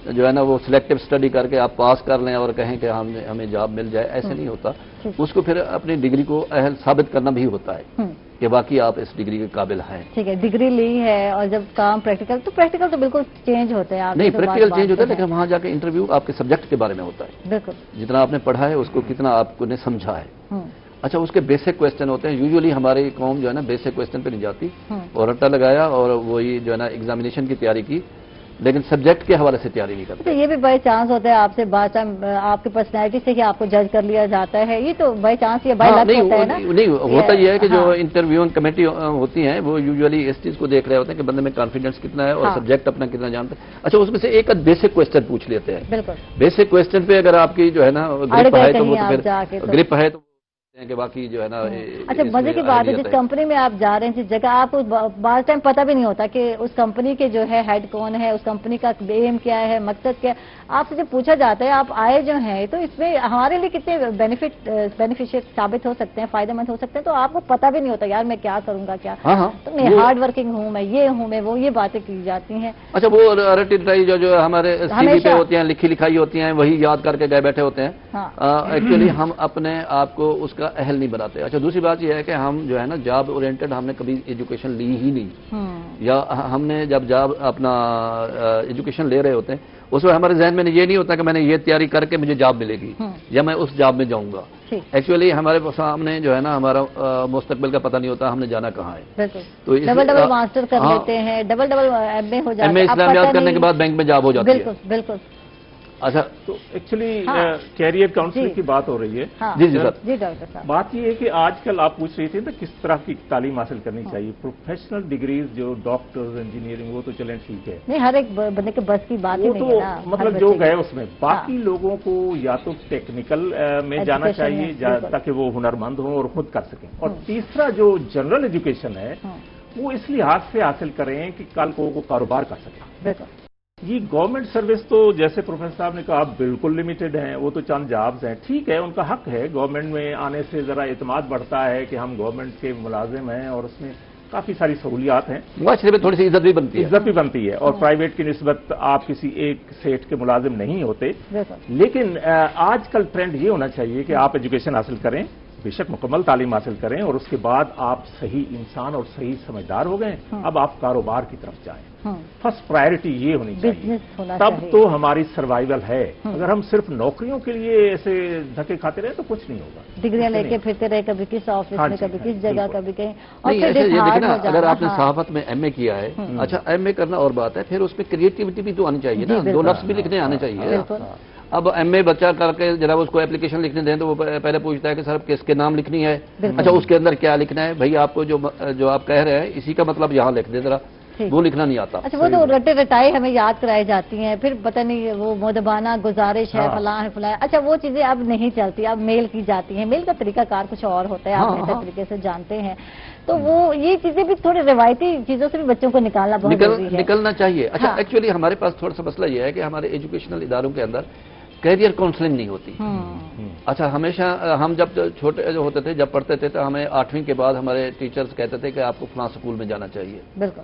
जो है ना वो सिलेक्टिव स्टडी करके आप पास कर लें और कहें कि हमें जॉब मिल जाए। ऐसे नहीं होता, उसको फिर अपनी डिग्री को अहल साबित करना भी होता है कि बाकी आप इस डिग्री के काबिल हैं। ठीक है, डिग्री ली है और जब काम प्रैक्टिकल तो बिल्कुल चेंज होता है। नहीं, प्रैक्टिकल चेंज होता है, लेकिन वहां जाके इंटरव्यू आपके सब्जेक्ट के बारे में होता है। बिल्कुल, जितना आपने पढ़ा है उसको कितना आपने समझा है। अच्छा, उसके बेसिक क्वेश्चन होते हैं। यूजुअली हमारी कौम जो है ना बेसिक क्वेश्चन पे नहीं जाती, और रट्टा लगाया और वही जो है ना एग्जामिनेशन की तैयारी की, लेकिन सब्जेक्ट के हवाले से तैयारी नहीं करते। तो ये भी बाई चांस होता है आपसे बात आपकी पर्सनैलिटी से ही आपको जज कर लिया जाता है, ये तो बाई चांस या बाई लक होता है ना? नहीं, होता ये है कि जो इंटरव्यू कमेटी होती है वो यूजुअली इस चीज को देख रहे होते हैं कि बंदे में कॉन्फिडेंस कितना है और सब्जेक्ट अपना कितना जानता है। अच्छा, उसमें से एक बेसिक क्वेश्चन पूछ लेते हैं। बिल्कुल, बेसिक क्वेश्चन पे अगर आपकी जो है ना ग्रिप है तो वो फिर ग्रिप है तो कि बाकी जो है ना। अच्छा, मजे की बात है, जिस कंपनी में आप जा रहे हैं, जिस जगह आपको बाद टाइम पता भी नहीं होता कि उस कंपनी के जो है हेड कौन है, उस कंपनी का एम क्या है, मकसद क्या है, आपसे जब पूछा जाता है आप आए जो हैं, तो इसमें हमारे लिए कितने बेनिफिशियल साबित हो सकते हैं, फायदेमंद हो सकते हैं, तो आपको पता भी नहीं होता यार मैं क्या करूंगा क्या। तो मैं हार्ड वर्किंग हूँ, मैं ये हूँ, मैं वो, ये बातें की जाती हैं। अच्छा, वो रटी जो हमारे सीवी पे होती हैं, लिखी लिखाई होती हैं, वही याद करके गए बैठे होते हैं। एक्चुअली हम अपने आप को उसका अहल नहीं बनाते। अच्छा, दूसरी बात यह है कि हम जो है ना जॉब ओरिएंटेड हमने कभी एजुकेशन ली ही नहीं, या हमने जब जॉब अपना एजुकेशन ले रहे होते हैं उसमें हमारे जहन में ये नहीं होता कि मैंने ये तैयारी करके मुझे जॉब मिलेगी या मैं उस जॉब में जाऊंगा। एक्चुअली हमारे सामने जो है ना हमारा मुस्तकबिल का पता नहीं होता, हमने जाना कहाँ है। तो डबल मास्टर कर लेते हैं, डबल एमए हो जाता है, एमए इस्लामियात करने के बाद बैंक में जॉब हो जाती है। बिल्कुल। अच्छा, तो एक्चुअली कैरियर काउंसलिंग की बात हो रही है। जी सर। जी डॉक्टर साहब, बात ये है कि आजकल आप पूछ रही थी ना किस तरह की तालीम हासिल करनी चाहिए। प्रोफेशनल डिग्रीज जो डॉक्टर्स, इंजीनियरिंग, वो तो चलें ठीक है, नहीं हर एक बंदे के बस की बात ही नहीं है ना, मतलब जो गए उसमें। बाकी लोगों को या तो टेक्निकल में जाना चाहिए ताकि वो हुनरमंद हों और खुद कर सकें, और तीसरा जो जनरल एजुकेशन है वो इस लिहाज से हासिल करें कि कल को वो कारोबार कर सकें। ये गवर्नमेंट सर्विस तो जैसे प्रोफेसर साहब ने कहा बिल्कुल लिमिटेड हैं, वो तो चंद जॉब्स हैं, ठीक है, उनका हक है। गवर्नमेंट में आने से जरा इत्मीनान बढ़ता है कि हम गवर्नमेंट के मुलाजिम हैं और उसमें काफी सारी सहूलियात हैं, माशरे में थोड़ी सी इज्जत भी बनती है। और प्राइवेट की निस्बत आप किसी एक सेठ के मुलाजिम नहीं होते। लेकिन आजकल ट्रेंड ये होना चाहिए कि आप एजुकेशन हासिल करें, बेशक मुकम्मल तालीम हासिल करें, और उसके बाद आप सही इंसान और सही समझदार हो गए, अब आप कारोबार की तरफ जाएं। फर्स्ट प्रायोरिटी ये होनी चाहिए, तब तो हमारी सर्वाइवल है। अगर हम सिर्फ नौकरियों के लिए ऐसे धक्के खाते रहे तो कुछ नहीं होगा। डिग्रियां लेके फिरते रहे, कभी किस ऑफिस में, कभी किस जगह, कभी कहीं। और फिर ये देखिए ना, अगर आपने सहाफत में एमए किया है, अच्छा एमए करना और बात है, फिर उसमें क्रिएटिविटी भी तो आनी चाहिए ना, 2 लफ्ज भी लिखने आने चाहिए। अब MA बच्चा करके जरा उसको एप्लीकेशन लिखने दें तो वो पहले पूछता है कि सर किसके नाम लिखनी है, अच्छा उसके अंदर क्या लिखना है, भाई आपको जो आप कह रहे हैं इसी का मतलब यहाँ लिख दे जरा, वो लिखना नहीं आता। अच्छा वो तो रटे रटाई हमें याद कराई जाती हैं, फिर पता नहीं वो मोदबाना गुजारिश है, फलां है फलां, अच्छा वो चीजें अब नहीं चलती, अब मेल की जाती है। मेल का तरीकाकार कुछ और होता है, आप बेहतर तरीके से जानते हैं। तो वो ये चीजें भी थोड़ी रिवायती चीजों से भी बच्चों को निकालना बहुत जरूरी है, निकलना चाहिए। अच्छा एक्चुअली हमारे पास थोड़ा सा मसला ये है कि हमारे एजुकेशनल इदारों के अंदर कैरियर काउंसलिंग नहीं होती। अच्छा हमेशा हम जब छोटे जो होते थे, जब पढ़ते थे, तो हमें 8वीं के बाद हमारे टीचर्स कहते थे कि आपको फलां स्कूल में जाना चाहिए। बिल्कुल।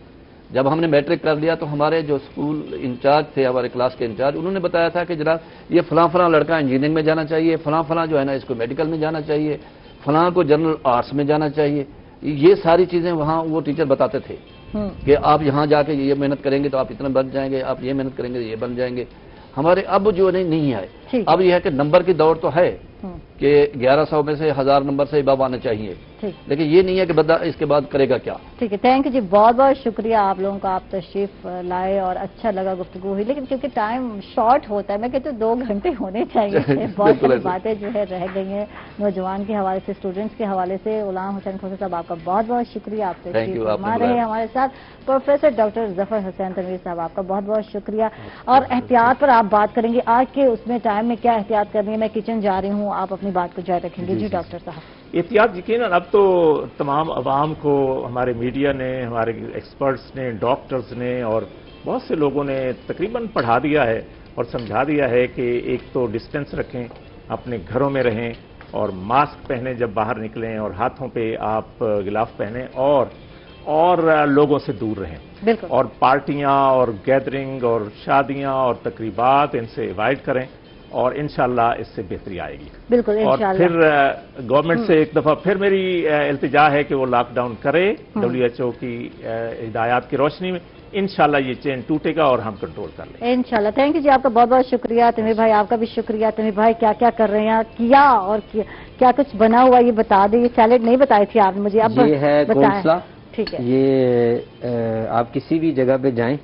जब हमने मैट्रिक कर लिया तो हमारे जो स्कूल इंचार्ज थे, हमारे क्लास के इंचार्ज, उन्होंने बताया था कि जरा ये फलां फलां लड़का इंजीनियरिंग में जाना चाहिए, फलां फलां जो है ना इसको मेडिकल में जाना चाहिए, फलां को जनरल आर्ट्स में जाना चाहिए। ये सारी चीजें वहाँ वो टीचर बताते थे कि आप यहाँ जाके ये मेहनत करेंगे तो आप इतना बन जाएंगे, आप ये मेहनत करेंगे तो ये बन जाएंगे। हमारे अब जो नहीं है, अब यह है कि नंबर की दौड़ तो है कि 1100 में से 1000 नंबर से बाब आने चाहिए, लेकिन ये नहीं है कि बंदा इसके बाद करेगा क्या। ठीक है, थैंक यू जी, बहुत बहुत शुक्रिया आप लोगों का, आप तशरीफ लाए और अच्छा लगा गुफ्तगू हुई, लेकिन क्योंकि टाइम शॉर्ट होता है, मैं कहती हूँ 2 घंटे होने चाहिए। बहुत सारी बातें जो है रह गई हैं नौजवान के हवाले से, स्टूडेंट्स के हवाले से। गुलाम हुसैन खोसा साहब आपका बहुत बहुत शुक्रिया, आप तशरीफ फरमा रहे हैं हमारे साथ। प्रोफेसर डॉक्टर जफर हुसैन तनवीर साहब आपका बहुत बहुत शुक्रिया। और एहतियात पर आप बात करेंगे, आज के उसमें टाइम में क्या एहतियात करनी है, मैं किचन जा रही हूँ, आप अपनी बात को जारी रखेंगे। जी डॉक्टर साहब। एहतियात यकीनन अब तो तमाम अवाम को हमारे मीडिया ने, हमारे एक्सपर्ट्स ने, डॉक्टर्स ने और बहुत से लोगों ने तकरीबन पढ़ा दिया है और समझा दिया है कि एक तो डिस्टेंस रखें, अपने घरों में रहें और मास्क पहने जब बाहर निकलें, और हाथों पे आप गिलाफ पहने और लोगों से दूर रहें, और पार्टियां और गैदरिंग और शादियां और तकरीबात इनसे अवॉइड करें, और इंशाल्लाह इससे बेहतरी आएगी। बिल्कुल और फिर गवर्नमेंट से एक दफा फिर मेरी इल्तिजा है कि वो लॉकडाउन करे WHO की हिदायत की रोशनी में। इंशाल्लाह ये चेन टूटेगा और हम कंट्रोल कर लेंगे इंशाल्लाह। थैंक यू जी, आपका बहुत बहुत शुक्रिया। तनवीर भाई आपका भी शुक्रिया। तनवीर भाई क्या क्या कर रहे हैं, किया और क्या कुछ बना हुआ ये बता दें। ये सैलेड नहीं बताई थी आपने मुझे, अब ये है कोल्स्ला। ठीक है, ये आप किसी भी जगह पे जाएं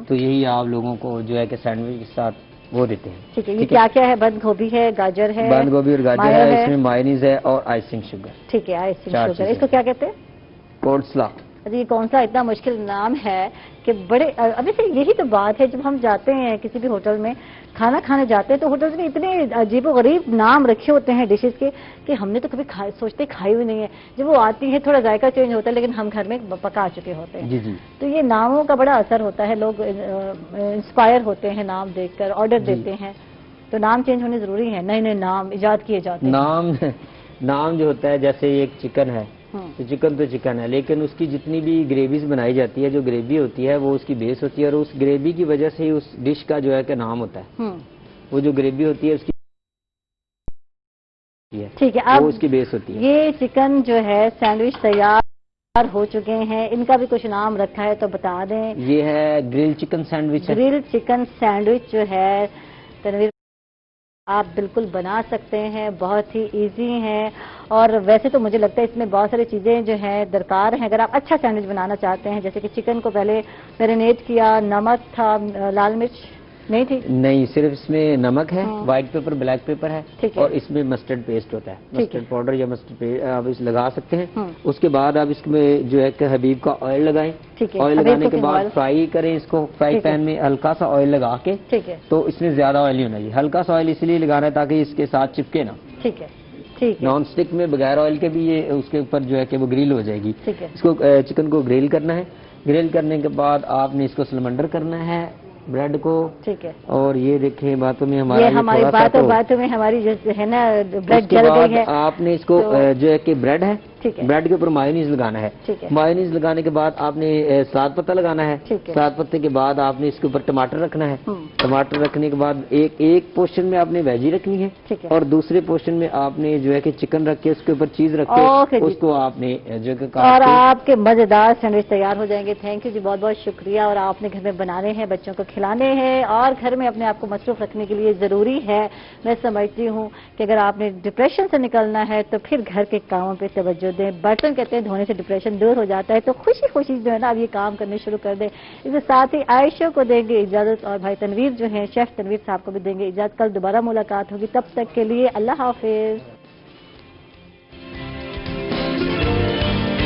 तो यही आप लोगों को जो है कि सैंडविच के साथ वो देते हैं। ठीक है, ये क्या क्या है? बंद गोभी है, गाजर है, बंद गोभी और गाजर है, इसमें मायोनीज है और आइसिंग शुगर। ठीक है, आइसिंग शुगर, इसको क्या कहते हैं? कोल्स्ला। ये कौन सा इतना मुश्किल नाम है कि बड़े, अभी से यही तो बात है, जब हम जाते हैं किसी भी होटल में खाना खाने जाते हैं तो होटल्स में इतने अजीबोगरीब नाम रखे होते हैं डिशेस के कि हमने तो कभी सोचते खाई हुई नहीं है। जब वो आती है थोड़ा जायका चेंज होता है, लेकिन हम घर में पका चुके होते हैं। जी। तो ये नामों का बड़ा असर होता है, लोग इंस्पायर होते हैं नाम देखकर, ऑर्डर देते हैं, तो नाम चेंज होने जरूरी है। नए नए नाम इजाद किए जाते हैं। नाम जो होता है, जैसे एक चिकन है तो चिकन तो चिकन है, लेकिन उसकी जितनी भी ग्रेवीज बनाई जाती है, जो ग्रेवी होती है वो उसकी बेस होती है, और उस ग्रेवी की वजह से ही उस डिश का जो है कि नाम होता है। वो जो ग्रेवी होती है उसकी, ठीक है, अब उसकी बेस होती है। ये चिकन जो है सैंडविच तैयार हो चुके हैं, इनका भी कुछ नाम रखा है तो बता दें। ये है grill chicken sandwich. Grill chicken sandwich जो है तनवीर आप बिल्कुल बना सकते हैं, बहुत ही इजी हैं। और वैसे तो मुझे लगता है इसमें बहुत सारी चीज़ें जो हैं दरकार हैं अगर आप अच्छा सैंडविच बनाना चाहते हैं। जैसे कि चिकन को पहले मैरिनेट किया, नमक था, लाल मिर्च नहीं थी? नहीं, सिर्फ इसमें नमक है, व्हाइट पेपर, ब्लैक पेपर है, है। और इसमें मस्टर्ड पेस्ट होता है, मस्टर्ड पाउडर या मस्टर्ड पेस्ट आप इस लगा सकते हैं। उसके बाद आप इसमें जो है कि हबीब का ऑयल लगाएं। ऑयल लगाने के बाद फ्राई करें इसको, फ्राई पैन में हल्का सा ऑयल लगा के। ठीक है, तो इसमें ज्यादा ऑयल नहीं होना चाहिए, हल्का सा ऑयल इसलिए लगाना है ताकि इसके साथ चिपके ना। ठीक है, ठीक है। नॉन स्टिक में बगैर ऑयल के भी ये उसके ऊपर जो है कि वो ग्रिल हो जाएगी। ठीक है, इसको चिकन को ग्रिल करना है। ग्रिल करने के बाद आपने इसको सलमंडर करना है ब्रेड को। ठीक है, और ये देखें बातों में हमारी बातों में हमारी जो है ना ब्रेड जल गई है। आपने इसको जो है कि ब्रेड है, ठीक है, ब्रेड के ऊपर मायोनीज लगाना है। ठीक है, मायोनीज लगाने के बाद आपने सलाद पत्ता लगाना है। ठीक है, सलाद पत्ते के बाद आपने इसके ऊपर टमाटर रखना है। टमाटर रखने के बाद एक पोर्शन में आपने वेजी रखनी है, और दूसरे पोर्शन में आपने जो है कि चिकन रख के उसके ऊपर चीज रख के उसको आपने जो है और आपके मजेदार सैंडविच तैयार हो जाएंगे। थैंक यू जी, बहुत बहुत शुक्रिया। और आपने घर में बनाने हैं, बच्चों को खिलाने हैं और घर में अपने आप को मसरूफ रखने के लिए जरूरी है। मैं समझती हूँ कि अगर आपने डिप्रेशन से निकलना है तो फिर घर के कामों पे तवज्जो کر دیں. برتن کہتے ہیں دھونے سے ڈپریشن دور ہو جاتا ہے, تو خوشی خوشی جو ہے نا اب یہ کام کرنے شروع کر دیں. اس کے ساتھ ہی عائشہ کو دیں گے اجازت, اور بھائی تنویر جو ہیں شیف تنویر صاحب کو بھی دیں گے اجازت. کل دوبارہ ملاقات ہوگی, تب تک کے لیے اللہ حافظ.